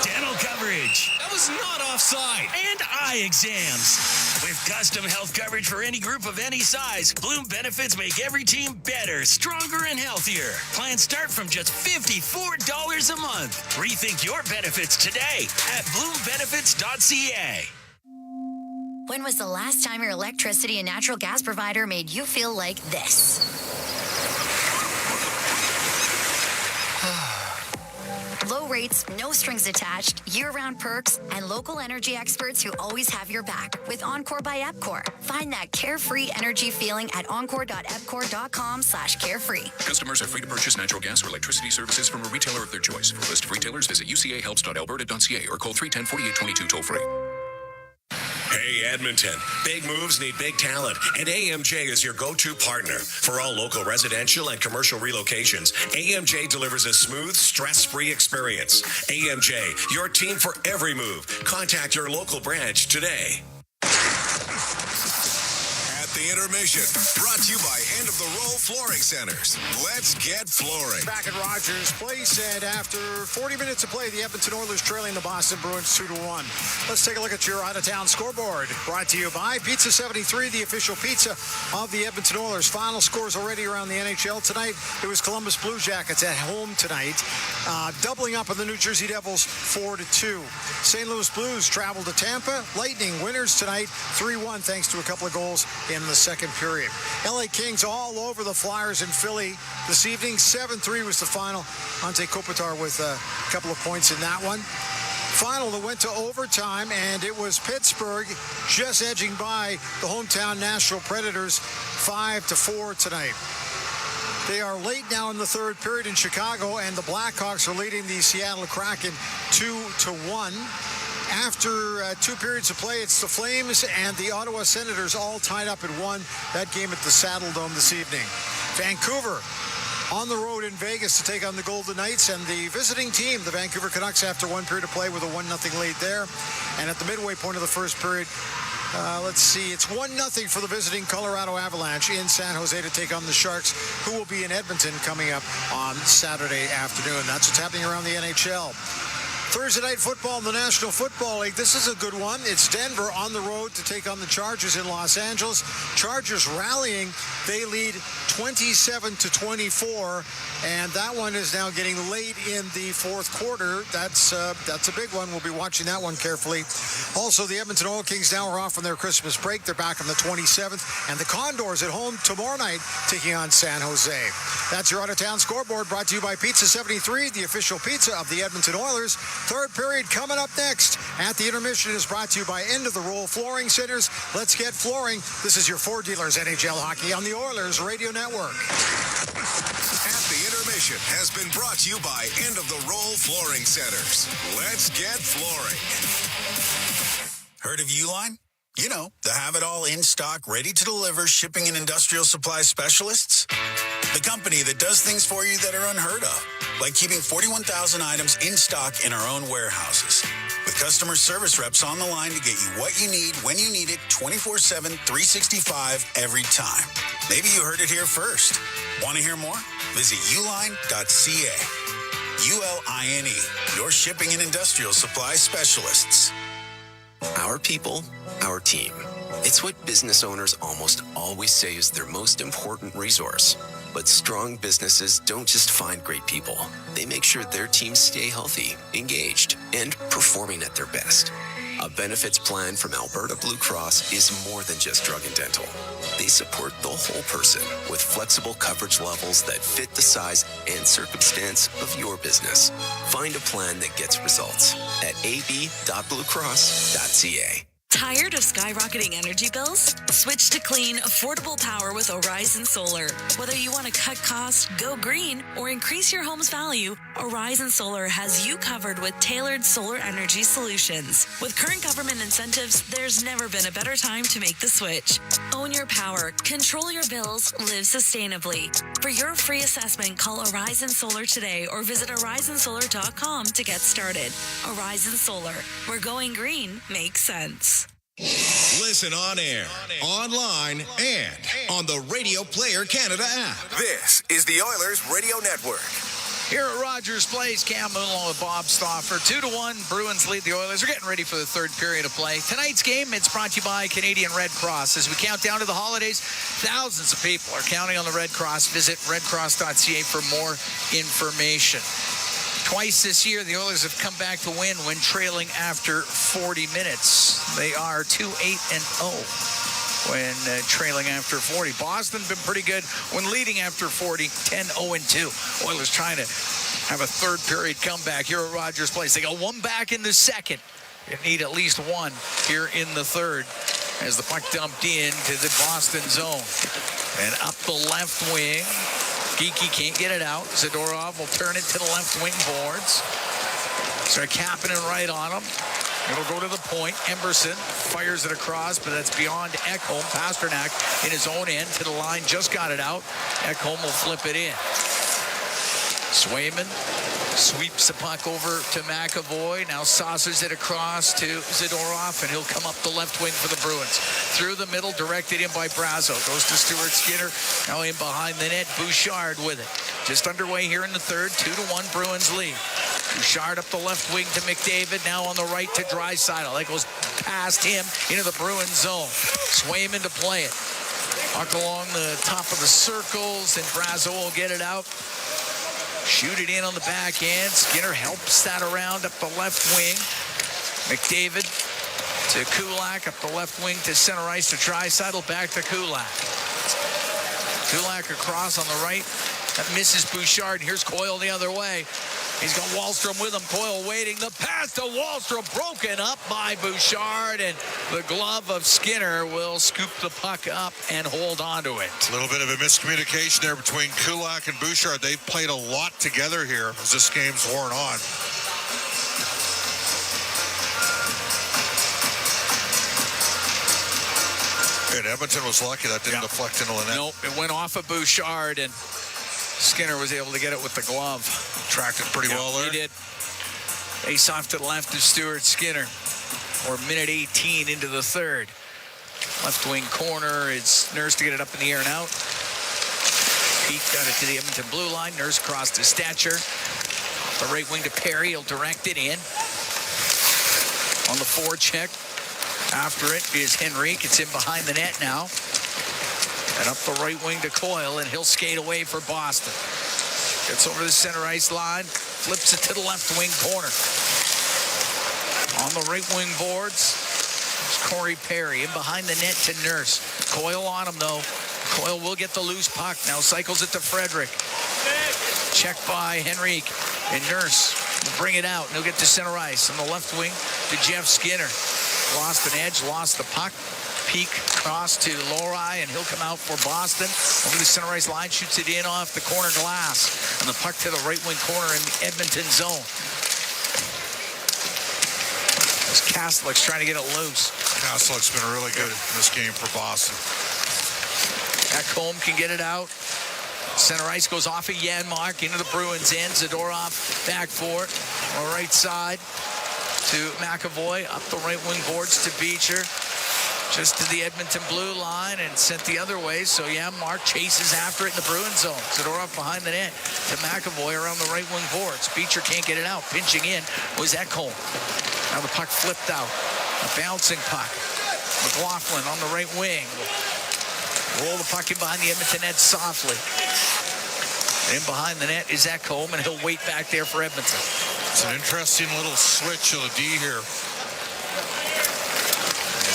Dental coverage. That was not offside. And eye exams. With custom health coverage for any group of any size, Bloom Benefits make every team better, stronger, and healthier. Plans start from just $54 a month. Rethink your benefits today at bloombenefits.ca. When was the last time your electricity and natural gas provider made you feel like this? Low rates, no strings attached, year-round perks, and local energy experts who always have your back with Encore by Epcor. Find that carefree energy feeling at encore.epcor.com/carefree. Customers are free to purchase natural gas or electricity services from a retailer of their choice. For a list of retailers, visit ucahelps.alberta.ca or call 310-4822 toll-free. Hey, Edmonton. Big moves need big talent, and AMJ is your go-to partner. For all local residential and commercial relocations, AMJ delivers a smooth, stress-free experience. AMJ, your team for every move. Contact your local branch today. The intermission, brought to you by End of the Row Flooring Centers. Let's get flooring. Back at Rogers Place, and after 40 minutes of play, the Edmonton Oilers trailing the Boston Bruins 2-1. Let's take a look at your out-of-town scoreboard. Brought to you by Pizza 73, the official pizza of the Edmonton Oilers. Final scores already around the NHL tonight. It was Columbus Blue Jackets at home tonight, doubling up on the New Jersey Devils 4-2. St. Louis Blues travel to Tampa. Lightning winners tonight 3-1 thanks to a couple of goals in the second period. LA Kings all over the Flyers in Philly this evening. 7-3 was the final. Ante Kopitar with a couple of points in that one. Final that went to overtime, and it was Pittsburgh just edging by the hometown Nashville Predators 5-4 tonight. They are late now in the third period in Chicago, and the Blackhawks are leading the Seattle Kraken 2-1. After 2 periods of play, it's the Flames and the Ottawa Senators all tied up at 1. That game at the Saddle Dome this evening. Vancouver on the road in Vegas to take on the Golden Knights, and the visiting team, the Vancouver Canucks, after 1 period of play with a 1-0 lead there. And at the midway point of the first period, let's see, it's 1-0 for the visiting Colorado Avalanche in San Jose to take on the Sharks, who will be in Edmonton coming up on Saturday afternoon. That's what's happening around the NHL. Thursday night football in the National Football League. This is a good one. It's Denver on the road to take on the Chargers in Los Angeles. Chargers rallying. They lead 27-24, and that one is now getting late in the fourth quarter. That's a big one. We'll be watching that one carefully. Also, the Edmonton Oil Kings now are off on their Christmas break. They're back on the 27th, and the Condors at home tomorrow night taking on San Jose. That's your out-of-town scoreboard, brought to you by Pizza 73, the official pizza of the Edmonton Oilers. Third period coming up next. At the intermission is brought to you by End of the Roll Flooring Centers. Let's get flooring. This is your Ford Dealers NHL Hockey on the Oilers Radio Network. At the intermission has been brought to you by End of the Roll Flooring Centers. Let's get flooring. Heard of Uline? You know, the have-it-all in stock, ready to deliver shipping and industrial supply specialists. The company that does things for you that are unheard of, like keeping 41,000 items in stock in our own warehouses. With customer service reps on the line to get you what you need, when you need it, 24/7, 365, every time. Maybe you heard it here first. Want to hear more? Visit uline.ca. ULINE, your shipping and industrial supply specialists. Our people, our team. It's what business owners almost always say is their most important resource. But strong businesses don't just find great people. They make sure their teams stay healthy, engaged, and performing at their best. A benefits plan from Alberta Blue Cross is more than just drug and dental. They support the whole person with flexible coverage levels that fit the size and circumstance of your business. Find a plan that gets results at ab.bluecross.ca. Tired of skyrocketing energy bills? Switch to clean, affordable power with Horizon Solar. Whether you want to cut costs, go green, or increase your home's value, Horizon Solar has you covered with tailored solar energy solutions. With current government incentives, there's never been a better time to make the switch. Own your power, control your bills, live sustainably. For your free assessment, call Horizon Solar today or visit horizonsolar.com to get started. Horizon Solar, where going green makes sense. Listen on air, online, and on the Radio Player Canada app. This is the Oilers Radio Network. Here at Rogers Place, Cam Moon along with Bob Stauffer. 2-1, Bruins lead the Oilers. We're getting ready for the third period of play. Tonight's game, it's brought to you by Canadian Red Cross. As we count down to the holidays, thousands of people are counting on the Red Cross. Visit redcross.ca for more information. Twice this year, the Oilers have come back to win when trailing after 40 minutes. They are 2-8-0 when trailing after 40. Boston been pretty good when leading after 40, 10-0-2. Oilers trying to have a third period comeback here at Rogers Place. They got one back in the second. They need at least one here in the third as the puck dumped into the Boston zone. And up the left wing. Geeky can't get it out. Zadorov will turn it to the left wing boards. Start capping it right on him. It'll go to the point. Emberson fires it across, but that's beyond Ekholm. Pasternak in his own end to the line. Just got it out. Ekholm will flip it in. Swayman sweeps the puck over to McAvoy. Now saucers it across to Zadorov, and he'll come up the left wing for the Bruins. Through the middle, directed in by Brazo. Goes to Stuart Skinner. Now in behind the net, Bouchard with it. Just underway here in the third. 2-1 Bruins lead. Bouchard up the left wing to McDavid. Now on the right to Draisaitl. That goes past him into the Bruins zone. Swayman to play it. Puck along the top of the circles, and Brazo will get it out. Shoot it in on the back end. Skinner helps that around up the left wing. McDavid to Kulak up the left wing to center ice to Draisaitl. Back to Kulak. Kulak across on the right. That misses Bouchard. Here's Coyle the other way. He's got Wahlstrom with him. Coyle waiting. The pass to Wahlstrom broken up by Bouchard, and the glove of Skinner will scoop the puck up and hold on to it. A little bit of a miscommunication there between Kulak and Bouchard. They've played a lot together here as this game's worn on. And Edmonton was lucky that didn't deflect into the net. Nope, it went off of Bouchard, and Skinner was able to get it with the glove. Tracked it pretty well there. He did. Ace off to the left of Stuart Skinner. We're minute 18 into the third. Left wing corner. It's Nurse to get it up in the air and out. Pete got it to the Edmonton blue line. Nurse crossed his stature. The right wing to Perry. He'll direct it in. On the forecheck. After it is Henrique. It's in behind the net now. And up the right wing to Coyle, and he'll skate away for Boston. Gets over the center ice line, flips it to the left wing corner. On the right wing boards, it's Corey Perry in behind the net to Nurse. Coyle on him, though. Coyle will get the loose puck. Now cycles it to Frederick. Checked by Henrique. And Nurse will bring it out, and he'll get to center ice. On the left wing to Jeff Skinner. Lost an edge, lost the puck. Peak cross to Lori, and he'll come out for Boston. Over the center ice line, shoots it in off the corner glass. And the puck to the right wing corner in the Edmonton zone. As Kastelik's trying to get it loose. Kastelik's been really good in this game for Boston. Ekholm can get it out. Center ice goes off of Janmark into the Bruins end. Zadorov back for it. On the right side to McAvoy. Up the right wing boards to Beecher. Just to the Edmonton blue line and sent the other way. So, yeah, Mark chases after it in the Bruins zone. Zadorov behind the net to McAvoy around the right wing boards. Beecher can't get it out. Pinching in was Ekholm. Now the puck flipped out. A bouncing puck. McLaughlin on the right wing. Roll the puck in behind the Edmonton net softly. In behind the net is Ekholm, and he'll wait back there for Edmonton. It's an interesting little switch of the D here.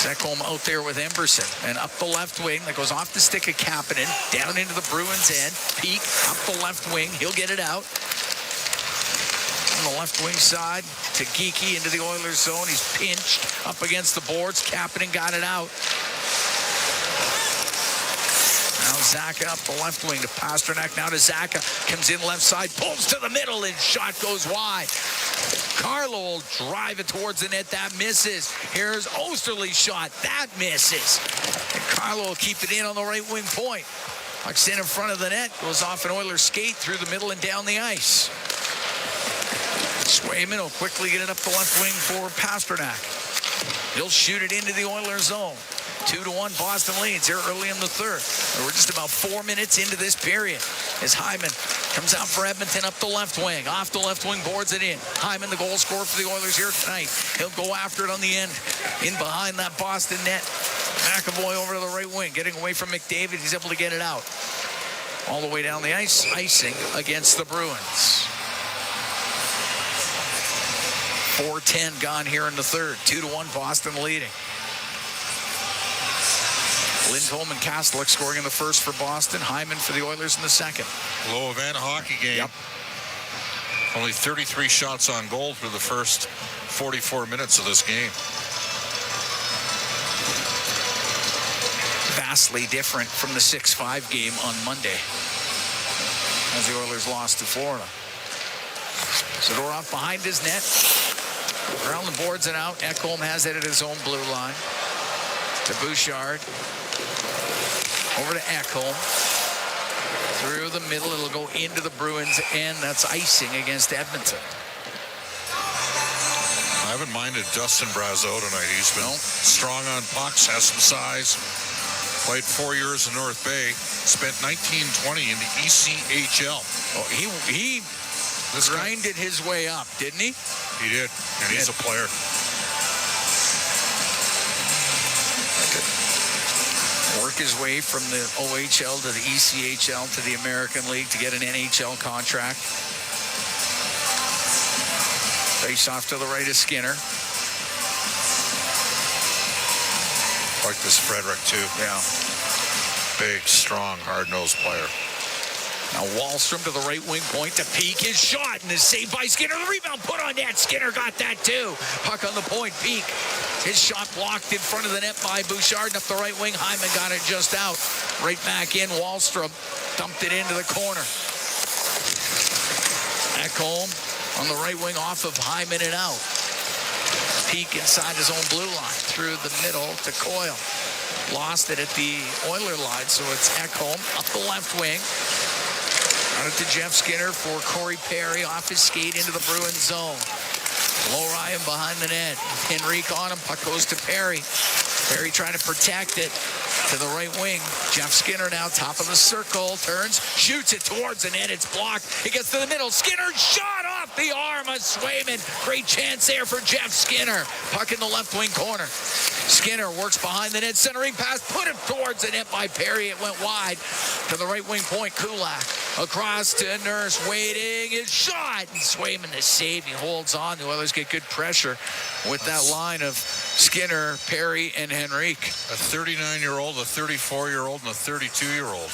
Ekholm out there with Emberson, and up the left wing that goes off the stick of Kapanen, down into the Bruins' end. Peak up the left wing. He'll get it out. On the left wing side to Geekie into the Oilers zone. He's pinched up against the boards. Kapanen got it out. Now Zacha up the left wing to Pasternak. Now to Zacha. Comes in left side. Pulls to the middle and shot goes wide. Carlo will drive it towards the net. That misses. Here's Osterley's shot. That misses. And Carlo will keep it in on the right wing point. Puck's in front of the net. Goes off an Oilers skate through the middle and down the ice. Swayman will quickly get it up the left wing for Pasternak. He'll shoot it into the Oilers zone. 2-1 Boston leads here early in the third. We're just about 4 minutes into this period as Hyman comes out for Edmonton up the left wing. Off the left wing, boards it in. Hyman, the goal scorer for the Oilers here tonight. He'll go after it on the end. In behind that Boston net. McAvoy over to the right wing. Getting away from McDavid. He's able to get it out. All the way down the ice. Icing against the Bruins. 4:10 gone here in the third. 2-1 Boston leading. Lindholm and Kastelik scoring in the first for Boston. Hyman for the Oilers in the second. Low event hockey game. Yep. Only 33 shots on goal through the first 44 minutes of this game. Vastly different from the 6-5 game on Monday as the Oilers lost to Florida. Zadorov behind his net. Around the boards and out. Ekholm has it at his own blue line. To Bouchard. Over to Ekholm. Through the middle. It'll go into the Bruins end. That's icing against Edmonton. I haven't minded Dustin Brazeau tonight. He's been strong on pucks, has some size. Played 4 years in North Bay. Spent 19-20 in the ECHL. Oh, he grinded his way up, didn't he? He did, and he's a player. Work his way from the OHL to the ECHL to the American League to get an NHL contract. Face off to the right of Skinner. Like this Frederick, too. Yeah. Big, strong, hard-nosed player. Now Wallstrom to the right wing point to Peak. His shot and is saved by Skinner. The rebound put on net. Skinner got that too. Puck on the point. Peak. His shot blocked in front of the net by Bouchard. And up the right wing, Hyman got it just out. Right back in. Wallstrom dumped it into the corner. Ekholm on the right wing off of Hyman and out. Peak inside his own blue line. Through the middle to Coyle. Lost it at the Oiler line. So it's Ekholm up the left wing. Out to Jeff Skinner for Corey Perry. Off his skate into the Bruins zone. Low Ryan behind the net. Henrique on him. Puck goes to Perry. Perry trying to protect it to the right wing. Jeff Skinner now top of the circle. Turns. Shoots it towards the net. It's blocked. It gets to the middle. Skinner shot off the arm of Swayman. Great chance there for Jeff Skinner. Puck in the left wing corner. Skinner works behind the net. Centering pass. Put it towards the net by Perry. It went wide to the right wing point. Kulak. Across to Nurse, waiting, his shot, and Swayman the save. He holds on. The Oilers get good pressure with that line of Skinner, Perry, and Henrique. A 39-year-old, a 34-year-old, and a 32-year-old.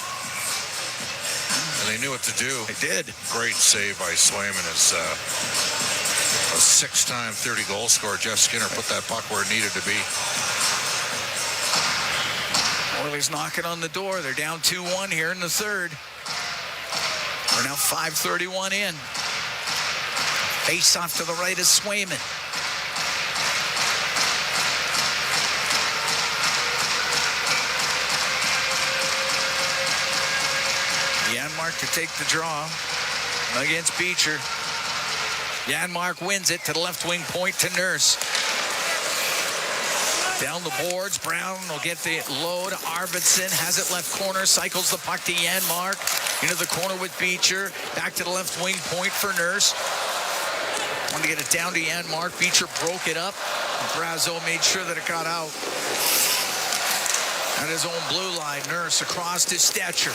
And they knew what to do. They did. Great save by Swayman as a 6-time 30-goal scorer. Jeff Skinner put that puck where it needed to be. Oilers knocking on the door. They're down 2-1 here in the third. We're now 5:31 in. Face off to the right of Swayman. Janmark to take the draw against Beecher. Janmark wins it to the left wing point to Nurse. Down the boards, Brown will get the low to Arvidsson, has it left corner, cycles the puck to Janmark, into the corner with Beecher, back to the left wing point for Nurse. Wanted to get it down to Janmark, Beecher broke it up, and Brazeau made sure that it got out. At his own blue line, Nurse across to Stetcher.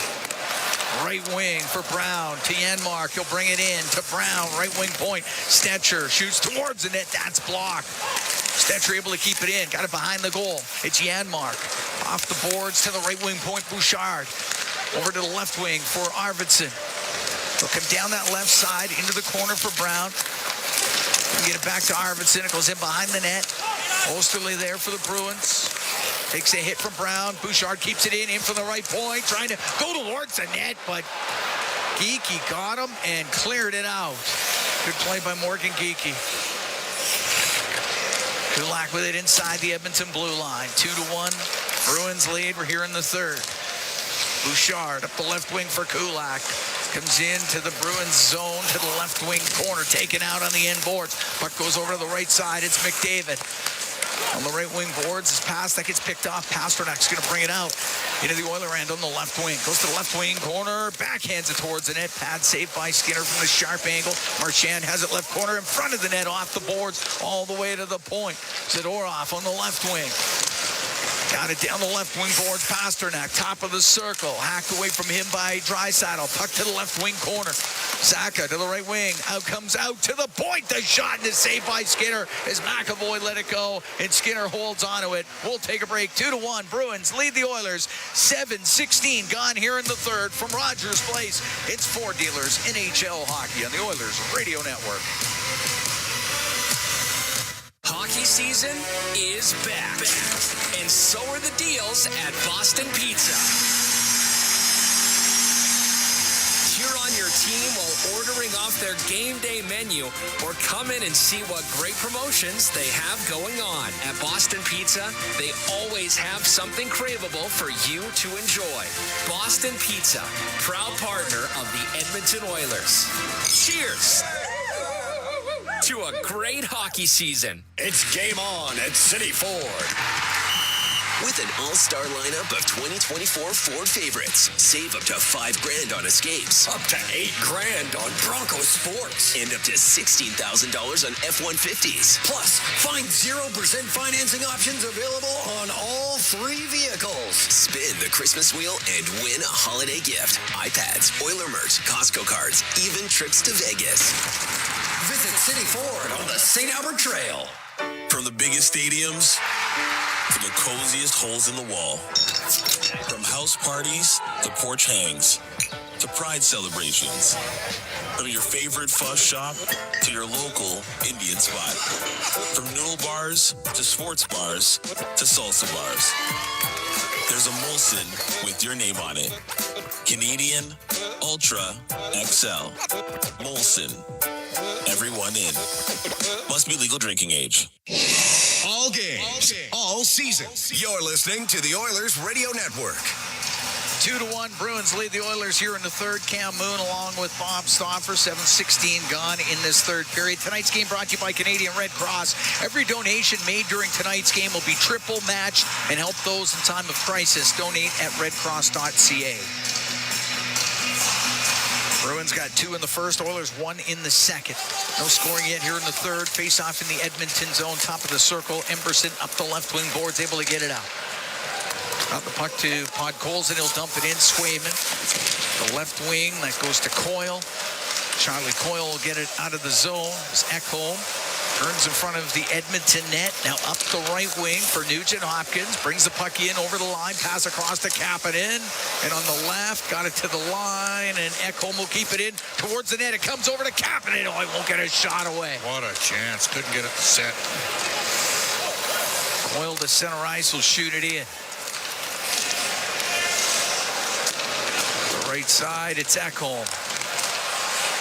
Right wing for Brown to Janmark. He'll bring it in to Brown. Right wing point. Stetcher shoots towards the net. That's blocked. Stetcher able to keep it in. Got it behind the goal. It's Janmark. Off the boards to the right wing point. Bouchard. Over to the left wing for Arvidsson. He'll come down that left side into the corner for Brown. Get it back to Arvidsson. It goes in behind the net. Osterley there for the Bruins. Takes a hit from Brown. Bouchard keeps it in from the right point. Trying to go towards the net, but Geekie got him and cleared it out. Good play by Morgan Geekie. Kulak with it inside the Edmonton blue line. 2-1. Bruins lead. We're here in the third. Bouchard up the left wing for Kulak. Comes into the Bruins zone to the left wing corner. Taken out on the end boards. Puck goes over to the right side. It's McDavid. On the right wing boards, his pass that gets picked off. Pasternak's going to bring it out into the Oiler end on the left wing. Goes to the left wing corner, backhands it towards the net. Pad saved by Skinner from the sharp angle. Marchand has it left corner in front of the net, off the boards, all the way to the point. Zadorov on the left wing. Got it down the left wing boards. Pasternak, top of the circle. Hacked away from him by Draisaitl. Puck to the left wing corner. Zaka to the right wing. Comes out to the point. The shot and the save by Skinner as McAvoy let it go. And Skinner holds onto it. We'll take a break. 2-1. Bruins lead the Oilers. 7:16 gone here in the third from Rogers Place. It's Ford Dealers NHL Hockey on the Oilers Radio Network. Hockey season is back. And so are the deals at Boston Pizza. Cheer on your team while ordering off their game day menu, or come in and see what great promotions they have going on. At Boston Pizza, they always have something craveable for you to enjoy. Boston Pizza, proud partner of the Edmonton Oilers. Cheers to a great hockey season. It's game on at City Ford. With an all-star lineup of 2024 Ford favorites, save up to $5,000 on Escapes, Up to $8,000 on Bronco Sports. and up to $16,000 on F-150s. Plus, find 0% financing options available on all 3 vehicles. Spin the Christmas wheel and win a holiday gift. iPads, Oiler merch, Costco cards, even trips to Vegas. Visit City Ford on the St. Albert Trail. From the biggest stadiums to the coziest holes in the wall. From house parties to porch hangs to pride celebrations. From your favorite fuzz shop to your local Indian spot. From noodle bars to sports bars to salsa bars. There's a Molson with your name on it. Canadian Ultra XL. Molson. Everyone in. Must be legal drinking age. All games, all season. You're listening to the Oilers Radio Network. 2-1. Bruins lead the Oilers here in the third. Cam Moon along with Bob Stauffer. 7:16 gone in this third period. Tonight's game brought to you by Canadian Red Cross. Every donation made during tonight's game will be triple matched and help those in time of crisis. Donate at redcross.ca. Bruins got 2 in the first, Oilers 1 in the second. No scoring yet here in the third. Face off in the Edmonton zone, top of the circle. Emberson up the left wing boards, able to get it out. Got the puck to Podkolzin, he'll dump it in. Swayman, the left wing, that goes to Coyle. Charlie Coyle will get it out of the zone. It's Ekholm. Turns in front of the Edmonton net. Now up the right wing for Nugent Hopkins. Brings the puck in over the line. Pass across to Kapanen. And on the left, got it to the line. And Ekholm will keep it in towards the net. It comes over to Kapanen. Oh, he won't get a shot away. What a chance. Couldn't get it set. Coyle to center ice will shoot it in. The right side, it's Ekholm.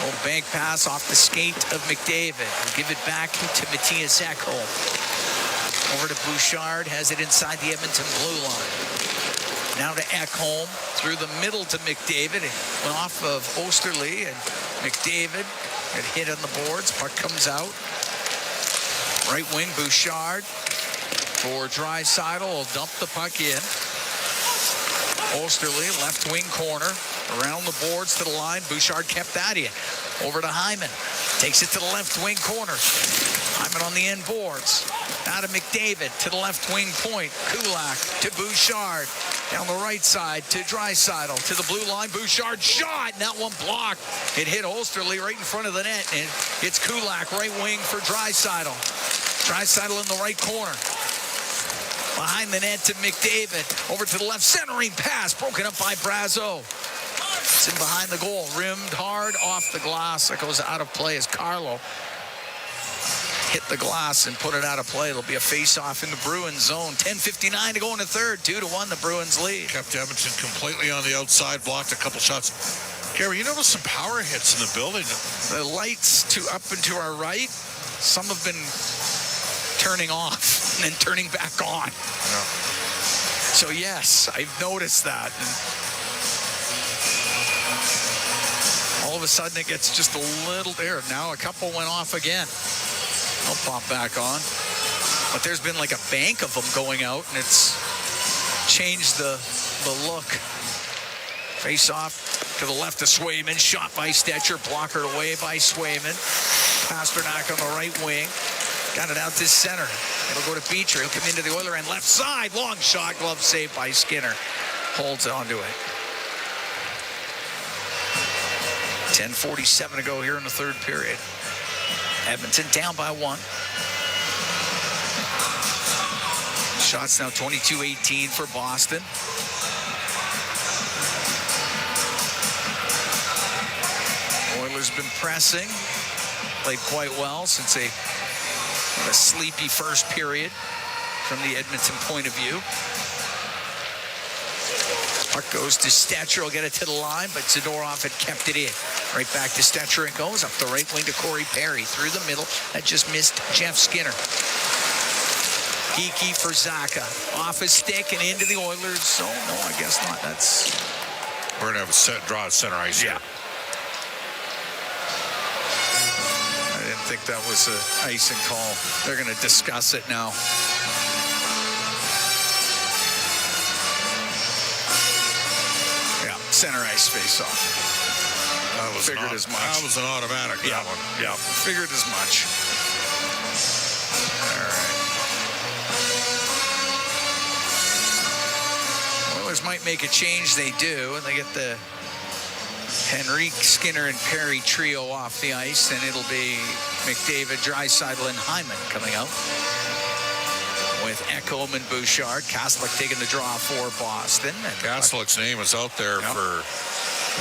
Little bank pass off the skate of McDavid. We'll give it back to Matthias Ekholm. Over to Bouchard, has it inside the Edmonton blue line. Now to Ekholm, through the middle to McDavid. It went off of Osterley, and McDavid got hit on the boards. Puck comes out. Right wing, Bouchard for Draisaitl. Will dump the puck in. Osterley, left wing corner. Around the boards to the line. Bouchard kept that in. Over to Hyman. Takes it to the left wing corner. Hyman on the end boards. Now to McDavid, to the left wing point. Kulak to Bouchard. Down the right side to Draisaitl. To the blue line, Bouchard shot. And that one blocked. It hit Osterley right in front of the net. And it's Kulak, right wing for Draisaitl. Draisaitl in the right corner. Behind the net to McDavid. Over to the left, centering pass. Broken up by Brazeau. It's in behind the goal. Rimmed hard off the glass. That goes out of play as Carlo hit the glass and put it out of play. It'll be a face-off in the Bruins zone. 10:59 to go in the third. 2-1 the Bruins lead. Kept Edmonton completely on the outside, blocked a couple shots. Gary, you notice some power hits in the building. The lights up and to our right, some have been turning off and then turning back on. Yeah. So yes, I've noticed that. And all of a sudden it gets just a little there. Now a couple went off again. I'll pop back on. But there's been like a bank of them going out, and it's changed the look. Face off to the left of Swayman. Shot by Stetcher. Blockered away by Swayman. Pasternak on the right wing. Got it out to center. It'll go to Beecher. He'll come into the Oiler end. Left side. Long shot. Glove saved by Skinner. Holds onto it. 10:47 to go here in the third period. Edmonton down by 1. Shots now 22-18 for Boston. Oilers been pressing. Played quite well since a sleepy first period from the Edmonton point of view. Puck goes to Stetcher. He'll get it to the line, but Zadorov had kept it in. Right back to Stetcher it goes. Up the right wing to Corey Perry. Through the middle. That just missed Jeff Skinner. Geeky for Zaka. Off his stick and into the Oilers. So, no, I guess not. That's... We're going to have a draw at center ice here. I didn't think that was an icing call. They're going to discuss it now. Center ice face-off. Figured as much. That was an automatic, that one. Yeah, figured as much. All right. Oilers might make a change. They do, and they get the Henrique, Skinner, and Perry trio off the ice, and it'll be McDavid, Draisaitl, and Hyman coming out. With Ekholm and Bouchard. Kaslik taking the draw for Boston. And Kaslik's name was out there for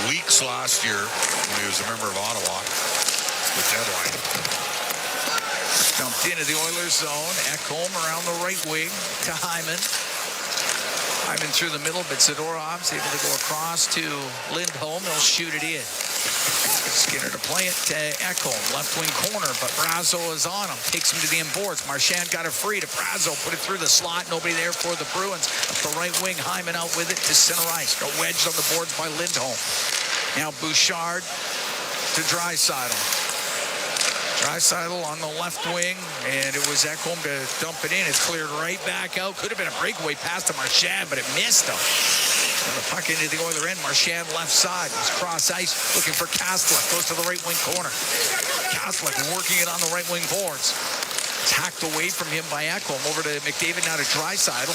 weeks last year when he was a member of Ottawa. The deadline. Dumped into the Oilers zone. Ekholm around the right wing to Hyman. Hyman through the middle, but Zadorov's able to go across to Lindholm. He'll shoot it in. Skinner to play it to Ekholm, left wing corner, but Brazeau is on him. Takes him to the end boards. Marchand got it free to Brazeau. Put it through the slot. Nobody there for the Bruins. Up the right wing, Hyman out with it to center ice. Got wedged on the boards by Lindholm. Now Bouchard to Draisaitl. Draisaitl on the left wing, and it was Ekholm to dump it in. It's cleared right back out. Could have been a breakaway pass to Marchand, but it missed him. And the puck into the Oiler end. Marchand left side. He's cross ice looking for Kaslik. Goes to the right wing corner. Kaslik working it on the right wing boards. It's hacked away from him by Ekholm. Over to McDavid, now to Draisaitl.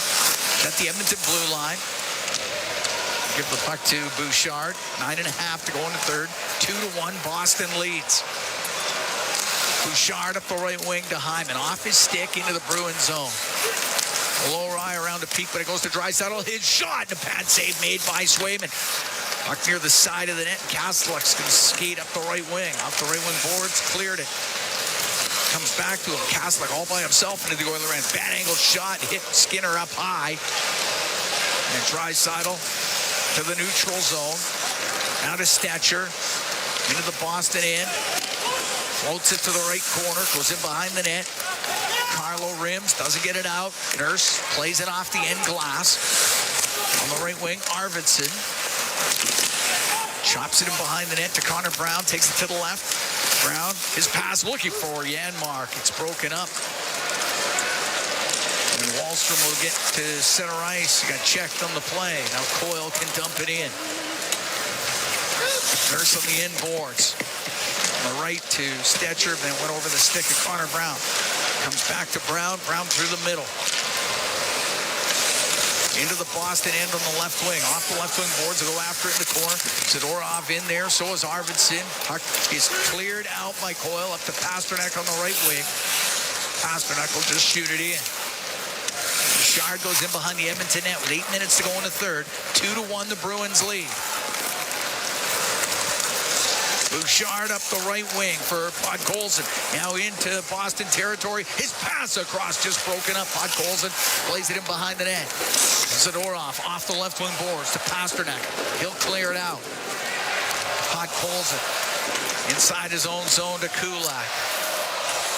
At the Edmonton blue line. Give the puck to Bouchard. 9.5 to go in the third. 2-1. Boston leads. Bouchard up the right wing to Hyman. Off his stick into the Bruins zone. Low rye around the peak, but it goes to Draisaitl. His shot, and a pad save made by Swayman. Puck near the side of the net. Kaslik's going to skate up the right wing. Off the right wing boards, cleared it. Comes back to him. Kaslik all by himself into the Oiler end. Bad angle shot, hit Skinner up high. And Draisaitl to the neutral zone. Out of Stetcher. Into the Boston end. Floats it to the right corner. Goes in behind the net. Carlo rims, doesn't get it out. Nurse plays it off the end glass. On the right wing, Arvidsson. Chops it in behind the net to Connor Brown. Takes it to the left. Brown, his pass looking for Janmark. It's broken up. And Wallstrom will get to center ice. He got checked on the play. Now Coyle can dump it in. Nurse on the end boards. On the right to Stetcher, then went over the stick of Connor Brown. Comes back to Brown. Brown through the middle. Into the Boston end on the left wing. Off the left wing boards to go after it in the corner. Zadorov in there. So is Arvidsson. Puck is cleared out by Coyle up to Pasternak on the right wing. Pasternak will just shoot it in. Bouchard goes in behind the Edmonton net with 8 minutes to go in the third. 2-1 the Bruins lead. Bouchard up the right wing for Podkolzin. Now into Boston territory. His pass across just broken up. Podkolzin plays it in behind the net. Zadorov off the left wing boards to Pasternak. He'll clear it out. Podkolzin inside his own zone to Kulak.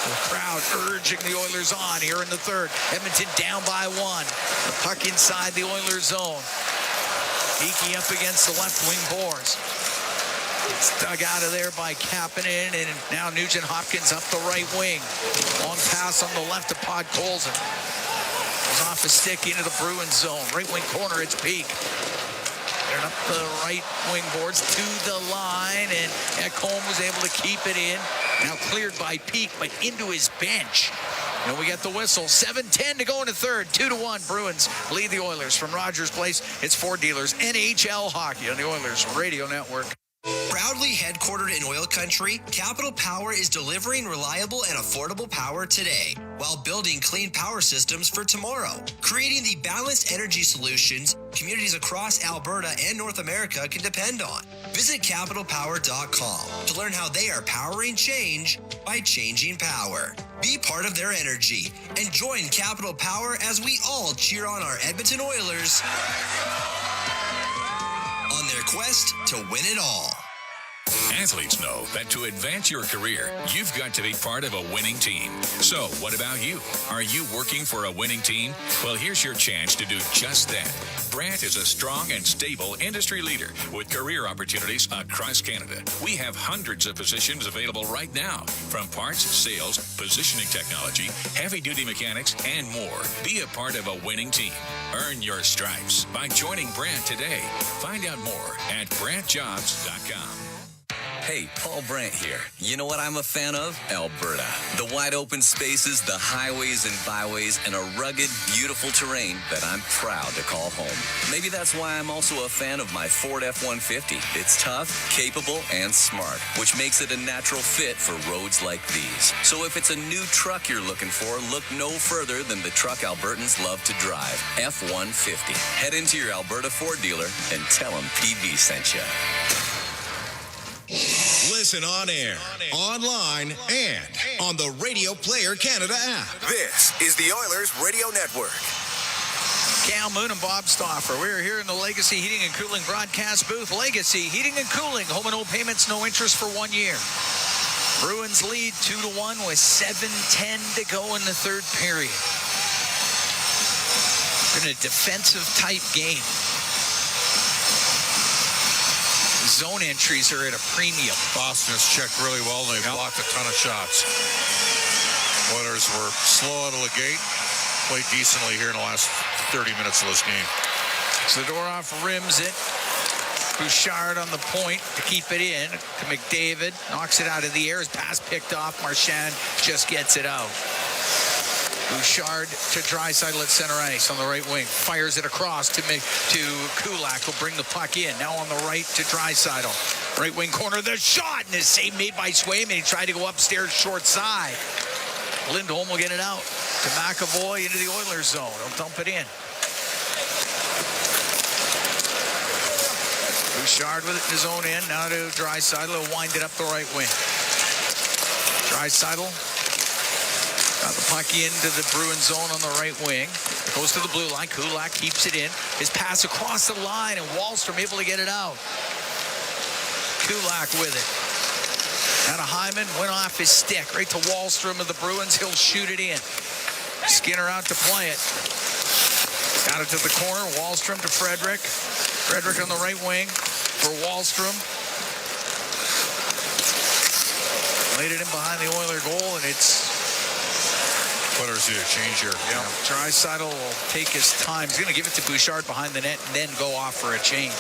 The crowd urging the Oilers on here in the third. Edmonton down by 1. The puck inside the Oilers zone. Geeky up against the left wing boards. It's dug out of there by Kapanen, and now Nugent Hopkins up the right wing. Long pass on the left to Podkolzin. Goes off a stick into the Bruins zone. Right wing corner, it's Peak. They're up the right wing boards to the line, and Ekholm was able to keep it in. Now cleared by Peak, but into his bench. And we get the whistle. 7:10 to go in the third. 2-1 Bruins lead the Oilers. From Rogers Place, it's Ford Dealers. NHL hockey on the Oilers Radio Network. Proudly headquartered in oil country, Capital Power is delivering reliable and affordable power today while building clean power systems for tomorrow. Creating the balanced energy solutions communities across Alberta and North America can depend on. Visit capitalpower.com to learn how they are powering change by changing power. Be part of their energy and join Capital Power as we all cheer on our Edmonton Oilers on their quest to win it all. Athletes know that to advance your career, you've got to be part of a winning team. So, what about you? Are you working for a winning team? Well, here's your chance to do just that. Brandt is a strong and stable industry leader with career opportunities across Canada. We have hundreds of positions available right now, from parts, sales, positioning technology, heavy-duty mechanics, and more. Be a part of a winning team. Earn your stripes by joining Brandt today. Find out more at BrandtJobs.com. Hey, Paul Brandt here. You know what I'm a fan of? Alberta. The wide open spaces, the highways and byways, and a rugged, beautiful terrain that I'm proud to call home. Maybe that's why I'm also a fan of my Ford F-150. It's tough, capable, and smart, which makes it a natural fit for roads like these. So if it's a new truck you're looking for, look no further than the truck Albertans love to drive, F-150. Head into your Alberta Ford dealer and tell them PB sent you. Listen on air, online, and on the Radio Player Canada app. This is the Oilers Radio Network. Cal Moon and Bob Stauffer. We're here in the Legacy Heating and Cooling broadcast booth. Legacy Heating and Cooling. Home and home payments, no interest for 1 year. Bruins lead 2-1 with 7:10 to go in the third period. Been a defensive type game. Zone entries are at a premium. Boston has checked really well, and they've blocked a ton of shots. Oilers were slow out of the gate, played decently here in the last 30 minutes of this game. Zadorov rims it. Bouchard on the point to keep it in to McDavid. Knocks it out of the air. His pass picked off. Marchand just gets it out. Bouchard to Draisaitl at center ice on the right wing. Fires it across to Kulak, who'll bring the puck in. Now on the right to Draisaitl. Right wing corner, the shot, and the save made by Swayman. He tried to go upstairs short side. Lindholm will get it out to McAvoy into the Oilers zone. He'll dump it in. Bouchard with it in his own end. Now to Draisaitl. He'll wind it up the right wing. Draisaitl got the puck into the Bruins zone on the right wing. It goes to the blue line. Kulak keeps it in. His pass across the line, and Wahlstrom able to get it out. Kulak with it. Now to Hyman. Went off his stick. Right to Wahlstrom of the Bruins. He'll shoot it in. Skinner out to play it. Got it to the corner. Wahlstrom to Frederick. Frederick on the right wing for Wahlstrom. Laid it in behind the Oiler goal, and it's Oilers need a change here. Yeah. Draisaitl will take his time. He's going to give it to Bouchard behind the net and then go off for a change.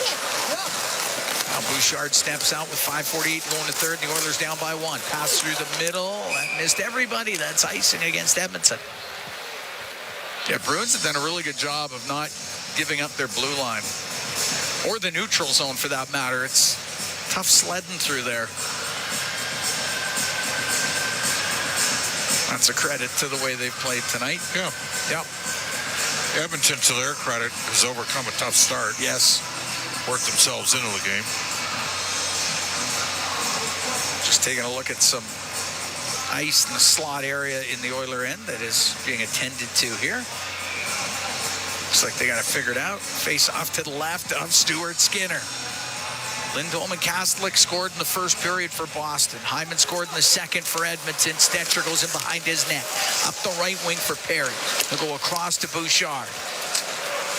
Now Bouchard steps out with 5:48 going to third. The Oilers down by 1. Pass through the middle. That missed everybody. That's icing against Edmonton. Yeah, Bruins have done a really good job of not giving up their blue line. Or the neutral zone, for that matter. It's tough sledding through there. That's a credit to the way they've played tonight. Yeah. Yep. Edmonton, to their credit, has overcome a tough start. Yes. Worked themselves into the game. Just taking a look at some ice in the slot area in the Oiler end that is being attended to here. Looks like they got it figured out. Face off to the left of Stuart Skinner. Lindholm and Kastelic scored in the first period for Boston. Hyman scored in the second for Edmonton. Stetcher goes in behind his net. Up the right wing for Perry. They'll go across to Bouchard.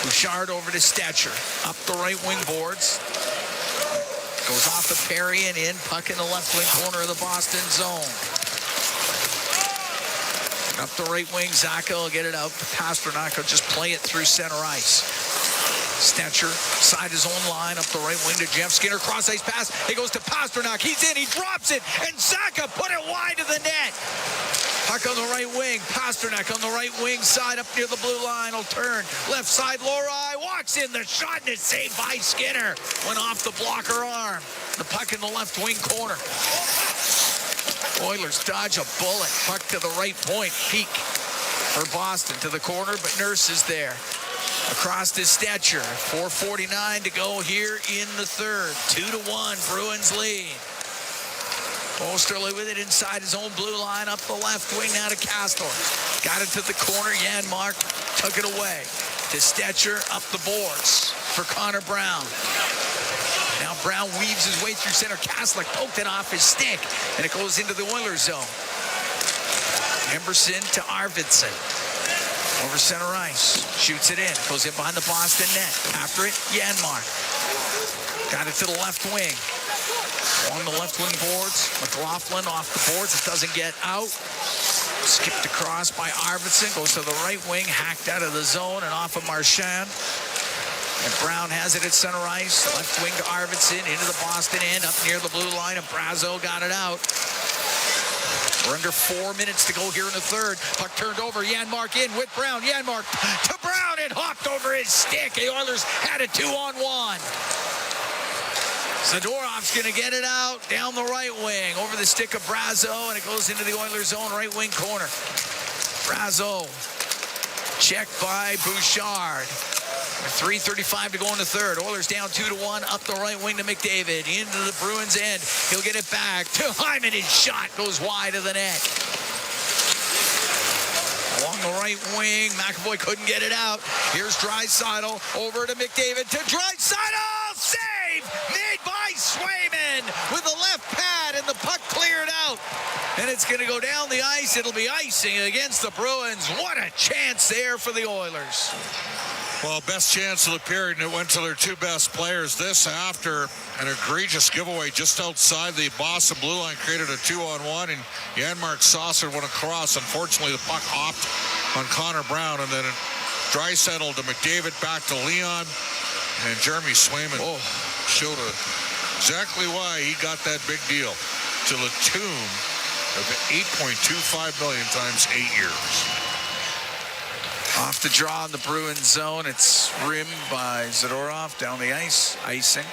Bouchard over to Stetcher. Up the right wing boards. Goes off to Perry and in. Puck in the left wing corner of the Boston zone. Up the right wing, Zacha will get it out. Pasternak will just play it through center ice. Stetcher, side his own line, up the right wing to Jeff Skinner. Cross ice pass. It goes to Pasternak. He's in. He drops it. And Zacha put it wide of the net. Puck on the right wing. Pasternak on the right wing side up near the blue line. Will turn. Left side, Lohrei walks in. The shot and it's saved by Skinner. Went off the blocker arm. The puck in the left wing corner. Oilers dodge a bullet. Puck to the right point. Peak for Boston to the corner, but Nurse is there. Across to Stetcher. 4:49 to go here in the third. 2-1, Bruins lead. Osterley with it inside his own blue line. Up the left wing now to Castor. Got it to the corner. Janmark took it away. To Stetcher up the boards for Connor Brown. Now Brown weaves his way through center. Kastelic poked it off his stick, and it goes into the Oilers zone. Emberson to Arvidsson. Over center ice. Shoots it in. Goes in behind the Boston net. After it, Janmark. Got it to the left wing. Along the left wing boards. McLaughlin off the boards. It doesn't get out. Skipped across by Arvidsson. Goes to the right wing. Hacked out of the zone and off of Marchand. And Brown has it at center ice. Left wing to Arvidsson. Into the Boston end. Up near the blue line. And Brazeau got it out. We're under 4 minutes to go here in the third. Puck turned over. Janmark in with Brown. Janmark to Brown. It hopped over his stick. The Oilers had a 2-on-1. Zadorov's going to get it out down the right wing. Over the stick of Brazeau. And it goes into the Oilers zone right wing corner. Brazeau checked by Bouchard. 3:35 to go in the third. Oilers down 2-1. Up the right wing to McDavid. Into the Bruins end. He'll get it back to Hyman. His shot goes wide of the net. Along the right wing. McAvoy couldn't get it out. Here's Draisaitl over to McDavid. To Draisaitl. Save made by Swayman with the left pad, and the puck cleared out. And it's going to go down the ice. It'll be icing against the Bruins. What a chance there for the Oilers. Well, best chance of the period, and it went to their two best players. This after an egregious giveaway just outside the Boston blue line created a 2-on-1, and Janmark saucered one across. Unfortunately, the puck hopped on Connor Brown, and then Draisaitl to McDavid, back to Leon, and Jeremy Swayman showed exactly why he got that big deal to the tune of $8.25 million times 8 years. Off the draw in the Bruins zone. It's rimmed by Zadorov down the ice, icing.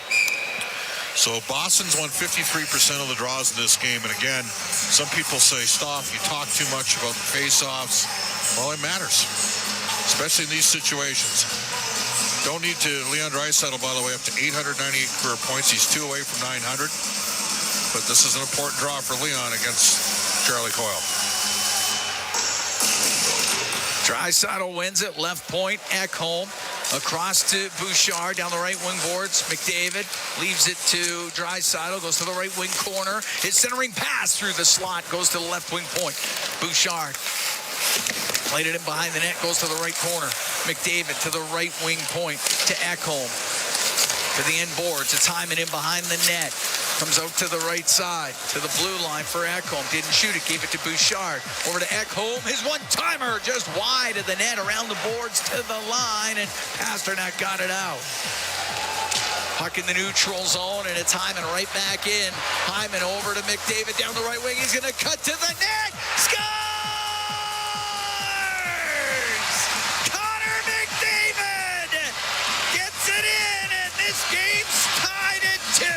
So Boston's won 53% of the draws in this game. And again, some people say, Stoff, you talk too much about the face-offs. Well, it matters, especially in these situations. Don't need to, Leon Draisaitl, by the way, up to 898 career points. He's 2 away from 900. But this is an important draw for Leon against Charlie Coyle. Draisaitl wins it, left point, Ekholm. Across to Bouchard, down the right wing boards. McDavid leaves it to Draisaitl, goes to the right wing corner. His centering pass through the slot goes to the left wing point. Bouchard played it in behind the net, goes to the right corner. McDavid to the right wing point to Ekholm. To the end boards, it's Hyman in behind the net. Comes out to the right side, to the blue line for Ekholm. Didn't shoot it, gave it to Bouchard. Over to Ekholm, his one-timer just wide of the net, around the boards to the line, and Pasternak got it out. Puck in the neutral zone, and it's Hyman right back in. Hyman over to McDavid down the right wing. He's going to cut to the net. Scores! Connor McDavid gets it in, and this game's tied at 2.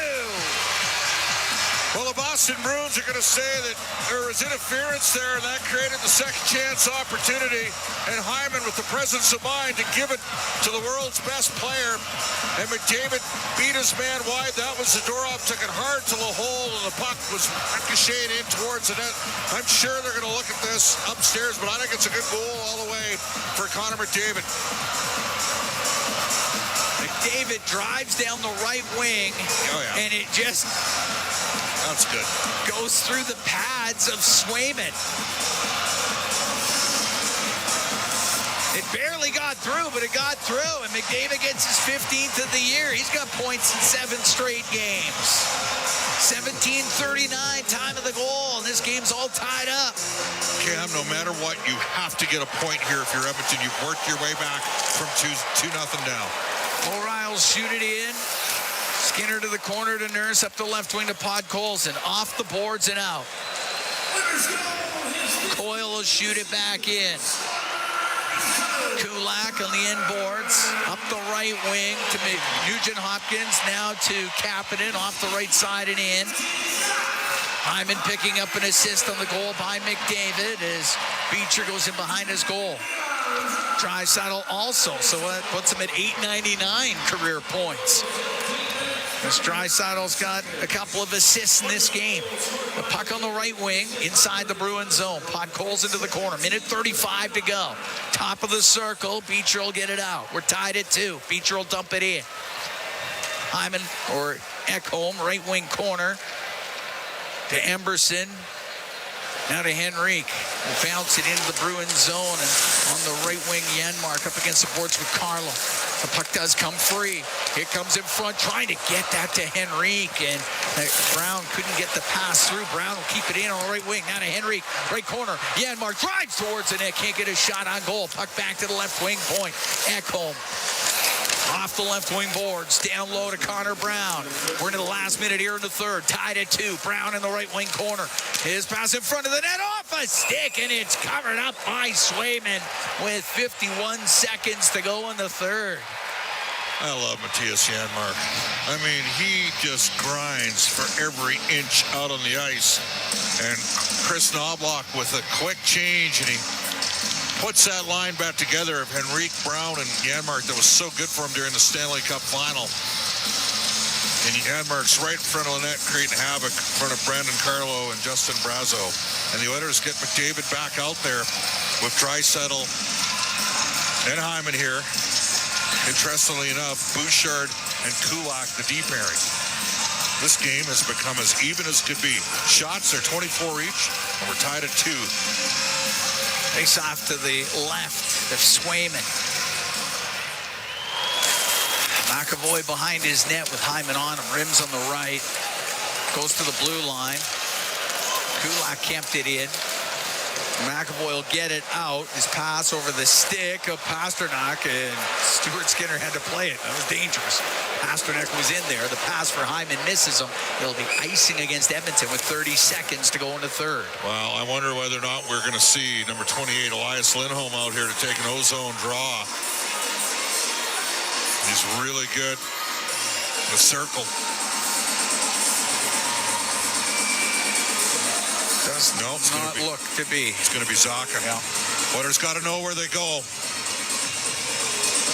Well, the Boston Bruins are going to say that there was interference there, and that created the second chance opportunity. And Hyman, with the presence of mind to give it to the world's best player, and McDavid beat his man wide. That was the door up, took it hard to the hole, and the puck was ricocheted in towards the net. I'm sure they're going to look at this upstairs, but I think it's a good goal all the way for Connor McDavid. McDavid drives down the right wing, and it just... That's good. Goes through the pads of Swayman. It barely got through, but it got through, and McDavid gets his 15th of the year. He's got points in 7 straight games. 17:39, time of the goal, and this game's all tied up. Cam, no matter what, you have to get a point here if you're Edmonton. You've worked your way back from 2-0 down. O'Reilly'll shoot it in. Skinner to the corner to Nurse, up the left wing to Podkolzin. Off the boards and out. Coyle will shoot it back in. Kulak on the end boards. Up the right wing to Nugent Hopkins. Now to Kapanen off the right side and in. Hyman picking up an assist on the goal by McDavid as Beecher goes in behind his goal. Draisaitl also, so that puts him at 899 career points. As Draisaitl's got a couple of assists in this game. The puck on the right wing, inside the Bruins zone. Podkolzin into the corner. Minute 35 to go. Top of the circle. Beecher will get it out. We're tied at 2. Beecher will dump it in. Hyman, or Ekholm, right wing corner. To Emberson. Now to Henrique. Will bounce it into the Bruins zone. And on the right wing, Janmark up against the boards with Carlo. The puck does come free. Here comes in front, trying to get that to Henrique. And Brown couldn't get the pass through. Brown will keep it in on the right wing. Now to Henrique, right corner. Janmark drives towards the net. Can't get a shot on goal. Puck back to the left wing point. Ekholm. Off the left wing boards, down low to Connor Brown. We're into the last minute here in the third. Tied at 2. Brown in the right wing corner. His pass in front of the net, off a stick, and it's covered up by Swayman with 51 seconds to go in the third. I love Matthias Janmark. I mean, he just grinds for every inch out on the ice. And Chris Knobloch with a quick change, and he puts that line back together of Henrique, Brown, and Janmark that was so good for him during the Stanley Cup final. And Janmark's right in front of the net, creating havoc in front of Brandon Carlo and Justin Brazeau. And the Oilers get McDavid back out there with Draisaitl and Hyman here. Interestingly enough, Bouchard and Kulak, the deep pairing. This game has become as even as could be. Shots are 24 each, and we're tied at 2. Face off to the left of Swayman. McAvoy behind his net with Hyman on him. Rims on the right. Goes to the blue line. Kulak camped it in. McAvoy will get it out. His pass over the stick of Pasternak, and Stuart Skinner had to play it. That was dangerous. Pasternak was in there. The pass for Hyman misses him. It'll be icing against Edmonton with 30 seconds to go in the third. Well, I wonder whether or not we're going to see number 28, Elias Lindholm, out here to take an ozone draw. He's really good. The circle. Does not look to be. It's going to be Zacha. Yeah. Oilers got to know where they go.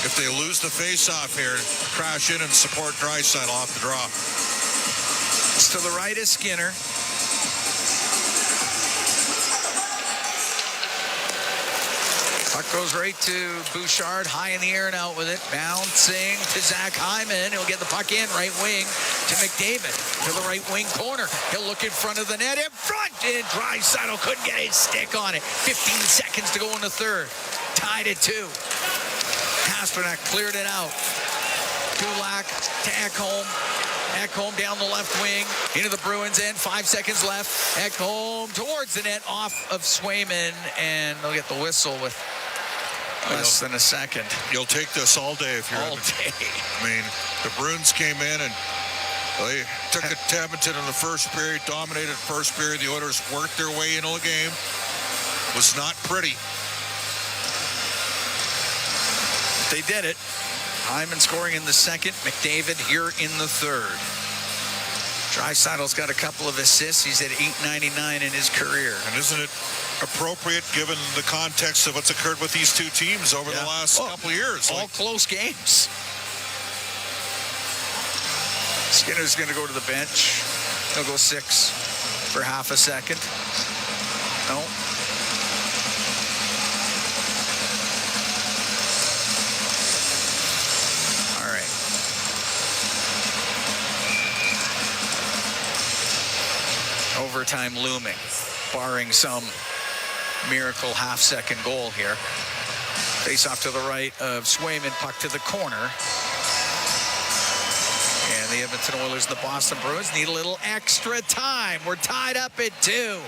If they lose the face-off here, crash in and support Draisaitl off the draw. It's to the right of Skinner. Puck goes right to Bouchard, high in the air and out with it. Bouncing to Zach Hyman. He'll get the puck in, right wing to McDavid. To the right wing corner. He'll look in front of the net. In front, and Draisaitl couldn't get his stick on it. 15 seconds to go in the third. Tied at 2. Pasternak cleared it out. Kulak to Ekholm. Ekholm down the left wing into the Bruins end. 5 seconds left. Ekholm towards the net, off of Swayman, and they'll get the whistle with Less than a second. You'll take this all day if you're all day. I mean, the Bruins came in and they took it to Edmonton in the first period, dominated first period. The Oilers worked their way into the game. Was not pretty. They did it. Hyman scoring in the second. McDavid here in the third. Draisaitl's got a couple of assists. He's at .899 in his career. And isn't it appropriate given the context of what's occurred with these two teams over the last couple of years? All close games. Skinner's going to go to the bench. He'll go 6 for half a second. No. All right. Overtime looming, barring some miracle half-second goal here. Face off to the right of Swayman, puck to the corner. And the Edmonton Oilers and the Boston Bruins need a little extra time. We're tied up at 2.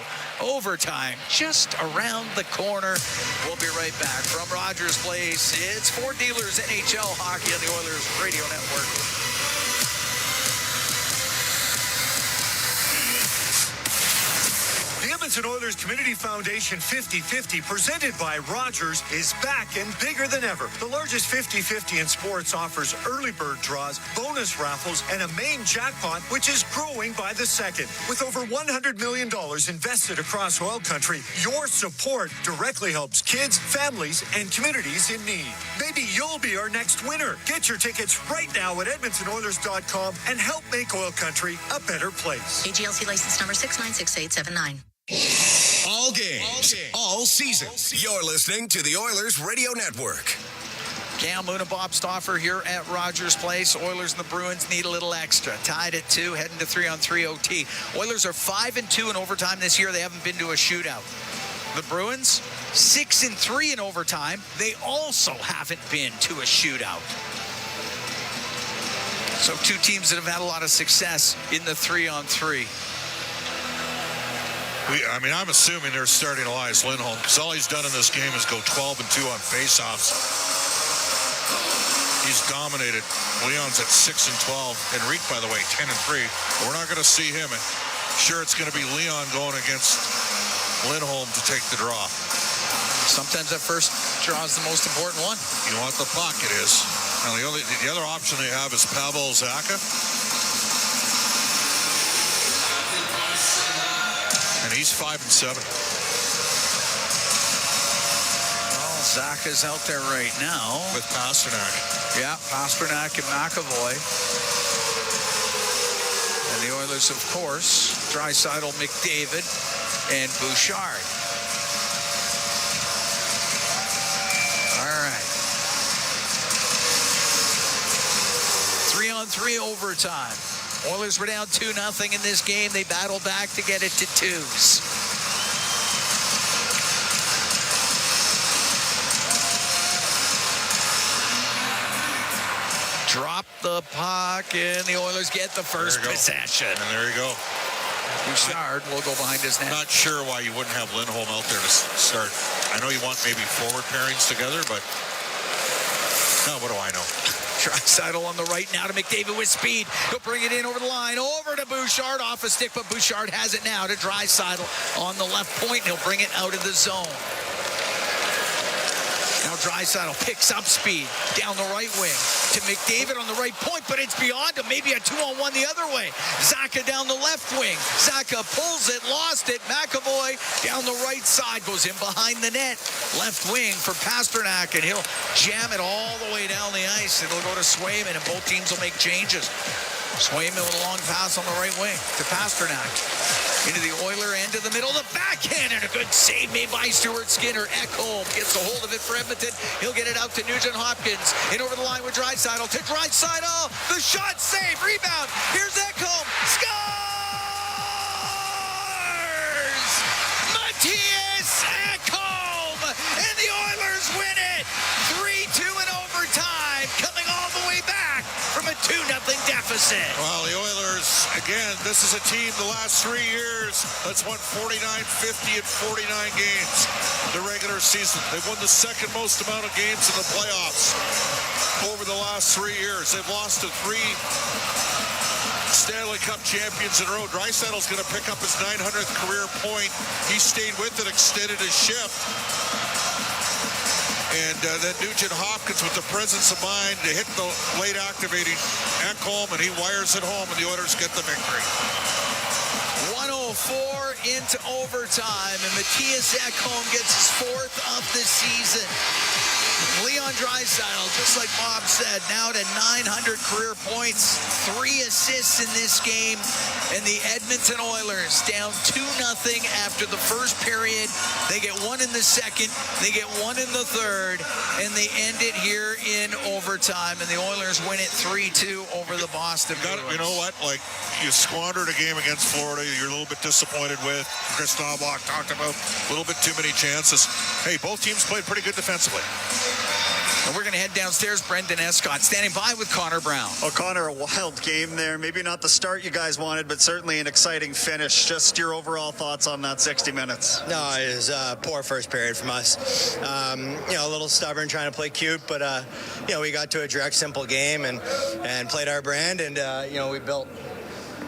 Overtime just around the corner. We'll be right back from Rogers Place. It's Ford Dealers NHL Hockey on the Oilers Radio Network. The Edmonton Oilers Community Foundation 50-50, presented by Rogers, is back and bigger than ever. The largest 50-50 in sports offers early bird draws, bonus raffles, and a main jackpot, which is growing by the second. With over $100 million invested across OilCountry, your support directly helps kids, families, and communities in need. Maybe you'll be our next winner. Get your tickets right now at EdmontonOilers.com and help make OilCountry a better place. AGLC license number 696879. All games, all season. You're listening to the Oilers Radio Network. Cam Moon and Bob Stauffer here at Rogers Place. Oilers and the Bruins need a little extra. Tied at 2, heading to 3-on-3 OT. Oilers are 5-2 in overtime this year. They haven't been to a shootout. The Bruins, 6-3 in overtime. They also haven't been to a shootout. So 2 teams that have had a lot of success in the 3-on-3. I'm assuming they're starting Elias Lindholm because all he's done in this game is go 12-2 on faceoffs. He's dominated. Leon's at 6-12. Enrique, by the way, 10-3. We're not going to see him. Sure, it's going to be Leon going against Lindholm to take the draw. Sometimes that first draw is the most important one. You want the puck, it is. Now, the other option they have is Pavel Zacha. And he's 5-7. Well, Zacha's out there right now. With Pasternak. Yeah, Pasternak and McAvoy. And the Oilers, of course, Draisaitl, McDavid, and Bouchard. All right. 3-on-3 overtime. Oilers were down 2-0 in this game. They battled back to get it to 2s. Drop the puck, and the Oilers get the first possession. And there you go. Bouchard will go behind his net. I'm not sure why you wouldn't have Lindholm out there to start. I know you want maybe forward pairings together, but no, what do I know? Draisaitl on the right now to McDavid with speed. He'll bring it in over the line, over to Bouchard, off a stick, but Bouchard has it now to Draisaitl on the left point, and he'll bring it out of the zone. Now Draisaitl picks up speed down the right wing to McDavid on the right point, but it's beyond him. Maybe a 2-on-1 the other way. Zacha down the left wing. Zacha pulls it, lost it. McAvoy down the right side, goes in behind the net. Left wing for Pasternak, and he'll jam it all the way down the ice. It'll go to Swayman, and both teams will make changes. Swayman with a long pass on the right wing to Pasternak. Into the Oiler end of the middle. The backhand and a good save made by Stuart Skinner. Ekholm gets a hold of it for Edmonton. He'll get it out to Nugent Hopkins. In over the line with Draisaitl. To Draisaitl. The shot, save, rebound. Here's Ekholm. Scores! Matthias Ekholm! And the Oilers win it. 3-2 in overtime. Coming all the way back from a 2-0 deficit. Well, the Oilers again, this is a team the last 3 years that's won 49, 50, and 49 games the regular season. They've won the second most amount of games in the playoffs over the last 3 years. They've lost to 3 Stanley Cup champions in a row. Dreisaitl's going to pick up his 900th career point. He stayed with it, extended his shift. And then Nugent Hopkins with the presence of mind to hit the late activating Ekholm, and he wires it home, and the Oilers get the victory. 104 into overtime, and Matthias Ekholm gets his 4th of the season. Leon Draisaitl, just like Bob said, now to 900 career points, 3 assists in this game, and the Edmonton Oilers down 2-0 after the first period. They get 1 in the second, they get 1 in the third, and they end it here in overtime, and the Oilers win it 3-2 over the Boston Bruins. You know what? Like, you squandered a game against Florida you're a little bit disappointed with. Chris Knobloch talked about a little bit too many chances. Hey, both teams played pretty good defensively. And we're going to head downstairs. Brendan Escott standing by with Connor Brown. Oh, Connor, a wild game there. Maybe not the start you guys wanted, but certainly an exciting finish. Just your overall thoughts on that 60 minutes. No, it was a poor first period from us. A little stubborn trying to play cute, but, we got to a direct, simple game and played our brand, and, we built.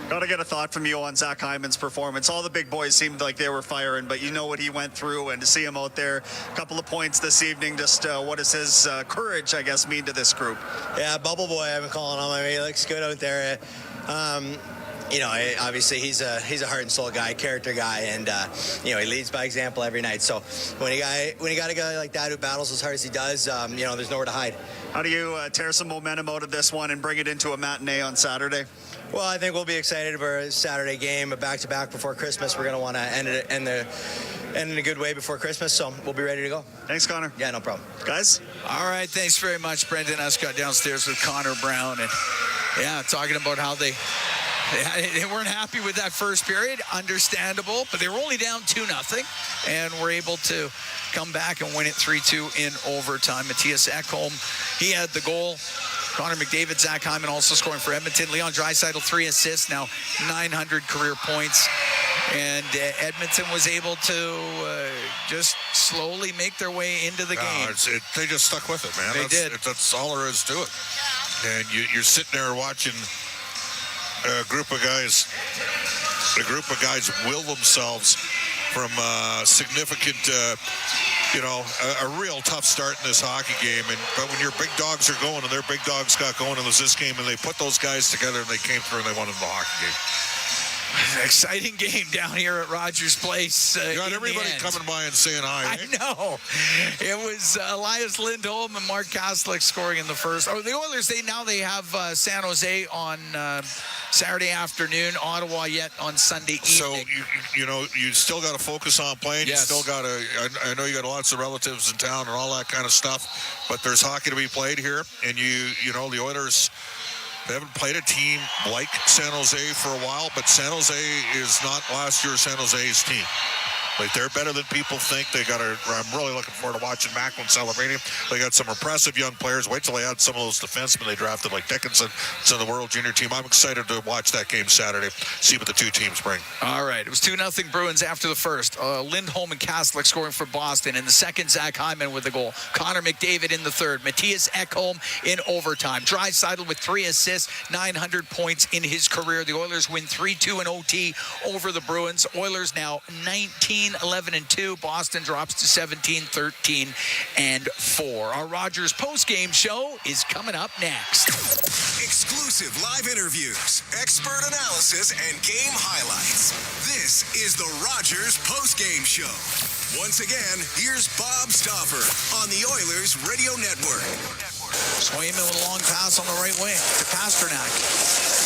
Got to get a thought from you on Zach Hyman's performance. All the big boys seemed like they were firing, but you know what he went through, and to see him out there, a couple of points this evening, just what does his courage, I guess, mean to this group? Yeah, Bubble Boy, I've been calling him. I mean, he looks good out there. Obviously he's a heart and soul guy, character guy, and he leads by example every night. So when you got a guy like that who battles as hard as he does, there's nowhere to hide. How do you tear some momentum out of this one and bring it into a matinee on Saturday? Well, I think we'll be excited for a Saturday game, a back-to-back before Christmas. We're going to want to end in a good way before Christmas, so we'll be ready to go. Thanks, Connor. Yeah, no problem. Guys? All right, thanks very much, Brendan Escott downstairs with Connor Brown. And, talking about how they weren't happy with that first period. Understandable, but they were only down 2-0, and were able to come back and win it 3-2 in overtime. Matthias Ekholm, he had the goal. Connor McDavid, Zach Hyman also scoring for Edmonton. Leon Draisaitl, 3 assists, now 900 career points. And Edmonton was able to just slowly make their way into the game. They just stuck with it, man. That's all there is to it. And you're sitting there watching a group of guys will themselves from significant, a real tough start in this hockey game. But when your big dogs are going and their big dogs got going in this game, and they put those guys together and they came through and they won in the hockey game. Exciting game down here at Rogers Place. You got everybody coming by and saying hi. I know. It was Elias Lindholm and Mark Kaslick scoring in the first. The Oilers, they have San Jose on Saturday afternoon, Ottawa yet on Sunday evening. So, you still got to focus on playing. Yes. You still got to, I know you got lots of relatives in town and all that kind of stuff, but there's hockey to be played here. And the Oilers, they haven't played a team like San Jose for a while, but San Jose is not last year's San Jose's team. Like, they're better than people think. I'm really looking forward to watching Macklin celebrating. They got some impressive young players. Wait till they add some of those defensemen they drafted, like Dickinson, to the World Junior team. I'm excited to watch that game Saturday, see what the two teams bring. All right. It was 2-0 Bruins after the first. Lindholm and Kaslick scoring for Boston. In the second, Zach Hyman with the goal. Connor McDavid in the third. Matthias Ekholm in overtime. Draisaitl with 3 assists, 900 points in his career. The Oilers win 3-2 in OT over the Bruins. Oilers now 19-11-2. Boston drops to 17-13-4. Our Rogers post-game show is coming up next. Exclusive live interviews, expert analysis, and game highlights. This is the Rogers post-game show. Once again, here's Bob Stauffer on the Oilers Radio Network. Swayman with a long pass on the right wing to Pasternak.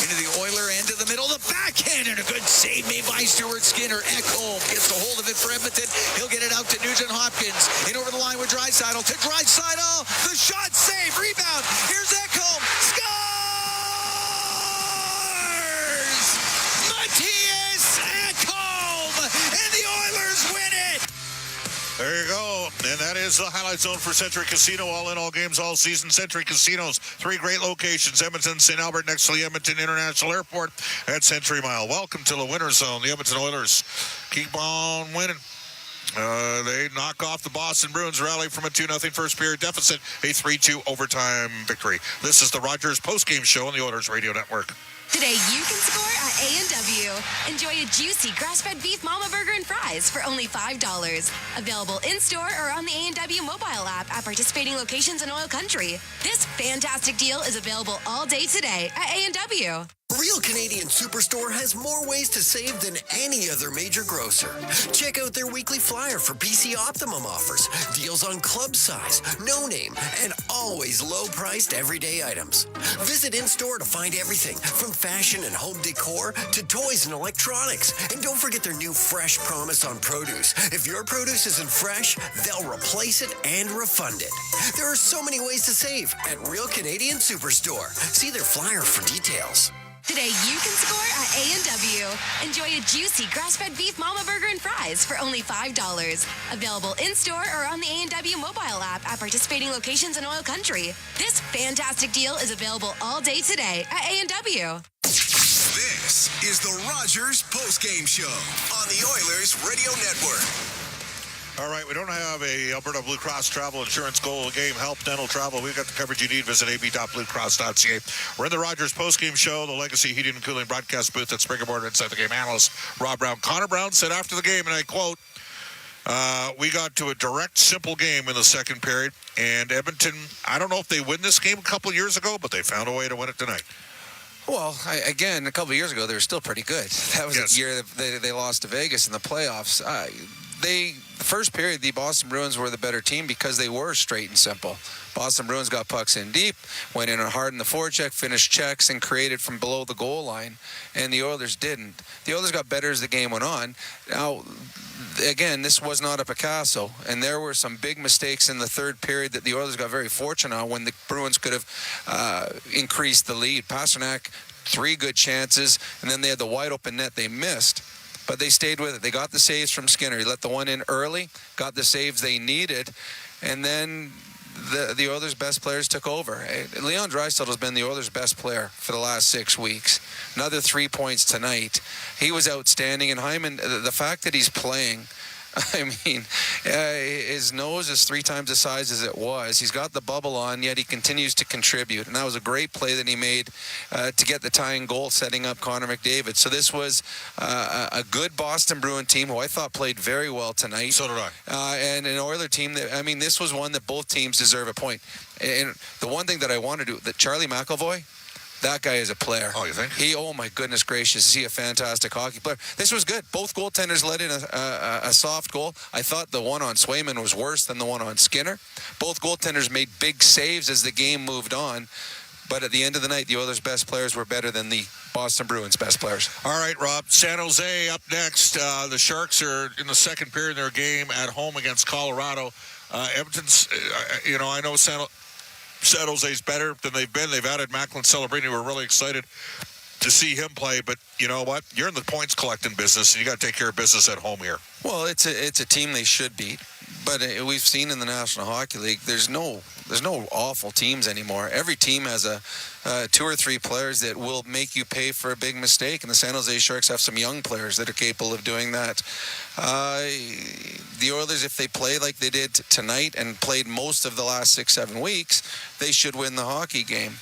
Into the Oiler end of the middle. The backhand and a good save made by Stuart Skinner. Ekholm gets a hold of it for Edmonton. He'll get it out to Nugent Hopkins. In over the line with Draisaitl. To Draisaitl. The shot, save, rebound. Here's Ekholm. Scores! Matthias Ekholm! And the Oilers win it! There you go. And that is the highlight zone for Century Casino. All in, all games, all season. Century Casinos, 3 great locations. Edmonton, St. Albert, next to the Edmonton International Airport at Century Mile. Welcome to the winner's zone. The Edmonton Oilers keep on winning. They knock off the Boston Bruins, rally from a 2-0 first period deficit, a 3-2 overtime victory. This is the Rogers postgame show on the Oilers Radio Network. Today you can score at A&W. Enjoy a juicy grass-fed beef mama burger and fries for only $5. Available in-store or on the A&W mobile app at participating locations in Oil Country. This fantastic deal is available all day today at A&W. Real Canadian Superstore has more ways to save than any other major grocer. Check out their weekly flyer for PC Optimum offers, deals on club size, no name, and always low-priced everyday items. Visit in-store to find everything from fashion and home decor to toys and electronics. And don't forget their new Fresh Promise on produce. If your produce isn't fresh, they'll replace it and refund it. There are so many ways to save at Real Canadian Superstore. See their flyer for details. Today you can score at A&W. Enjoy a juicy grass-fed beef mama burger and fries for only $5. Available in-store or on the A&W mobile app at participating locations in Oil Country. This fantastic deal is available all day today at A&W. This is the Rogers postgame show on the Oilers Radio Network. All right, we don't have a Alberta Blue Cross travel insurance goal game, help, dental, travel. We've got the coverage you need. Visit ab.bluecross.ca. We're in the Rogers postgame show, the Legacy Heating and Cooling broadcast booth at Springerboard inside the game. Analyst Rob Brown. Connor Brown said after the game, and I quote, we got to a direct, simple game in the second period, and Edmonton, I don't know if they win this game a couple years ago, but they found a way to win it tonight. Well, again, a couple of years ago, they were still pretty good. That was the year that they lost to Vegas in the playoffs. The first period, the Boston Bruins were the better team because they were straight and simple. Boston Bruins got pucks in deep, went in hard in the forecheck, finished checks, and created from below the goal line, and the Oilers didn't. The Oilers got better as the game went on. Now, again, this was not a Picasso, and there were some big mistakes in the third period that the Oilers got very fortunate on when the Bruins could have increased the lead. Pasternak, 3 good chances, and then they had the wide-open net they missed. But they stayed with it. They got the saves from Skinner. He let the one in early, got the saves they needed, and then the Oilers' best players took over. Leon Draisaitl has been the Oilers' best player for the last 6 weeks. Another 3 points tonight. He was outstanding, and Hyman, the fact that he's playing, I mean, his nose is 3 times the size as it was. He's got the bubble on, yet he continues to contribute. And that was a great play that he made to get the tying goal, setting up Connor McDavid. So this was a good Boston Bruin team who I thought played very well tonight. So did I. And an Oiler team that, I mean, this was one that both teams deserve a point. And the one thing that I want to do, that Charlie McAvoy, that guy is a player. Oh, you think? Oh my goodness gracious, is he a fantastic hockey player? This was good. Both goaltenders let in a soft goal. I thought the one on Swayman was worse than the one on Skinner. Both goaltenders made big saves as the game moved on. But at the end of the night, the Oilers' best players were better than the Boston Bruins' best players. All right, Rob. San Jose up next. The Sharks are in the second period of their game at home against Colorado. Edmonton's, I know San Jose's better than they've been. They've added Macklin Celebrini. We're really excited to see him play. But you know what? You're in the points collecting business, and you got to take care of business at home here. Well, it's a team they should beat. But we've seen in the National Hockey League, there's no awful teams anymore. Every team has 2 or 3 players that will make you pay for a big mistake, and the San Jose Sharks have some young players that are capable of doing that. The Oilers, if they play like they did tonight and played most of the last 6-7 weeks, they should win the hockey game.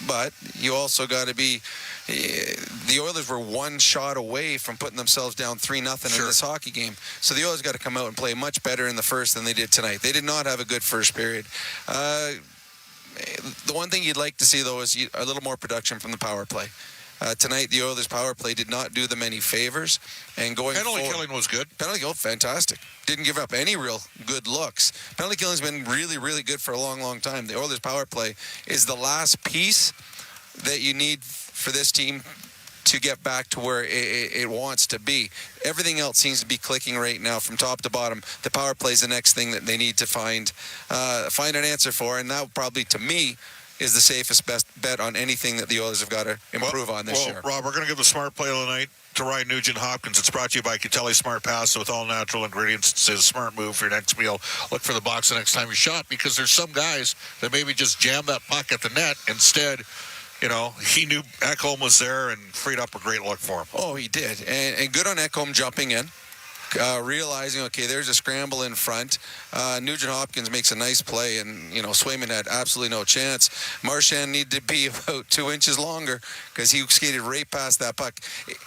But you also got to be... The Oilers were 1 shot away from putting themselves down 3-0 in this hockey game. So the Oilers got to come out and play much better in the first than they did tonight. They did not have a good first period. The one thing you'd like to see, though, is a little more production from the power play. Tonight, the Oilers' power play did not do them any favors. And going penalty killing was good. Penalty kill, fantastic. Didn't give up any real good looks. Penalty killing's been really, really good for a long, long time. The Oilers' power play is the last piece that you need for this team to get back to where it wants to be. Everything else seems to be clicking right now from top to bottom. The power play is the next thing that they need to find an answer for, and that probably, to me, is the safest best bet on anything that the Oilers have got to improve on this year. Rob, we're going to give the smart play of the night to Ryan Nugent-Hopkins. It's brought to you by Catelli Smart Pasta with all natural ingredients. It's a smart move for your next meal. Look for the box the next time you shop, because there's some guys that maybe just jam that puck at the net. Instead, he knew Ekholm was there and freed up a great look for him. Oh, he did. And good on Ekholm jumping in. Realizing, okay, there's a scramble in front. Nugent-Hopkins makes a nice play, and, Swayman had absolutely no chance. Marchand needed to be about 2 inches longer because he skated right past that puck.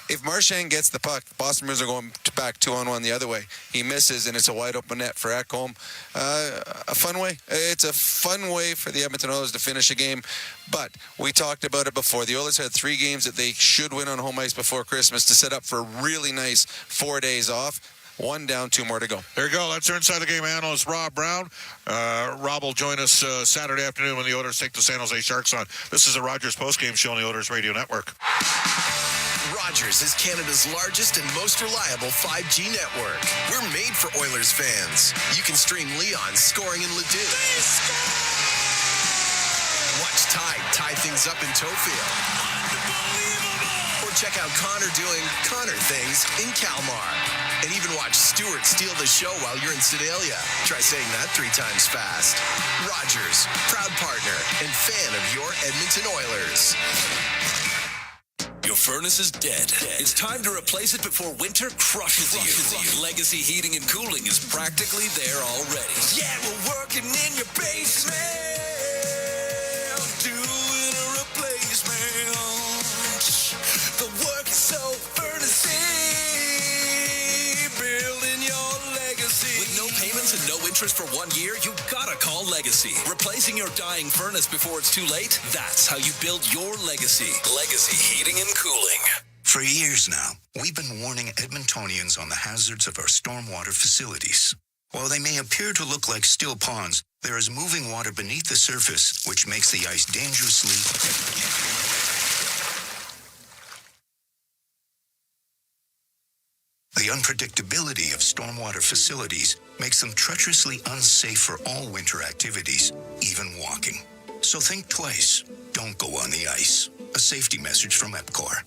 If Marchand gets the puck, Boston Bruins are going back 2-on-1 the other way. He misses, and it's a wide-open net for Ekholm. A fun way. It's a fun way for the Edmonton Oilers to finish a game, but we talked about it before. The Oilers had 3 games that they should win on home ice before Christmas to set up for a really nice 4 days off. 1 down, 2 more to go. There you go. That's our Inside the Game analyst, Rob Brown. Rob will join us Saturday afternoon when the Oilers take the San Jose Sharks on. This is a Rogers postgame show on the Oilers Radio Network. Rogers is Canada's largest and most reliable 5G network. We're made for Oilers fans. You can stream Leon scoring in Leduc. Watch Tide tie things up in Tofield. Or check out Connor doing Connor things in Kalmar. And even watch Stewart steal the show while you're in Sedalia. Try saying that 3 times fast. Rogers, proud partner and fan of your Edmonton Oilers. Your furnace is dead. It's time to replace it before winter crushes you. Legacy Heating and Cooling is practically there already. Yeah, we're working in your basement, doing a replacement. The work is so furnace-y, building your legacy. With no payments and no interest for 1 year, you gotta call Legacy. Replacing your dying furnace before it's too late, that's how you build your legacy. Legacy Heating and Cooling. For years now, we've been warning Edmontonians on the hazards of our stormwater facilities. While they may appear to look like still ponds, there is moving water beneath the surface, which makes the ice dangerously... The unpredictability of stormwater facilities makes them treacherously unsafe for all winter activities, even walking. So think twice. Don't go on the ice. A safety message from EPCOR.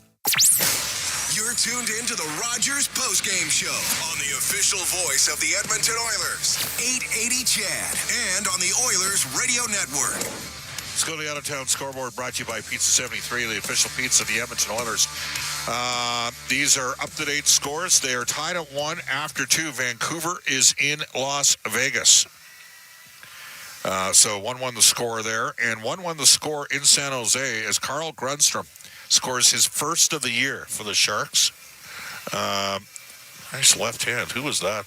You're tuned in to the Rogers postgame show on the official voice of the Edmonton Oilers, 880 Chad, and on the Oilers Radio Network. Let's go to the out-of-town scoreboard, brought to you by Pizza 73, the official pizza of the Edmonton Oilers. These are up-to-date scores. They are tied at 1 after 2. Vancouver is in Las Vegas. So 1-1 the score there. And 1-1 the score in San Jose as Carl Grundstrom scores his first of the year for the Sharks. Nice left hand. Who was that?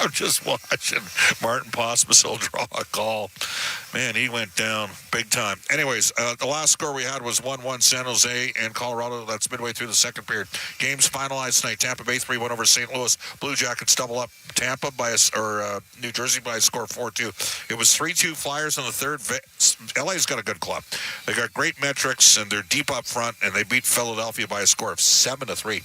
I'm just watching Martin Pospisil draw a call. Man, he went down big time. Anyways, the last score we had was 1-1 San Jose and Colorado. That's midway through the second period. Games finalized tonight. Tampa Bay 3-1 over St. Louis. Blue Jackets double up Tampa New Jersey by a score of 4-2. It was 3-2 Flyers in the third. LA's got a good club. They got great metrics, and they're deep up front, and they beat Philadelphia by a score of 7-3.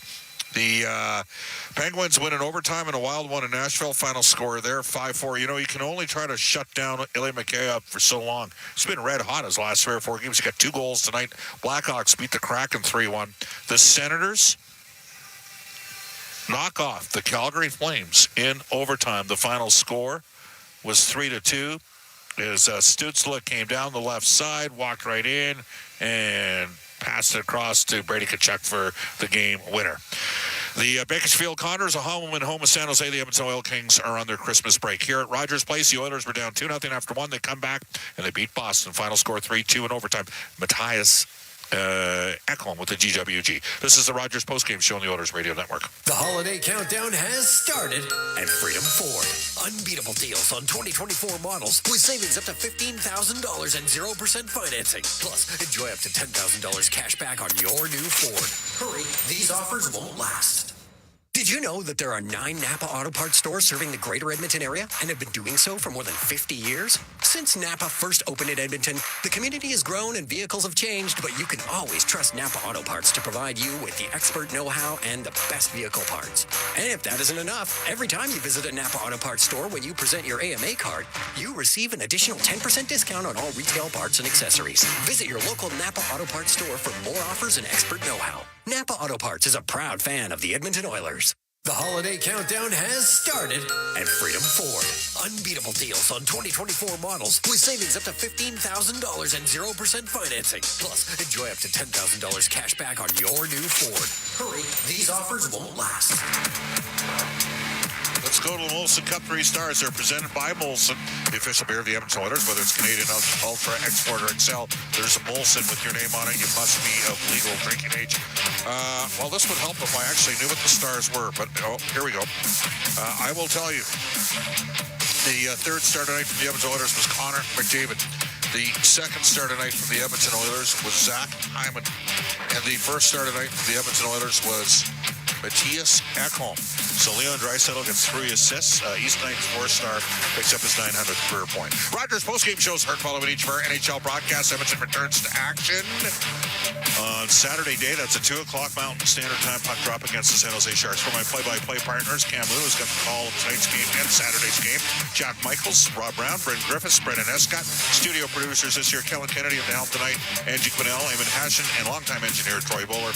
The Penguins win in overtime in a wild one in Nashville. Final score there, 5-4. You can only try to shut down Ilya Mikheyev for so long. He's been red hot his last 3 or 4 games. He got 2 goals tonight. Blackhawks beat the Kraken 3-1. The Senators knock off the Calgary Flames in overtime. The final score was 3-2. As Stützle came down the left side, walked right in, and passed it across to Brady Tkachuk for the game winner. The Bakersfield Condors, a home and home of San Jose. The Edmonton Oil Kings are on their Christmas break. Here at Rogers Place, the Oilers were down 2-0 after 1. They come back, and they beat Boston. Final score 3-2 in overtime. Matthias Ekholm with the GWG. This is the Rogers postgame show on the Oilers Radio Network. The holiday countdown has started at Freedom Ford. Unbeatable deals on 2024 models with savings up to $15,000 and 0% financing. Plus, enjoy up to $10,000 cash back on your new Ford. Hurry, these offers won't last. Did you know that there are 9 Napa Auto Parts stores serving the greater Edmonton area and have been doing so for more than 50 years? Since Napa first opened in Edmonton, the community has grown and vehicles have changed, but you can always trust Napa Auto Parts to provide you with the expert know-how and the best vehicle parts. And if that isn't enough, every time you visit a Napa Auto Parts store when you present your AMA card, you receive an additional 10% discount on all retail parts and accessories. Visit your local Napa Auto Parts store for more offers and expert know-how. Napa Auto Parts is a proud fan of the Edmonton Oilers. The holiday countdown has started at Freedom Ford. Unbeatable deals on 2024 models with savings up to $15,000 and 0% financing. Plus, enjoy up to $10,000 cash back on your new Ford. Hurry, these offers won't last. Let's go to the Molson Cup 3 Stars. They're presented by Molson, the official beer of the Edmonton Oilers. Whether it's Canadian Ultra, Export, or Excel, there's a Molson with your name on it. You must be of legal drinking age. Well, this would help if I actually knew what the Stars were, but here we go. I will tell you. The third star tonight from the Edmonton Oilers was Connor McDavid. The second star tonight from the Edmonton Oilers was Zach Hyman. And the first star tonight from the Edmonton Oilers was Matthias Ekholm. So Leon Draisaitl gets 3 assists. East Knight's 4-star picks up his 900th career point. Rogers postgame shows heard following each of our NHL broadcasts. Edmonton returns to action on Saturday day. That's at 2 o'clock Mountain Standard Time. Puck drop against the San Jose Sharks. For my play-by-play partners, Cam Moon has got the call of tonight's game and Saturday's game. Jack Michaels, Rob Brown, Brendan Griffiths, Brendan Escott. Studio producers this year, Kellen Kennedy at the helm tonight, Angie Quinnell, Eamon Hashin, and longtime engineer Troy Bowler.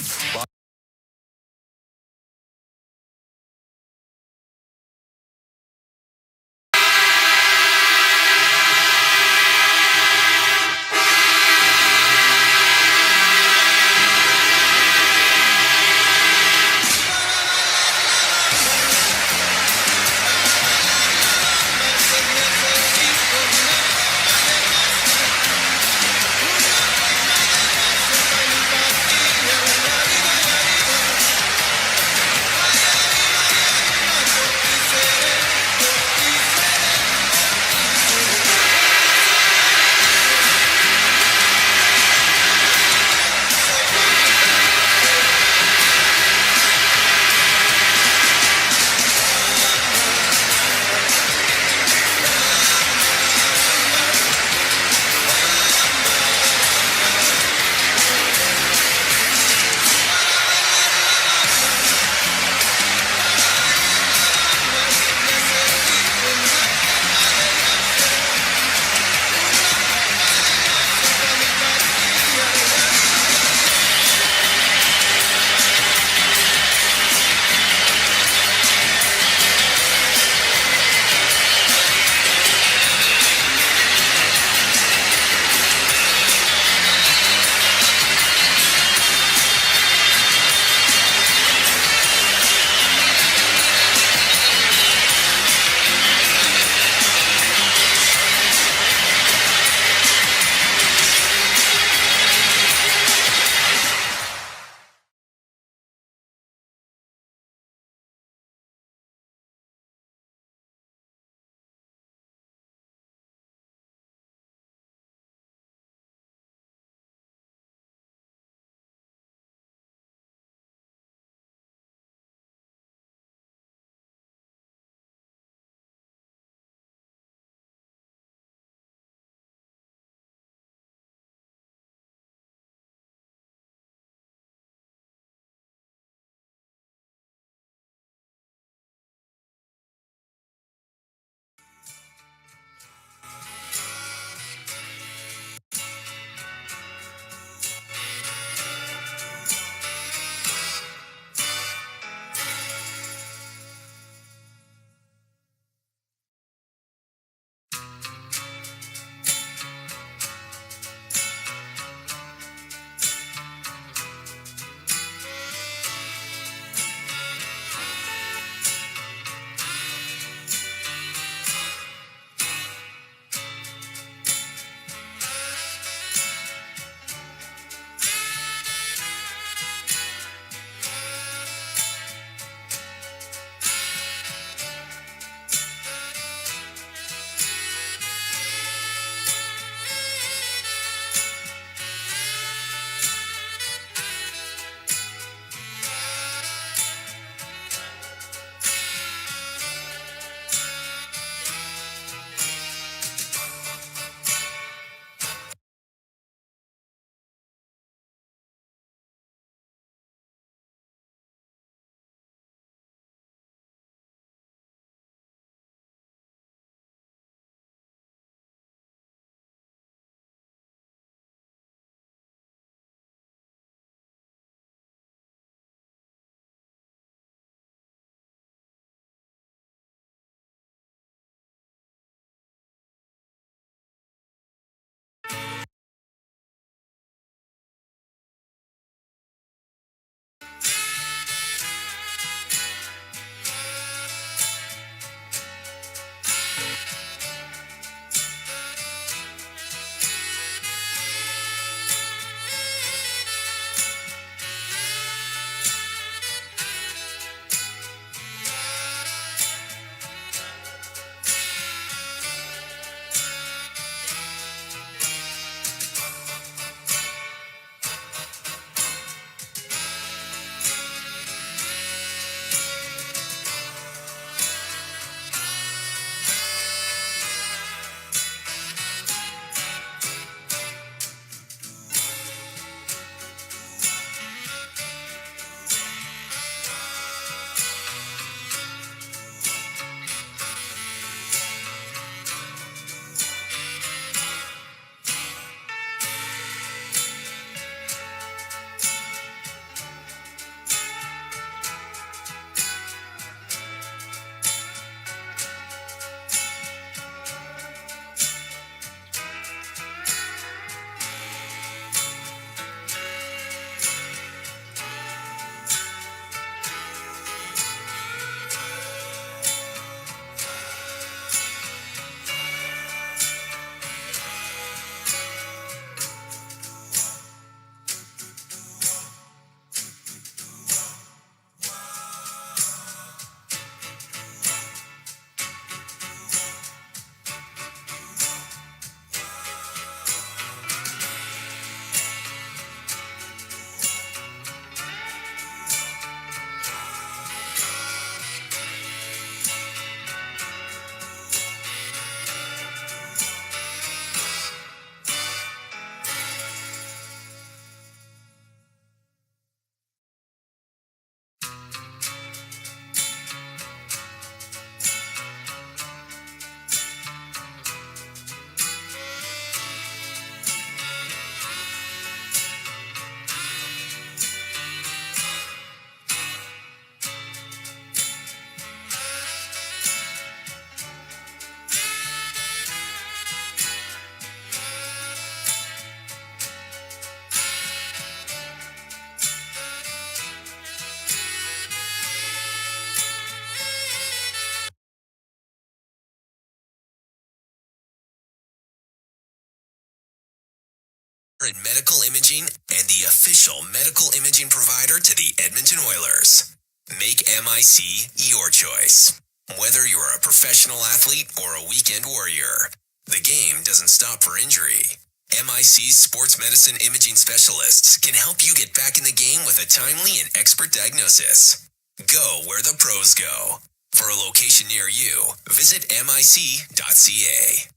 in medical imaging and the official medical imaging provider to the Edmonton Oilers. Make MIC your choice. Whether you're a professional athlete or a weekend warrior, the game doesn't stop for injury. MIC's sports medicine imaging specialists can help you get back in the game with a timely and expert diagnosis. Go where the pros go. For a location near you, visit mic.ca.